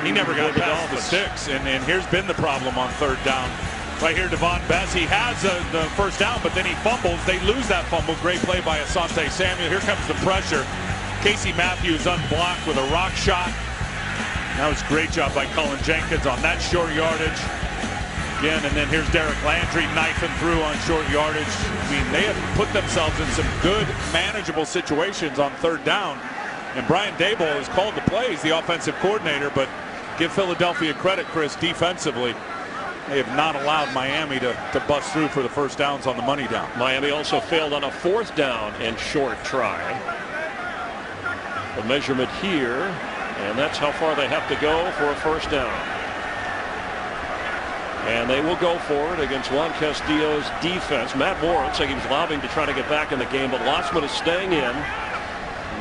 He never got past the sticks, and here's been the problem on 3rd down. Right here, Devon Bess, he has the first down, but then he fumbles. They lose that fumble. Great play by Asante Samuel. Here comes the pressure. Casey Matthews unblocked with a rock shot. That was a great job by Cullen Jenkins on that short yardage. Again, and then here's Derek Landry knifing through on short yardage. I mean, they have put themselves in some good, manageable situations on 3rd down. And Brian Daboll has called the plays, the offensive coordinator, but give Philadelphia credit, Chris, defensively. They have not allowed Miami to bust through for the first downs on the money down. Miami also failed on a 4th down and short try. The measurement here, and that's how far they have to go for a first down. And they will go for it against Juan Castillo's defense. Matt Moore looks like he was lobbying to try to get back in the game, but Lossman is staying in.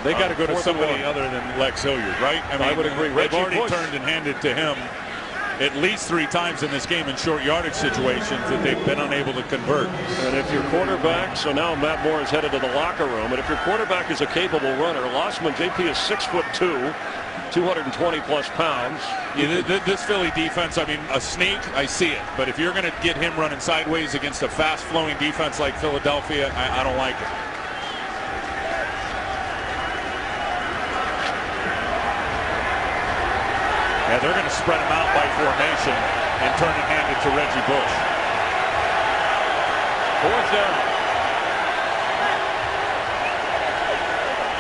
They got to go to somebody other than Lex Hilliard, right? I mean, I would agree. They've already turned and handed to him at least 3 times in this game in short yardage situations that they've been unable to convert. And if your quarterback, so now Matt Moore is headed to the locker room, and if your quarterback is a capable runner, Lossman, JP is 6'2", 220+ pounds. Yeah, this Philly defense, I mean, a sneak, I see it. But if you're going to get him running sideways against a fast-flowing defense like Philadelphia, I don't like it. Yeah, they're going to spread him out by formation and turn and hand it to Reggie Bush. 4th down.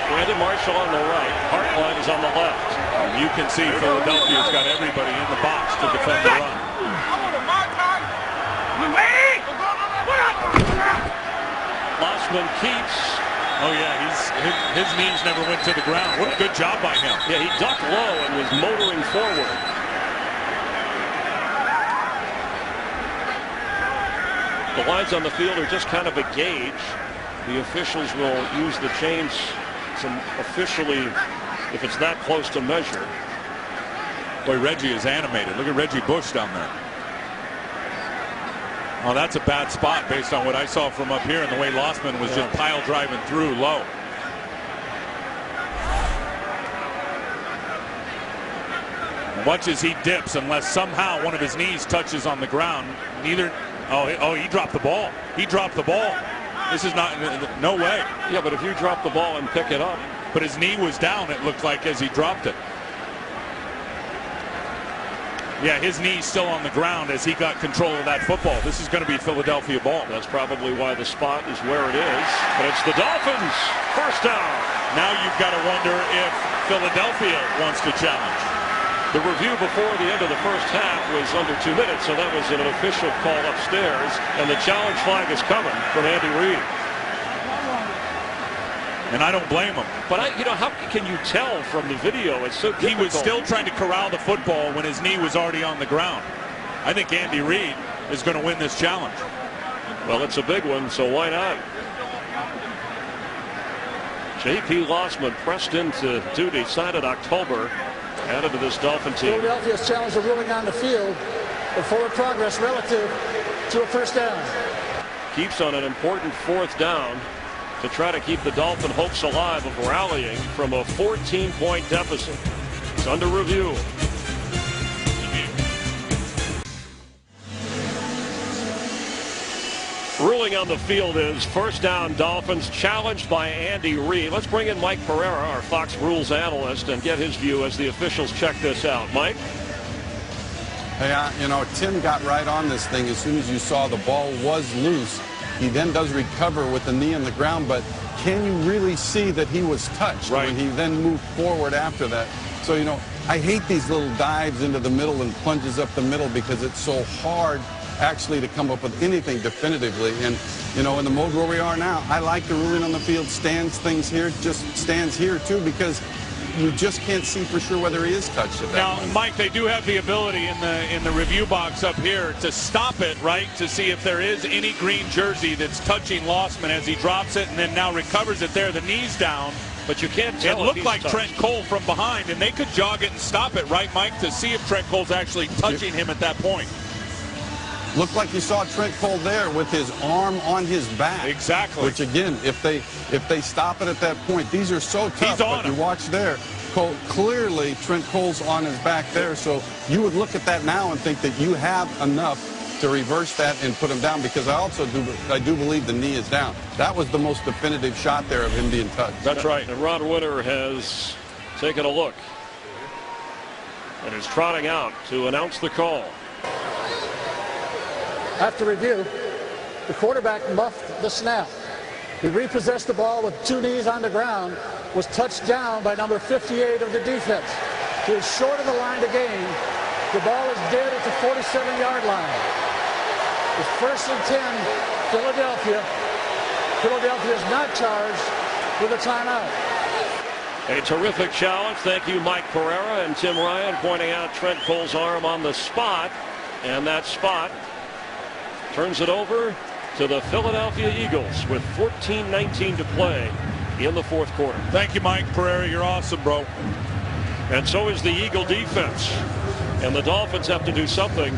Brandon Marshall on the right. Hartline is on the left. And you can see Philadelphia's got everybody in the box to defend the run. Lossman keeps. Oh yeah, his knees never went to the ground. What a good job by him. Yeah, he ducked low and was motoring forward. The lines on the field are just kind of a gauge. The officials will use the chains officially if it's that close to measure. Boy, Reggie is animated. Look at Reggie Bush down there. Oh, that's a bad spot based on what I saw from up here and the way Lossman was just pile driving through low. Watch as he dips, unless somehow one of his knees touches on the ground. Oh, he dropped the ball. He dropped the ball. This is not, no way. Yeah, but if you drop the ball and pick it up. But his knee was down, it looked like, as he dropped it. Yeah, his knee's still on the ground as he got control of that football. This is going to be Philadelphia ball. That's probably why the spot is where it is. But it's the Dolphins. First down. Now you've got to wonder if Philadelphia wants to challenge. The review before the end of the first half was under 2 minutes, so that was an official call upstairs. And the challenge flag is coming from Andy Reid. And I don't blame him. But how can you tell from the video? It's so difficult. He was still trying to corral the football when his knee was already on the ground. I think Andy Reid is going to win this challenge. Well, it's a big one, so why not? J.P. Lossman pressed into duty, signed in October, added to this Dolphin team. Philadelphia's challenge of ruling on the field for forward progress relative to a first down. Keeps on an important 4th down to try to keep the Dolphin hopes alive of rallying from a 14-point deficit. It's under review. Ruling on the field is first down Dolphins, challenged by Andy Reid. Let's bring in Mike Pereira, our Fox Rules analyst, and get his view as the officials check this out. Mike? Hey, Tim got right on this thing as soon as you saw the ball was loose. He then does recover with the knee on the ground, but can you really see that he was touched when he then moved forward after that? So, I hate these little dives into the middle and plunges up the middle because it's so hard actually to come up with anything definitively. And, in the mode where we are now, I like the ruling on the field stands here too, because you just can't see for sure whether he is touched at that Now, moment. Mike, they do have the ability in the review box up here to stop it, right, to see if there is any green jersey that's touching Lossman as he drops it and then now recovers it there, the knee's down. But you can't tell. It looked like Trent Cole from behind, and they could jog it and stop it, right, Mike, to see if Trent Cole's actually touching him at that point. Looked like you saw Trent Cole there with his arm on his back. Exactly. Which again, if they stop it at that point, these are so tough. He's on but you watch there, clearly Trent Cole's on his back there. So you would look at that now and think that you have enough to reverse that and put him down, because I do believe the knee is down. That was the most definitive shot there of him being touched. That's right. And Ron Winter has taken a look and is trotting out to announce the call. After review, the quarterback muffed the snap. He repossessed the ball with 2 knees on the ground, was touched down by number 58 of the defense. He is short of the line to gain. The ball is dead at the 47-yard line. It's 1st and 10, Philadelphia. Philadelphia is not charged with a timeout. A terrific challenge. Thank you, Mike Pereira and Tim Ryan, pointing out Trent Cole's arm on the spot. And that spot turns it over to the Philadelphia Eagles with 14:19 to play in the 4th quarter. Thank you, Mike Pereira. You're awesome, bro. And so is the Eagle defense. And the Dolphins have to do something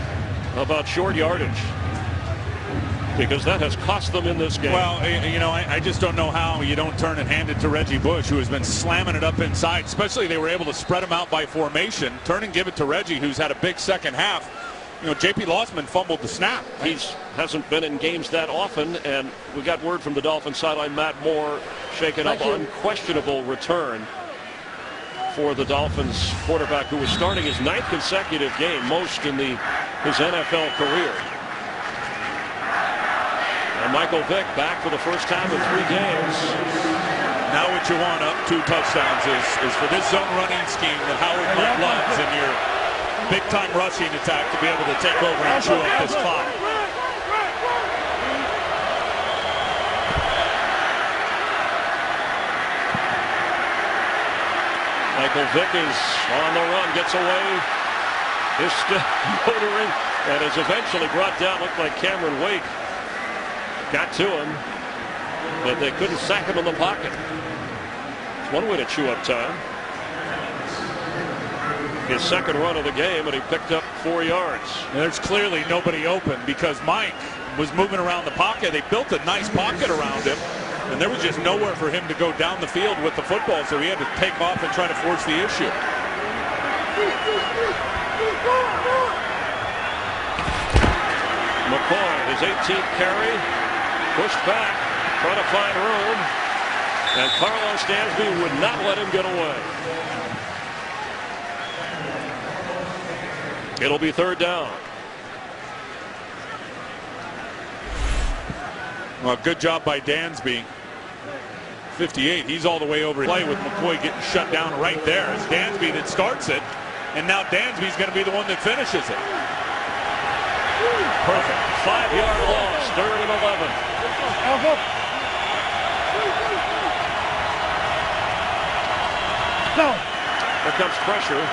about short yardage, because that has cost them in this game. Well, you know, I just don't know how you don't turn and hand it to Reggie Bush, who has been slamming it up inside. Especially they were able to spread him out by formation. Turn and give it to Reggie, who's had a big second half. You know, J.P. Lossman fumbled the snap. He hasn't been in games that often, and we got word from the Dolphins sideline, Matt Moore shaken up on questionable return for the Dolphins quarterback, who was starting his 9th consecutive game, most in his NFL career. And Michael Vick back for the first time in 3 games. Now what you want up 2 touchdowns is for this zone running scheme that Howard Mudd loves in your big-time rushing attack to be able to take over and chew up this clock. Michael Vick is on the run, gets away, is still motoring, and is eventually brought down. Looked like Cameron Wake got to him, but they couldn't sack him in the pocket. It's one way to chew up time. His 2nd run of the game, and he picked up 4 yards. And there's clearly nobody open because Mike was moving around the pocket. They built a nice pocket around him, and there was just nowhere for him to go down the field with the football, so he had to take off and try to force the issue. McCoy, his 18th carry, pushed back, trying to find room, and Carlos Dansby would not let him get away. It'll be 3rd down. Well, good job by Dansby. 58, he's all the way over. Play with McCoy getting shut down right there. It's Dansby that starts it, and now Dansby's going to be the one that finishes it. Perfect. 5-yard loss, 3rd and 11. Here comes pressure.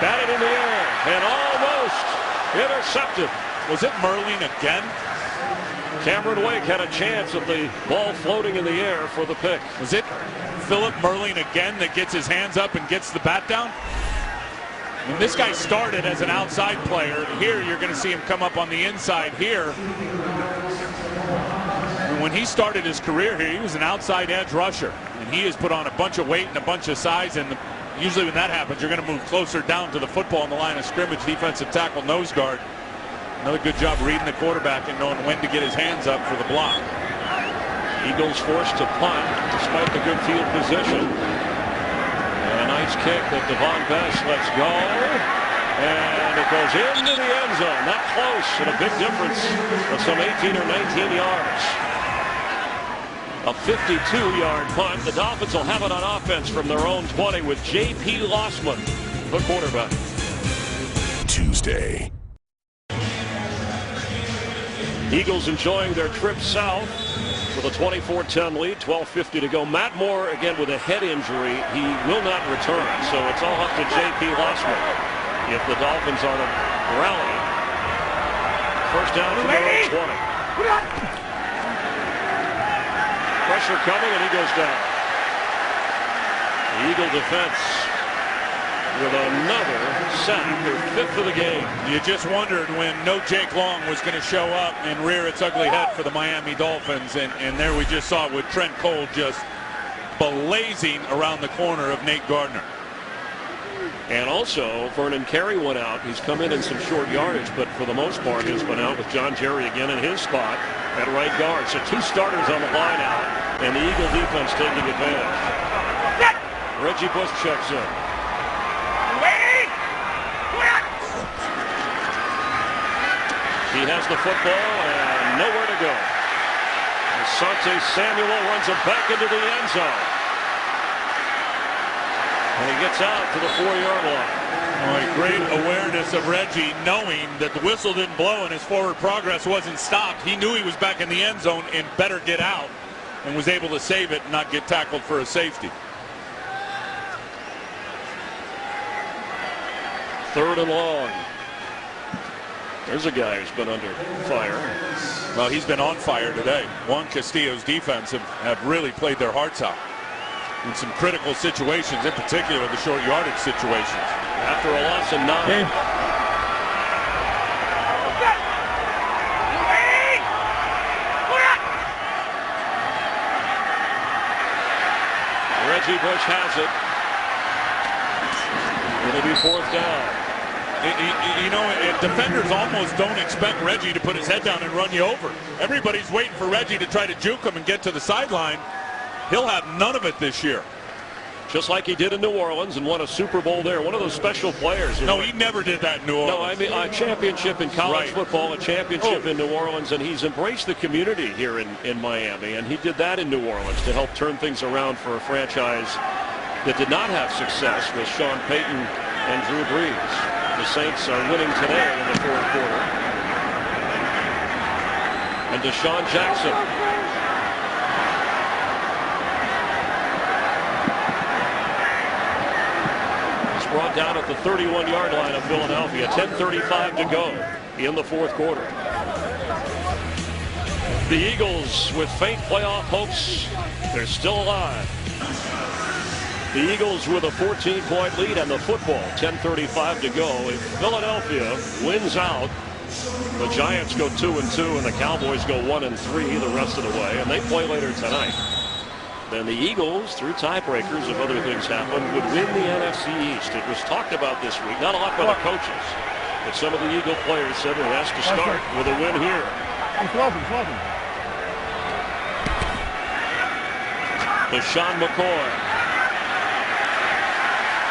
Batted in the air and almost intercepted. Was it Merlin again? Cameron Wake had a chance of the ball floating in the air for the pick. Was it Philip Merlin again that gets his hands up and gets the bat down? And this guy started as an outside player. Here you're going to see him come up on the inside here. And when he started his career here, he was an outside edge rusher. And he has put on a bunch of weight and a bunch of size. And usually when that happens, you're going to move closer down to the football in the line of scrimmage. Defensive tackle, nose guard. Another good job reading the quarterback and knowing when to get his hands up for the block. Eagles forced to punt despite the good field position. And a nice kick that Devon Best lets go. And it goes into the end zone. Not close, and a big difference of some 18 or 19 yards. A 52-yard punt. The Dolphins will have it on offense from their own 20 with J.P. Lossman, the quarterback. Tuesday. Eagles enjoying their trip south with a 24-10 lead, 12:50 to go. Matt Moore, again, with a head injury. He will not return, so it's all up to J.P. Lossman if the Dolphins are to rally. First down to their own 20. Pressure coming, and he goes down. The Eagle defense with another sack, their 5th of the game. You just wondered when no Jake Long was going to show up and rear its ugly head for the Miami Dolphins, and there we just saw it with Trent Cole just blazing around the corner of Nate Gardner. And also, Vernon Carey went out. He's come in some short yardage, but for the most part has been out with John Jerry again in his spot at right guard. So 2 starters on the line out, and the Eagle defense taking advantage. Reggie Bush checks in. He has the football and nowhere to go. Asante Samuel runs him back into the end zone. And he gets out to the 4-yard line. Great awareness of Reggie, knowing that the whistle didn't blow and his forward progress wasn't stopped. He knew he was back in the end zone and better get out, and was able to save it and not get tackled for a safety. 3rd and long. There's a guy who's been under fire. Well, he's been on fire today. Juan Castillo's defense have really played their hearts out in some critical situations, in particular the short yardage situations. After a loss of 9. Reggie Bush has it. It'll be 4th down. You know, defenders almost don't expect Reggie to put his head down and run you over. Everybody's waiting for Reggie to try to juke him and get to the sideline. He'll have none of it this year. Just like he did in New Orleans and won a Super Bowl there. One of those special players. No, he never did that in New Orleans. No, I mean a championship in college football, a championship in New Orleans, and he's embraced the community here in Miami. And he did that in New Orleans to help turn things around for a franchise that did not have success with Sean Payton and Drew Brees. The Saints are winning today in the 4th quarter. And Deshaun Jackson. He's brought down at the 31-yard line of Philadelphia. 10:35 to go in the 4th quarter. The Eagles, with faint playoff hopes, they're still alive. The Eagles with a 14-point lead on the football. 10:35 to go. If Philadelphia wins out, the Giants go 2-2 and the Cowboys go 1-3 the rest of the way, and they play later tonight. Then the Eagles, through tiebreakers, if other things happen, would win the NFC East. It was talked about this week, not a lot by the coaches, but some of the Eagle players said it has to start with a win here. LaShawn McCoy.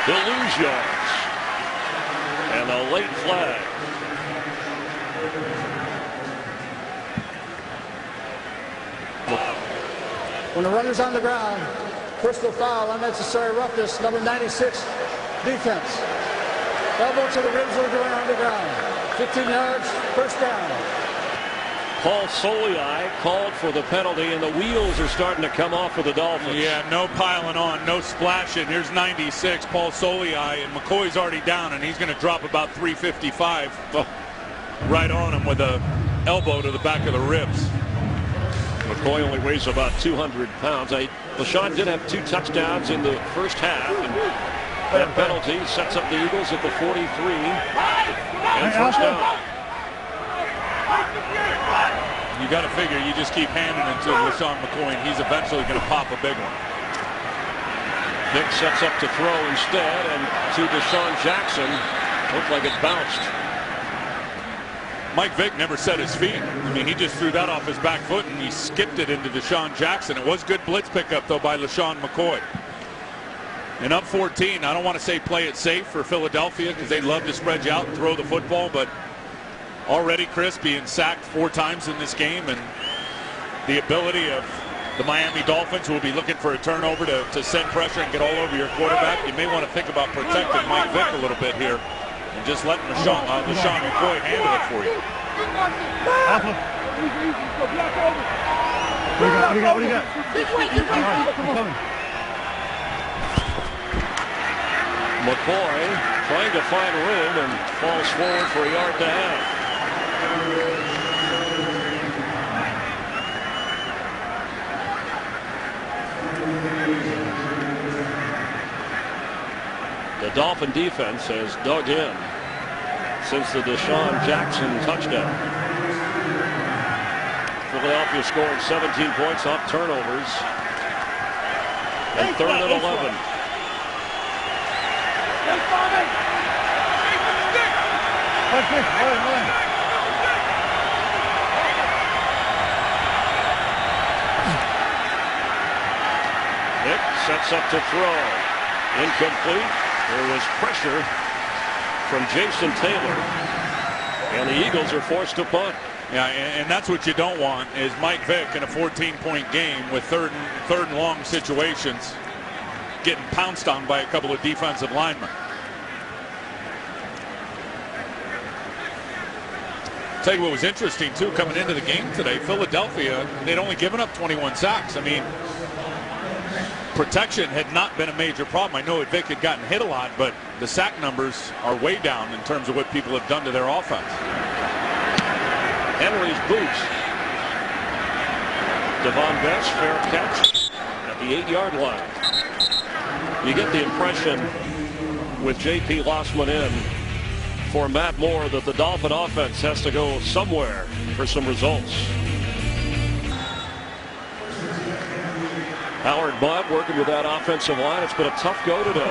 He'll lose yards. And a late flag. When the runner's on the ground, personal foul, unnecessary roughness, number 96, defense. Elbow to the ribs of the runner on the ground. 15 yards, 1st down. Paul Soliai called for the penalty, and the wheels are starting to come off for the Dolphins. Yeah, no piling on, no splashing. Here's 96, Paul Soliai, and McCoy's already down, and he's going to drop about 355 right on him with a elbow to the back of the ribs. McCoy only weighs about 200 pounds. LaShawn did have 2 touchdowns in the first half, and that penalty sets up the Eagles at the 43 and 1st down. You got to figure you just keep handing it to LaShawn McCoy, and he's eventually going to pop a big one. Vick sets up to throw instead, and to Deshaun Jackson. Looked like it bounced. Mike Vick never set his feet. I mean, he just threw that off his back foot, and he skipped it into Deshaun Jackson. It was good blitz pickup, though, by LaShawn McCoy. And up 14, I don't want to say play it safe for Philadelphia because they'd love to spread you out and throw the football, but already Chris being sacked 4 times in this game, and the ability of the Miami Dolphins, who will be looking for a turnover to send pressure and get all over your quarterback. You may want to think about protecting Mike Vick a little bit here and just letting LaShawn McCoy handle it for you. What do you got? McCoy trying to find room and falls forward for a yard and a half. The Dolphin defense has dug in since the Deshaun Jackson touchdown. Philadelphia scoring 17 points off turnovers. And 3rd and 11. Nick sets up to throw. Incomplete. There was pressure from Jason Taylor, and the Eagles are forced to punt. Yeah, and that's what you don't want is Mike Vick in a 14-point game with third and long situations getting pounced on by a couple of defensive linemen. Tell you what was interesting, too, coming into the game today, Philadelphia, they'd only given up 21 sacks. I mean, protection had not been a major problem. I know Vic had gotten hit a lot, but the sack numbers are way down in terms of what people have done to their offense. Henry's boots. Devon Best, fair catch at the 8-yard line. You get the impression with J.P. Lossman in for Matt Moore that the Dolphin offense has to go somewhere for some results. Howard Budd working with that offensive line. It's been a tough go today.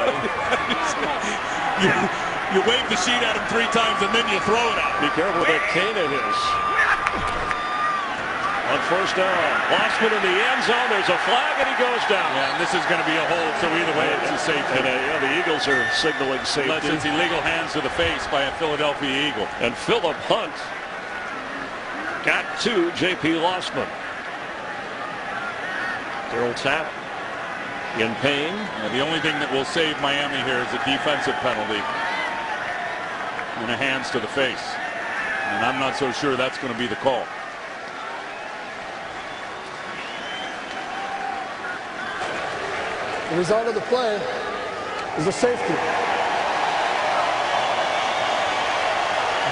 you wave the sheet at him 3 times and then you throw it out. Be careful with that cane of his. On first down, Lossman in the end zone. There's a flag and he goes down. Yeah, and this is going to be a hold, so either way it's a safety. And the Eagles are signaling safety. Unless it's illegal hands to the face by a Philadelphia Eagle. And Philip Hunt got to J.P. Lossman. Darryl Tapp in pain. Yeah, the only thing that will save Miami here is a defensive penalty and a hands to the face. And I'm not so sure that's going to be the call. The result of the play is a safety.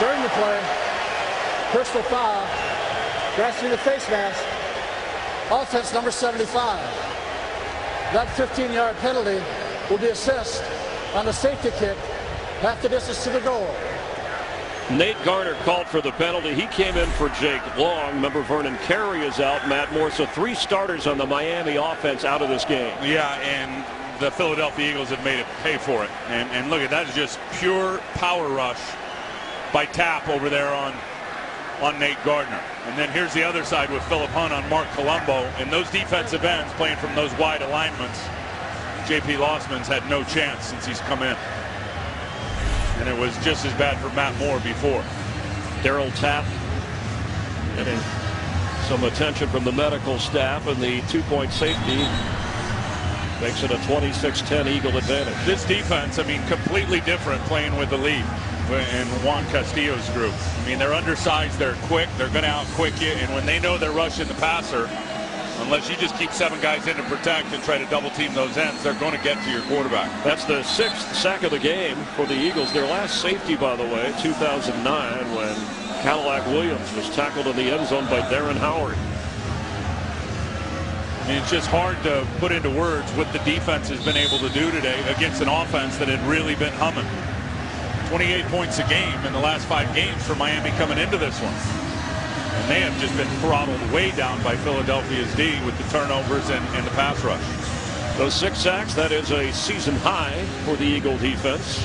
During the play, personal foul, grasping the face mask, offense number 75. That 15-yard penalty will be assessed on the safety kick, half the distance to the goal. Nate Garner called for the penalty. He came in for Jake Long. Remember, Vernon Carey is out. Matt Moore. So 3 starters on the Miami offense out of this game. Yeah, and the Philadelphia Eagles have made it pay for it. And look at that, is just pure power rush by Tapp over there on Nate Gardner. And then here's the other side with Philip Hunt on Mark Colombo. And those defensive ends playing from those wide alignments, J.P. Lossman's had no chance since he's come in. And it was just as bad for Matt Moore before. Darryl Tapp getting some attention from the medical staff, and the 2-point safety makes it a 26-10 Eagle advantage. This defense, I mean, completely different playing with the lead and Juan Castillo's group. I mean, they're undersized, they're quick, they're going to out-quick you, and when they know they're rushing the passer, unless you just keep 7 guys in to protect and try to double team those ends, they're going to get to your quarterback. That's the 6th sack of the game for the Eagles. Their last safety, by the way, 2009, when Cadillac Williams was tackled in the end zone by Darren Howard. I mean, it's just hard to put into words what the defense has been able to do today against an offense that had really been humming. 28 points a game in the last 5 games for Miami coming into this one. And they have just been throttled way down by Philadelphia's D with the turnovers and the pass rush. Those 6 sacks, that is a season high for the Eagle defense.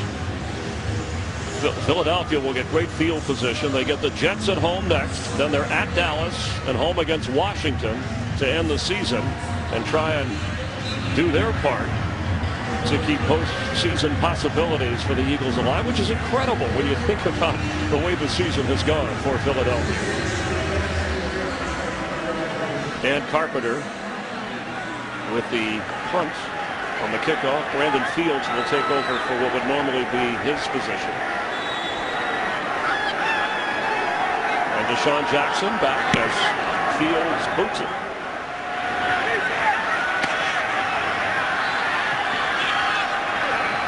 Philadelphia will get great field position. They get the Jets at home next. Then they're at Dallas and home against Washington to end the season and try and do their part to keep postseason possibilities for the Eagles alive, which is incredible when you think about the way the season has gone for Philadelphia. Dan Carpenter with the punt on the kickoff. Brandon Fields will take over for what would normally be his position. And Deshaun Jackson back as Fields boots it.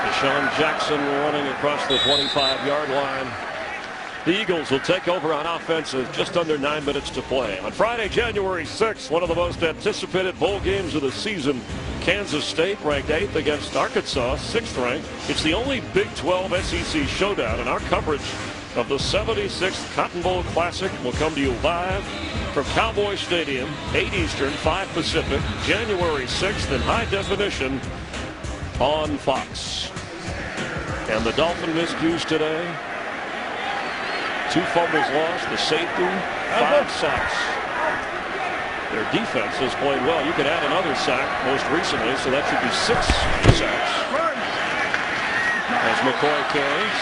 Deshaun Jackson running across the 25-yard line. The Eagles will take over on offense with just under 9 minutes to play. On Friday, January 6th, one of the most anticipated bowl games of the season. Kansas State ranked 8th against Arkansas, 6th ranked. It's the only Big 12 SEC showdown, and our coverage of the 76th Cotton Bowl Classic will come to you live from Cowboy Stadium, 8 Eastern, 5 Pacific, January 6th in high definition on Fox. And the Dolphin miscues today. 2 fumbles lost, the safety, 5 sacks. Their defense has played well. You could add another sack most recently, so that should be 6 sacks. As McCoy carries.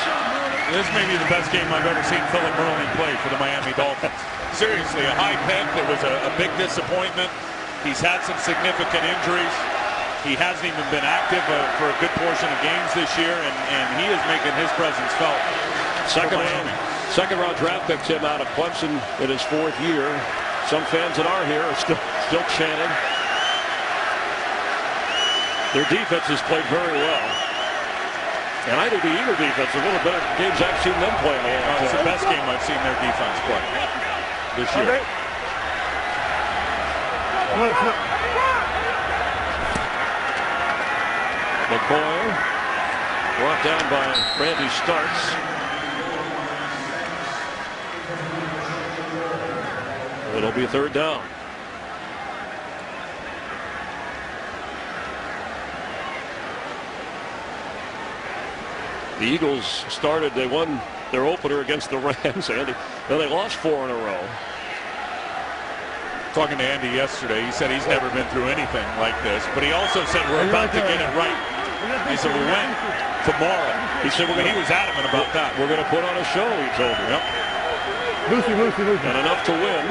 This may be the best game I've ever seen Philip Merlin play for the Miami Dolphins. Seriously, a high pick. It was a big disappointment. He's had some significant injuries. He hasn't even been active for a good portion of games this year, and he is making his presence felt. Second Second-round draft pick Tim out of Clemson in his 4th year. Some fans that are here are still chanting. Their defense has played very well. And I think the Eagle defense is one of the better games I've seen them play. It's the best game I've seen their defense play this year. Okay. McCoy brought down by Randy Starks. It'll be 3rd down. The Eagles started, they won their opener against the Rams, Andy. Then they lost 4 in a row. Talking to Andy yesterday, he said he's never been through anything like this, but he also said we're about to get it right. He said we win tomorrow. He said he was adamant about that. We're going to put on a show, he told me. Yep. Lucy. And enough to win.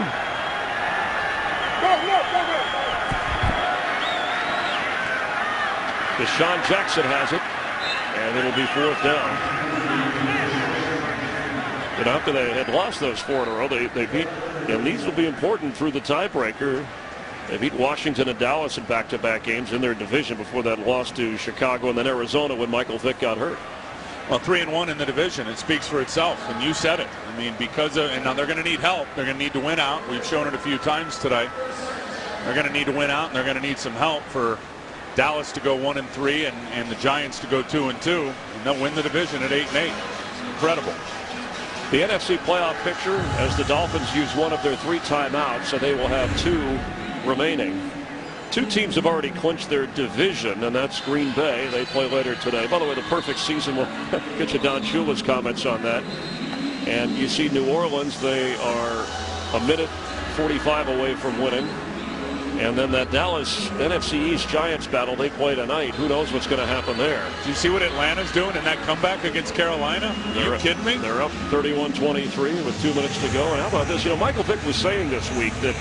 Deshaun Jackson has it, and it'll be 4th down. And after they had lost those 4 in a row, they beat, and these will be important through the tiebreaker. They beat Washington and Dallas in back-to-back games in their division before that loss to Chicago and then Arizona when Michael Vick got hurt. Well, 3-1 in the division. It speaks for itself, and you said it. I mean, and now they're going to need help. They're going to need to win out. We've shown it a few times today. They're going to need to win out, and they're going to need some help for Dallas to go 1-3 and the Giants to go 2-2, and they'll win the division at 8-8. It's incredible. The NFC playoff picture as the Dolphins use one of their 3 timeouts, so they will have 2 remaining. 2 teams have already clinched their division, and that's Green Bay. They play later today. By the way, the perfect season, we'll get you Don Shula's comments on that. And you see New Orleans, they are a minute 45 away from winning. And then that Dallas NFC East Giants battle, they play tonight. Who knows what's going to happen there? Do you see what Atlanta's doing in that comeback against Carolina? Are you kidding me? They're up 31-23 with 2 minutes to go. And how about this? You know, Michael Vick was saying this week that,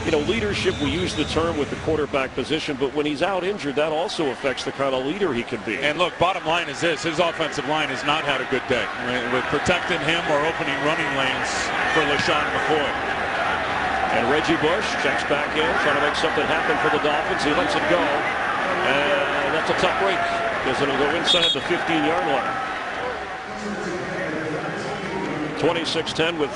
you know, leadership, we use the term with the quarterback position, but when he's out injured, that also affects the kind of leader he can be. And look, bottom line is this. His offensive line has not had a good day with protecting him or opening running lanes for LaShawn McCoy. And Reggie Bush checks back in, trying to make something happen for the Dolphins. He lets it go. And that's a tough break because it'll go inside the 15-yard line. 26-10 with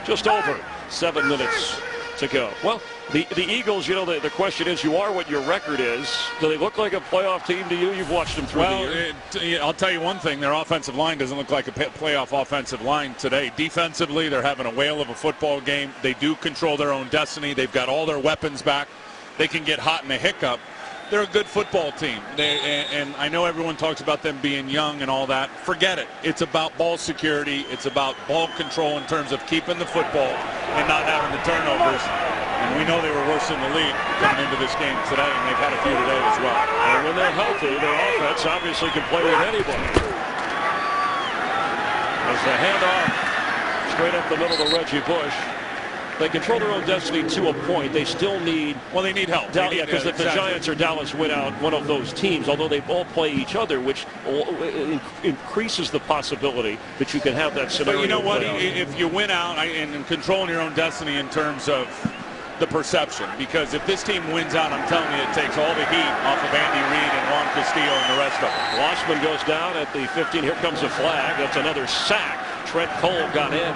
just over 7 minutes to go. Well, the Eagles, you know, the question is, you are what your record is. Do they look like a playoff team to you? You've watched them through the year. I'll tell you one thing. Their offensive line doesn't look like a playoff offensive line today. Defensively, they're having a whale of a football game. They do control their own destiny. They've got all their weapons back. They can get hot in a hiccup. They're a good football team. And I know everyone talks about them being young and all that. Forget it. It's about ball security. It's about ball control in terms of keeping the football and not having the turnovers. And we know they were worse in the league coming into this game today, and they've had a few today as well. And when they're healthy, their offense obviously can play with anybody. As the handoff straight up the middle to Reggie Bush. They control their own destiny to a point. They still need... Well, they need help. Because if the Giants or Dallas win out one of those teams, although they all play each other, which increases the possibility that you can have that scenario. But you know what? If you win out and controlling your own destiny in terms of the perception, because if this team wins out, I'm telling you, it takes all the heat off of Andy Reid and Juan Castillo and the rest of them. Lossman goes down at the 15. Here comes a flag. That's another sack. Trent Cole got in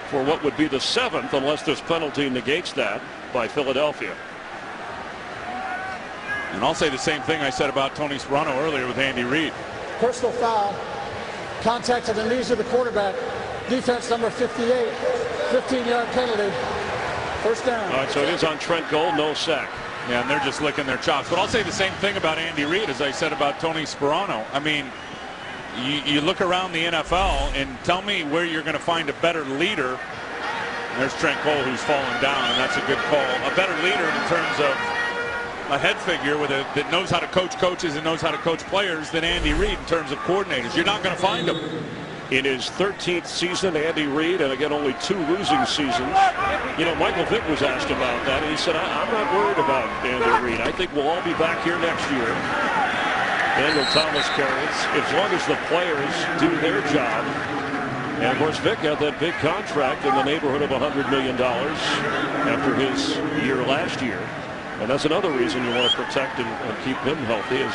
for what would be the 7th, unless this penalty negates that, by Philadelphia. And I'll say the same thing I said about Tony Sparano earlier with Andy Reid. Personal foul, contact to the knees of the quarterback, defense number 58, 15-yard penalty, first down. All right, so it is on Trent Cole, no sack. Yeah, and they're just licking their chops. But I'll say the same thing about Andy Reid as I said about Tony Sparano. I mean, you look around the NFL and tell me where you're going to find a better leader. And there's Trent Cole who's fallen down, and that's a good call. A better leader in terms of a head figure that knows how to coach coaches and knows how to coach players than Andy Reid in terms of coordinators. You're not going to find him. In his 13th season, Andy Reid, and again, only 2 losing seasons. You know, Michael Vick was asked about that, and he said, I'm not worried about Andy Reid. I think we'll all be back here next year. Daniel Thomas carries. As long as the players do their job And of course, Vic had that big contract in the neighborhood of $100 million after his year last year. And that's another reason you want to protect and keep him healthy, as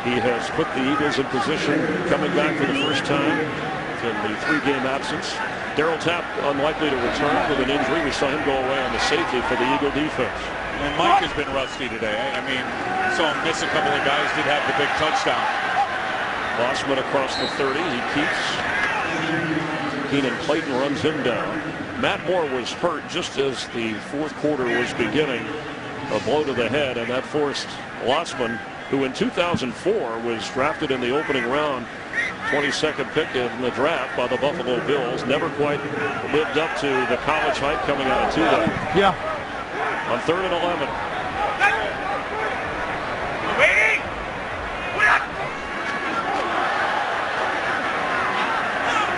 he has put the Eagles in position coming back for the first time in the 3-game absence. Darryl Tapp unlikely to return with an injury. We saw him go away on the safety for the Eagle defense. And Mike has been rusty today. I mean, saw him miss a couple of guys, did have the big touchdown. Lossman across the 30. He keeps. Keenan Clayton runs him down. Matt Moore was hurt just as the fourth quarter was beginning. A blow to the head, and that forced Lossman, who in 2004 was drafted in the opening round, 22nd pick in the draft by the Buffalo Bills. Never quite lived up to the college hype coming out of Tulane. Yeah. On 3rd and 11.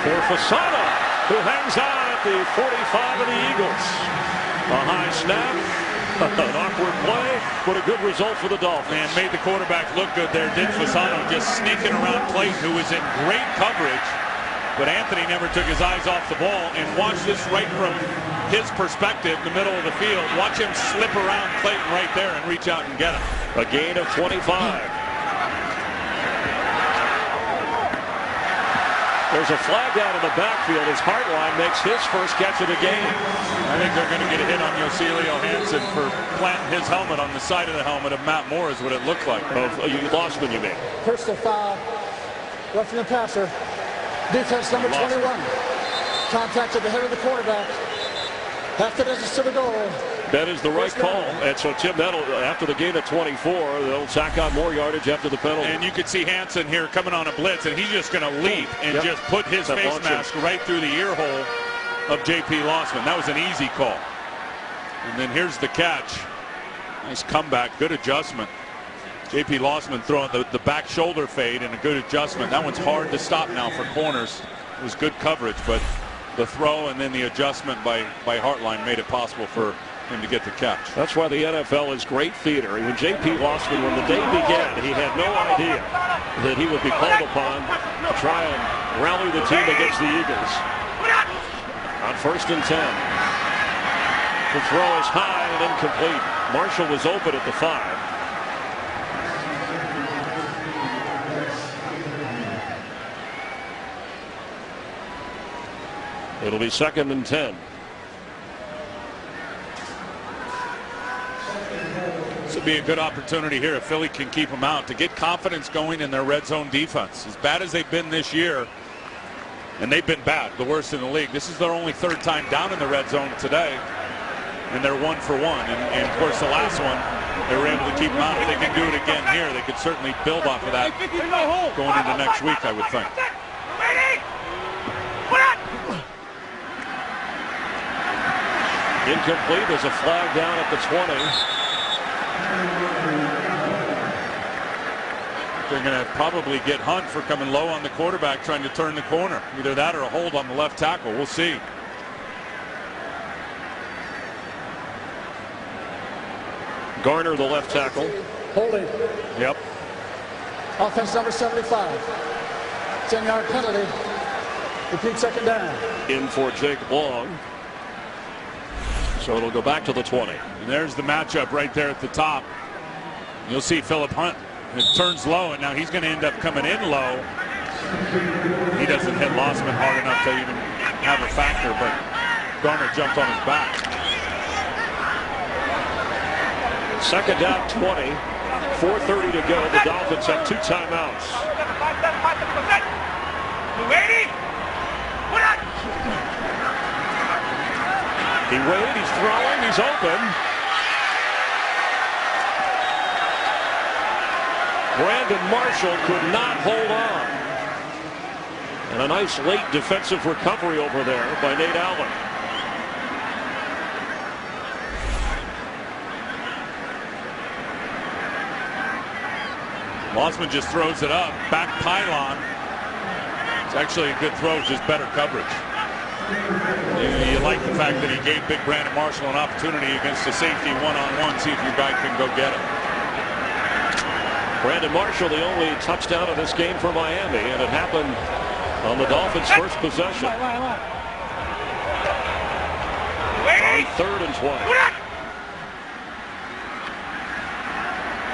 For Fasano, who hangs on at the 45 of the Eagles. A high snap, an awkward play, but a good result for the Dolphins. And made the quarterback look good there, did Fasano, just sneaking around Clayton, who was in great coverage. But Anthony never took his eyes off the ball. And watch this right from his perspective, the middle of the field. Watch him slip around Clayton right there and reach out and get him. A gain of 25. There's a flag out in the backfield as Hartline makes his first catch of the game. I think they're going to get a hit on Yoselio Hansen for planting his helmet on the side of the helmet of Matt Moore, is what it looked like. Of Lossman, you mean? Personal foul. Roughing the passer. Defense number 21. Contact at the head of the quarterback. Half the distance to the goal. That is the right call. And so Tim, that'll, after the gain of 24, they'll tack on more yardage after the penalty. And you could see Hansen here coming on a blitz, and he's just going to leap and just put his face mask right through the ear hole of J.P. Lossman. That was an easy call. And then here's the catch. Nice comeback, good adjustment. J.P. Lossman throwing the back shoulder fade and a good adjustment. That one's hard to stop now for corners. It was good coverage, but the throw and then the adjustment by Hartline made it possible for him to get the catch. That's why the NFL is great theater. When J.P. Lossman, when the day began, he had no idea that he would be called upon to try and rally the team against the Eagles. On 1st and 10. The throw is high and incomplete. Marshall was open at the 5. It'll be 2nd and 10. This would be a good opportunity here if Philly can keep them out to get confidence going in their red zone defense. As bad as they've been this year, and they've been bad, the worst in the league. This is their only 3rd time down in the red zone today, and they're 1 for 1. And of course, the last one, they were able to keep them out. If they can do it again here, they could certainly build off of that going into next week, I would think. Incomplete. There's a flag down at the 20. They're going to probably get Hunt for coming low on the quarterback, trying to turn the corner. Either that or a hold on the left tackle. We'll see. Garner, the left tackle. Holding. Yep. Offense number 75. 10-yard penalty. Repeat 2nd down. In for Jake Long. So it'll go back to the 20. And there's the matchup right there at the top. You'll see Philip Hunt. It turns low, and now he's going to end up coming in low. He doesn't hit Lossman hard enough to even have a factor, but Garner jumped on his back. 2nd down, 20. 4:30 to go. The Dolphins have 2 timeouts. He waited, he's throwing, he's open. Brandon Marshall could not hold on. And a nice late defensive recovery over there by Nate Allen. Lossman just throws it up, back pylon. It's actually a good throw, just better coverage. You like the fact that he gave big Brandon Marshall an opportunity against a safety one-on-one, see if your guy can go get it. Brandon Marshall, the only touchdown of this game for Miami, and it happened on the Dolphins' first possession. On 3rd and 20.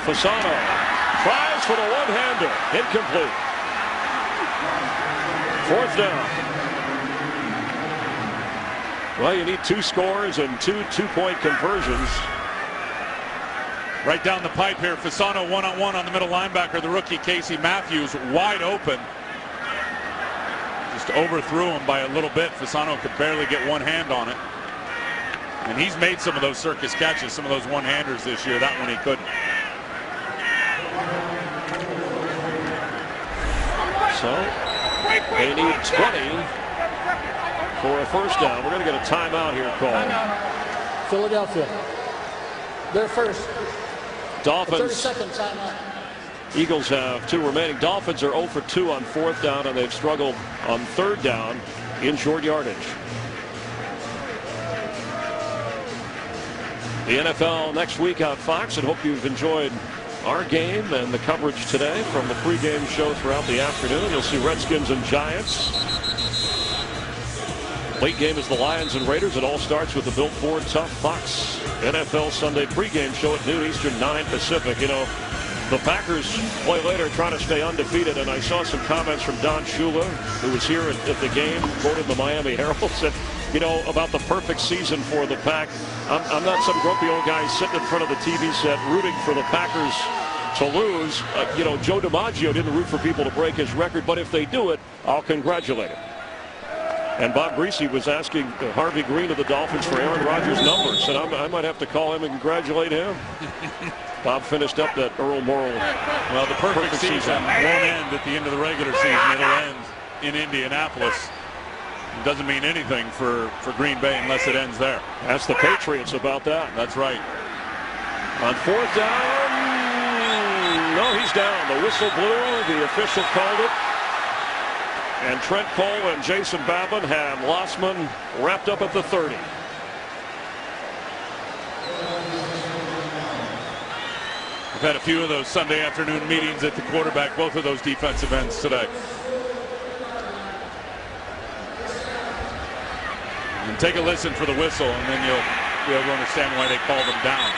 Fasano tries for the one-hander. Incomplete. 4th down. Well, you need 2 scores and 2 two-point conversions. Right down the pipe here. Fasano one-on-one on the middle linebacker, the rookie Casey Matthews, wide open. Just overthrew him by a little bit. Fasano could barely get one hand on it. And he's made some of those circus catches, some of those one-handers this year. That one he couldn't. So they need 20 for a first down. We're going to get a timeout here called. Philadelphia. They're first. Dolphins. 30-second timeout. Eagles have 2 remaining. Dolphins are 0 for 2 on 4th down, and they've struggled on 3rd down in short yardage. The NFL next week on Fox, and hope you've enjoyed our game and the coverage today from the pregame show throughout the afternoon. You'll see Redskins and Giants. Late game is the Lions and Raiders. It all starts with the Built Ford Tough Fox NFL Sunday pregame show at noon Eastern, 9 Pacific. You know, the Packers play later trying to stay undefeated, and I saw some comments from Don Shula, who was here at the game, quoted the Miami Herald, said, you know, about the perfect season for the Pack. I'm not some grumpy old guy sitting in front of the TV set rooting for the Packers to lose. You know, Joe DiMaggio didn't root for people to break his record, but if they do it, I'll congratulate him. And Bob Greasy was asking Harvey Green of the Dolphins for Aaron Rodgers' numbers, and I might have to call him and congratulate him. Bob finished up that Earl Morrall. Well, the perfect season won't end at the end of the regular season. It'll end in Indianapolis. It doesn't mean anything for Green Bay unless it ends there. Ask the Patriots about that. That's right. On 4th down, no, he's down. The whistle blew. The official called it. And Trent Cole and Jason Babin have Lossman wrapped up at the 30. We've had a few of those Sunday afternoon meetings at the quarterback, both of those defensive ends today. And take a listen for the whistle, and then you'll be able to understand why they called them down.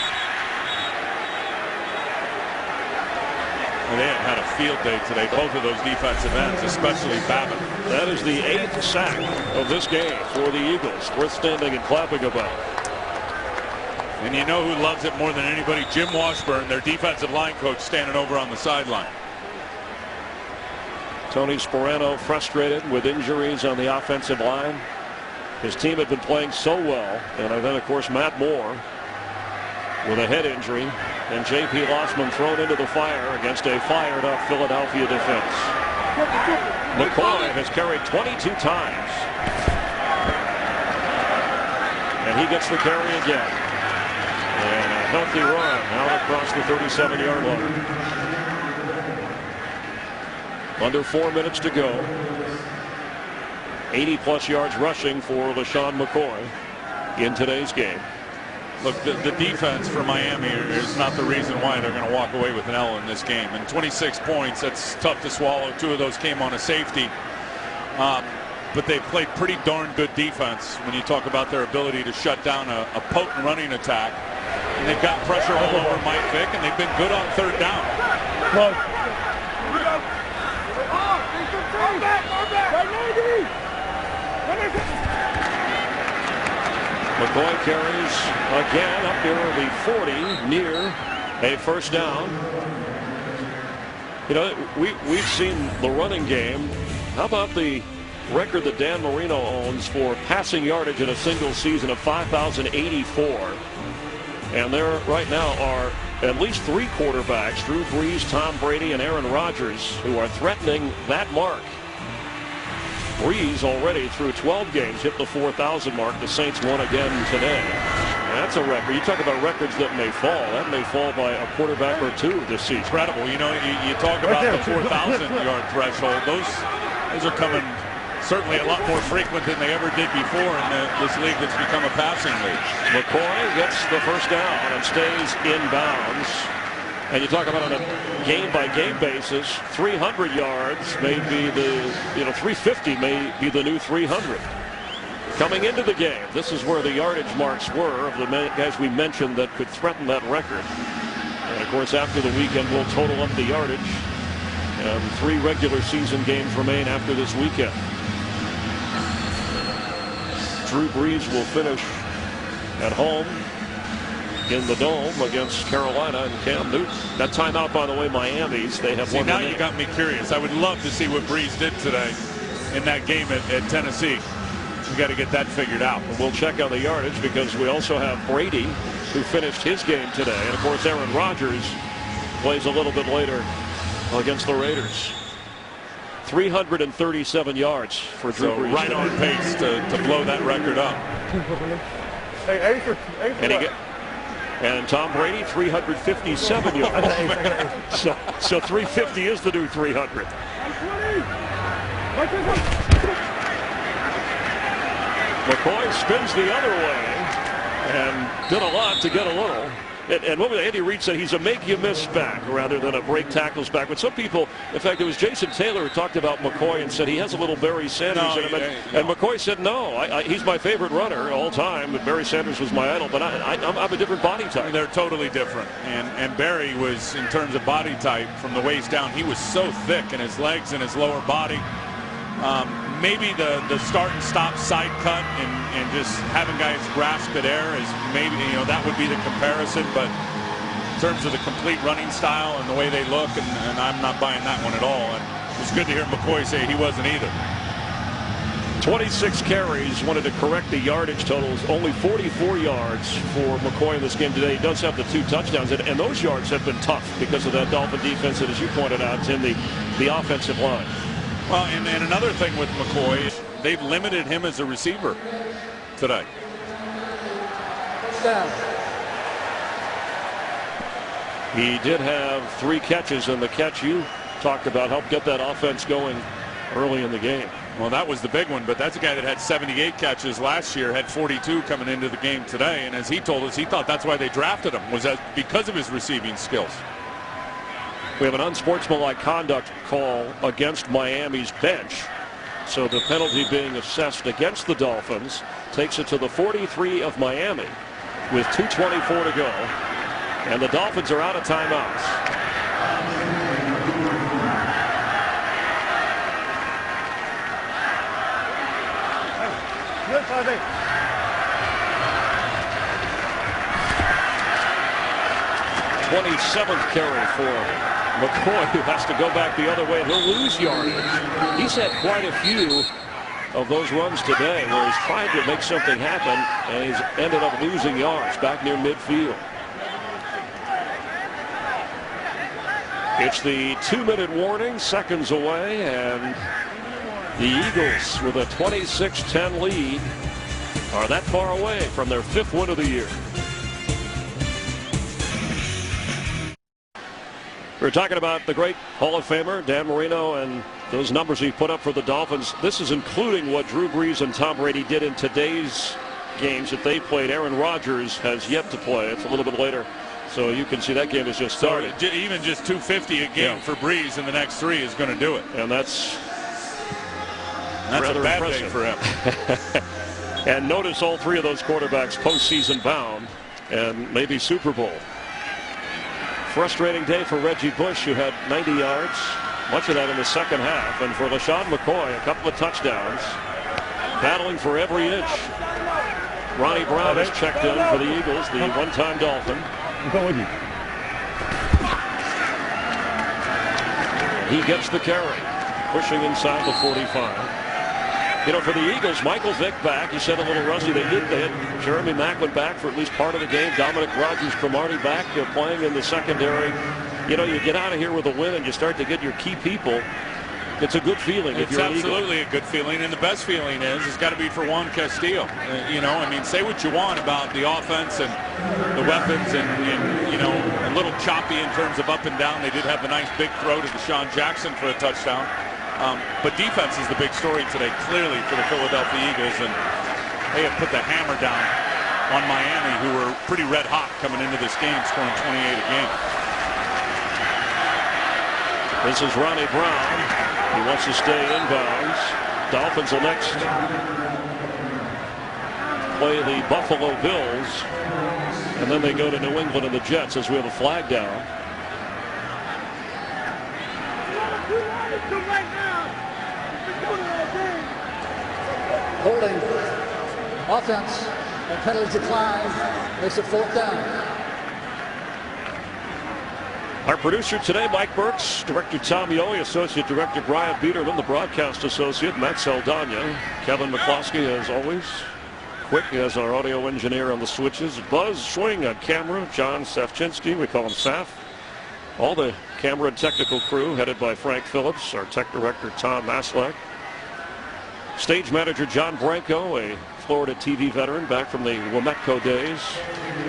And they have had a field day today, both of those defensive ends, especially Babin. That is the 8th sack of this game for the Eagles. Worth standing and clapping about. And you know who loves it more than anybody? Jim Washburn, their defensive line coach, standing over on the sideline. Tony Sperano frustrated with injuries on the offensive line. His team had been playing so well. And then, of course, Matt Moore with a head injury. And J.P. Lossman thrown into the fire against a fired-up Philadelphia defense. McCoy has carried 22 times. And he gets the carry again. And a healthy run out across the 37-yard line. Under 4 minutes to go. 80-plus yards rushing for LaShawn McCoy in today's game. Look, the defense for Miami is not the reason why they're going to walk away with an L in this game. And 26 points, that's tough to swallow. 2 of those came on a safety. But they played pretty darn good defense when you talk about their ability to shut down a potent running attack. And they've got pressure all over Mike Vick, and they've been good on 3rd down. McCoy carries again up near the 40, near a first down. You know, we've seen the running game. How about the record that Dan Marino owns for passing yardage in a single season of 5,084? And there right now are at least 3 quarterbacks, Drew Brees, Tom Brady, and Aaron Rodgers, who are threatening that mark. Brees already through 12 games hit the 4,000 mark. The Saints won again today. That's a record. You talk about records that may fall. That may fall by a quarterback or 2 this season. Incredible. You know, you talk about the 4,000-yard threshold. Those are coming certainly a lot more frequent than they ever did before in this league that's become a passing league. McCoy gets the first down and stays in bounds And you talk about on a game-by-game basis, 300 yards may be the, 350 may be the new 300. Coming into the game, this is where the yardage marks were of the guys we mentioned that could threaten that record. And of course, after the weekend, we'll total up the yardage. And 3 regular season games remain after this weekend. Drew Brees will finish at home in the Dome against Carolina and Cam Newton. That timeout, by the way, Miami's. They have one. Now you got me curious. I would love to see what Brees did today in that game at Tennessee. We got to get that figured out. We'll check on the yardage because we also have Brady, who finished his game today. And of course, Aaron Rodgers plays a little bit later against the Raiders. 337 yards for Drew Brees. Right on pace to blow that record up. And Tom Brady, 357 yards. So 350 is the new 300. McCoy spins the other way and did a lot to get a little. And what Andy Reid said, he's a make-you-miss back rather than a break tackles back. But some people, in fact, it was Jason Taylor who talked about McCoy and said he has a little Barry Sanders in him. And McCoy said, no, he's my favorite runner all time. But Barry Sanders was my idol. But I'm a different body type. They're totally different. And Barry was, in terms of body type, from the waist down, he was so thick in his legs and his lower body. Maybe the start and stop side cut and just having guys grasp at air is maybe, that would be the comparison. But in terms of the complete running style and the way they look, and I'm not buying that one at all. And it was good to hear McCoy say he wasn't either. 26 carries, wanted to correct the yardage totals. Only 44 yards for McCoy in this game today. He does have the 2 touchdowns, and those yards have been tough because of that Dolphin defense that, as you pointed out, Tim, the offensive line. Well, and another thing with McCoy, they've limited him as a receiver today. He did have 3 catches, and the catch you talked about helped get that offense going early in the game. Well, that was the big one, but that's a guy that had 78 catches last year, had 42 coming into the game today. And as he told us, he thought that's why they drafted him, was because of his receiving skills. We have an unsportsmanlike conduct call against Miami's bench. So the penalty being assessed against the Dolphins takes it to the 43 of Miami with 2:24 to go. And the Dolphins are out of timeouts. Good, 27th carry for McCoy, who has to go back the other way. He'll lose yardage. He's had quite a few of those runs today where he's trying to make something happen, and he's ended up losing yards back near midfield. It's the 2-minute warning, seconds away, and the Eagles with a 26-10 lead are that far away from their 5th win of the year. We're talking about the great Hall of Famer Dan Marino and those numbers he put up for the Dolphins. This is including what Drew Brees and Tom Brady did in today's games that they played. Aaron Rodgers has yet to play. It's a little bit later, so you can see that game has just started. So even just 250 a game for Brees in the next 3 is going to do it. And that's a bad impressive day for him. And notice all 3 of those quarterbacks postseason bound and maybe Super Bowl. Frustrating day for Reggie Bush, who had 90 yards, much of that in the second half. And for LaShawn McCoy, a couple of touchdowns, battling for every inch. Ronnie Brown has checked in for the Eagles, the one-time Dolphin. He gets the carry, pushing inside the 45. For the Eagles, Michael Vick back. You said a little rusty. They had Jeremy Maclin back for at least part of the game. Dominic Rodgers-Cromartie back playing in the secondary. You get out of here with a win and you start to get your key people. It's a good feeling if you're an Eagle. It's absolutely a good feeling, and the best feeling is it's got to be for Juan Castillo. Say what you want about the offense and the weapons and a little choppy in terms of up and down. They did have the nice big throw to Deshaun Jackson for a touchdown. But defense is the big story today, clearly, for the Philadelphia Eagles. And they have put the hammer down on Miami, who were pretty red hot coming into this game, scoring 28 a game. This is Ronnie Brown. He wants to stay inbounds. Dolphins will next play the Buffalo Bills. And then they go to New England and the Jets as we have a flag down. Holding. Offense. And penalty decline. Makes it 4th down. Our producer today, Mike Burks, Director Tom Yohe, Associate Director Brian Biederman, the broadcast associate, Matt Saldana, Kevin McCloskey, as always. Quick as our audio engineer on the switches. Buzz Swing on camera, John Safchinsky, we call him Saf. All the camera and technical crew headed by Frank Phillips, our tech director Tom Maslak. Stage manager John Branco, a Florida TV veteran back from the Wometco days.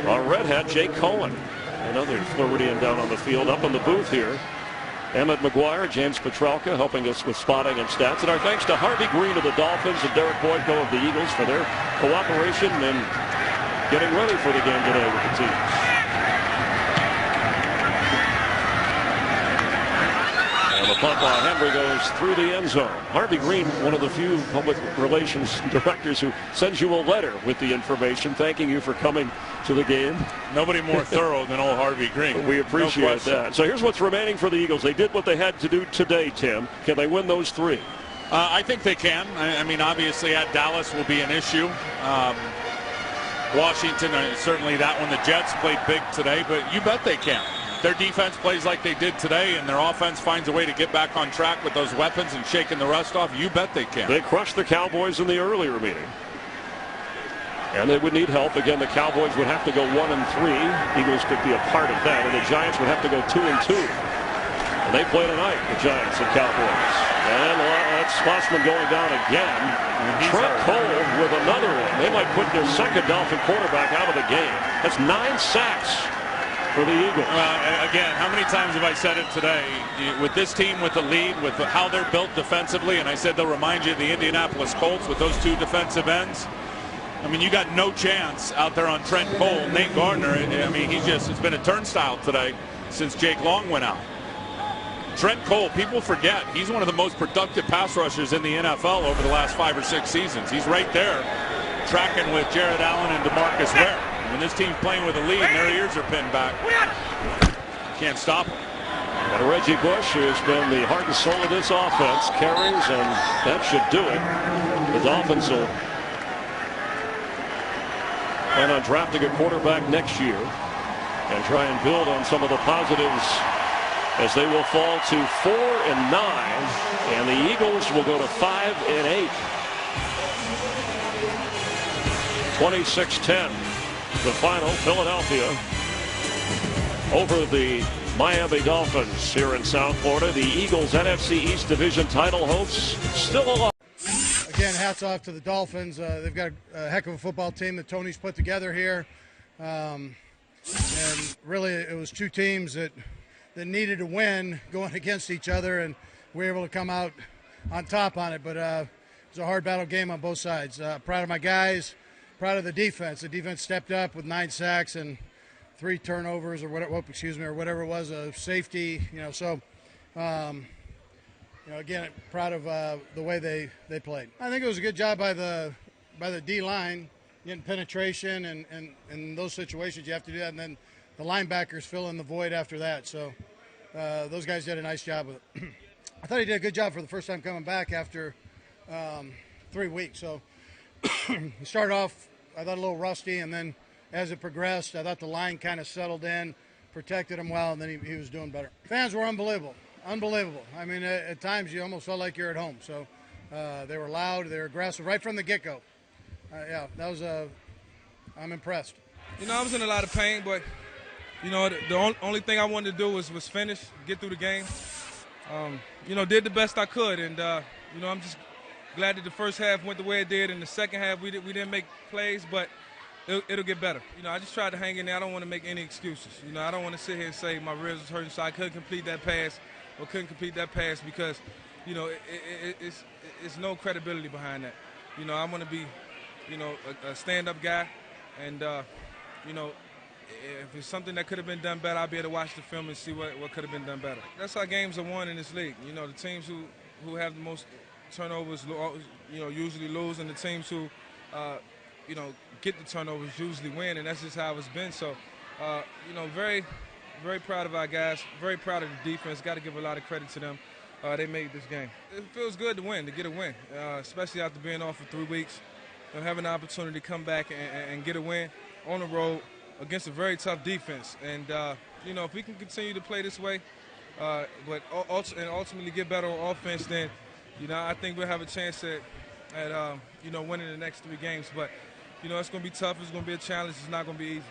Our red hat, Jay Cohen, another Floridian down on the field. Up in the booth here, Emmett McGuire, James Petralka helping us with spotting and stats. And our thanks to Harvey Green of the Dolphins and Derek Boyko of the Eagles for their cooperation and getting ready for the game today with the teams. And the punt by Henry goes through the end zone. Harvey Green, one of the few public relations directors who sends you a letter with the information thanking you for coming to the game. Nobody more thorough than old Harvey Green. We appreciate that. So here's what's remaining for the Eagles. They did what they had to do today, Tim. Can they win those 3? I think they can. I mean, obviously at Dallas will be an issue. Washington, certainly that one. The Jets played big today, but you bet they can. Their defense plays like they did today, and their offense finds a way to get back on track with those weapons and shaking the rust off. You bet they can. They crushed the Cowboys in the earlier meeting. And they would need help. Again, the Cowboys would have to go 1-3. Eagles could be a part of that. And the Giants would have to go 2-2. And they play tonight, the Giants and Cowboys. And that's Spotsman going down again. Trent Cole with another one. They might put their second Dolphin quarterback out of the game. That's 9 sacks for the Eagles. Again, how many times have I said it today? With this team, with the lead, with how they're built defensively, and I said they'll remind you of the Indianapolis Colts with those 2 defensive ends. I mean, you got no chance out there on Trent Cole. Nate Gardner, I mean, it's been a turnstile today since Jake Long went out. Trent Cole, people forget, he's one of the most productive pass rushers in the NFL over the last 5 or 6 seasons. He's right there tracking with Jared Allen and DeMarcus Ware. When this team's playing with a lead and their ears are pinned back, can't stop them. And Reggie Bush, who's been the heart and soul of this offense, carries, and that should do it. The Dolphins will plan on drafting a quarterback next year and try and build on some of the positives as they will fall to 4-9, and the Eagles will go to 5-8. 26-10. The final, Philadelphia over the Miami Dolphins here in South Florida. The Eagles' NFC East Division title hopes still alive. Again, hats off to the Dolphins. They've got a heck of a football team that Tony's put together here. And really, it was 2 teams that needed to win going against each other, and we were able to come out on top on it. But it was a hard battle game on both sides. Proud of my guys. Proud of the defense. The defense stepped up with 9 sacks and 3 turnovers, or whatever it was, a safety. Again, proud of the way they played. I think it was a good job by the D line, getting penetration, and in those situations you have to do that, and then the linebackers fill in the void after that. So those guys did a nice job with it. I thought he did a good job for the first time coming back after 3 weeks. So he started off, I thought, a little rusty, and then as it progressed, I thought the line kind of settled in, protected him well, and then he was doing better. Fans were unbelievable. Unbelievable. I mean, at times you almost felt like you're at home. So they were loud, they were aggressive right from the get-go. Yeah, that was I'm impressed. I was in a lot of pain, but the only thing I wanted to do was finish, get through the game. Did the best I could, and I'm just glad that the first half went the way it did. In the second half, we didn't make plays, but it'll get better. I just tried to hang in there. I don't want to make any excuses. I don't want to sit here and say my ribs was hurting, so I couldn't complete that pass because, it's no credibility behind that. I want to be, a stand-up guy, and, if it's something that could have been done better, I'll be able to watch the film and see what could have been done better. That's how games are won in this league. You know, the teams who have the most turnovers, you know, usually lose, and the teams who, you know, get the turnovers usually win, and that's just how it's been. So, you know, very, very proud of our guys, very proud of the defense. Got to give a lot of credit to them. They made this game. It feels good to win, to get a win, especially after being off for 3 weeks. You know, having the opportunity to come back and get a win on the road against a very tough defense. And, you know, if we can continue to play this way, but ultimately get better on offense, then, you know, I think we'll have a chance at you know, winning the next 3 games. But, you know, it's going to be tough. It's going to be a challenge. It's not going to be easy.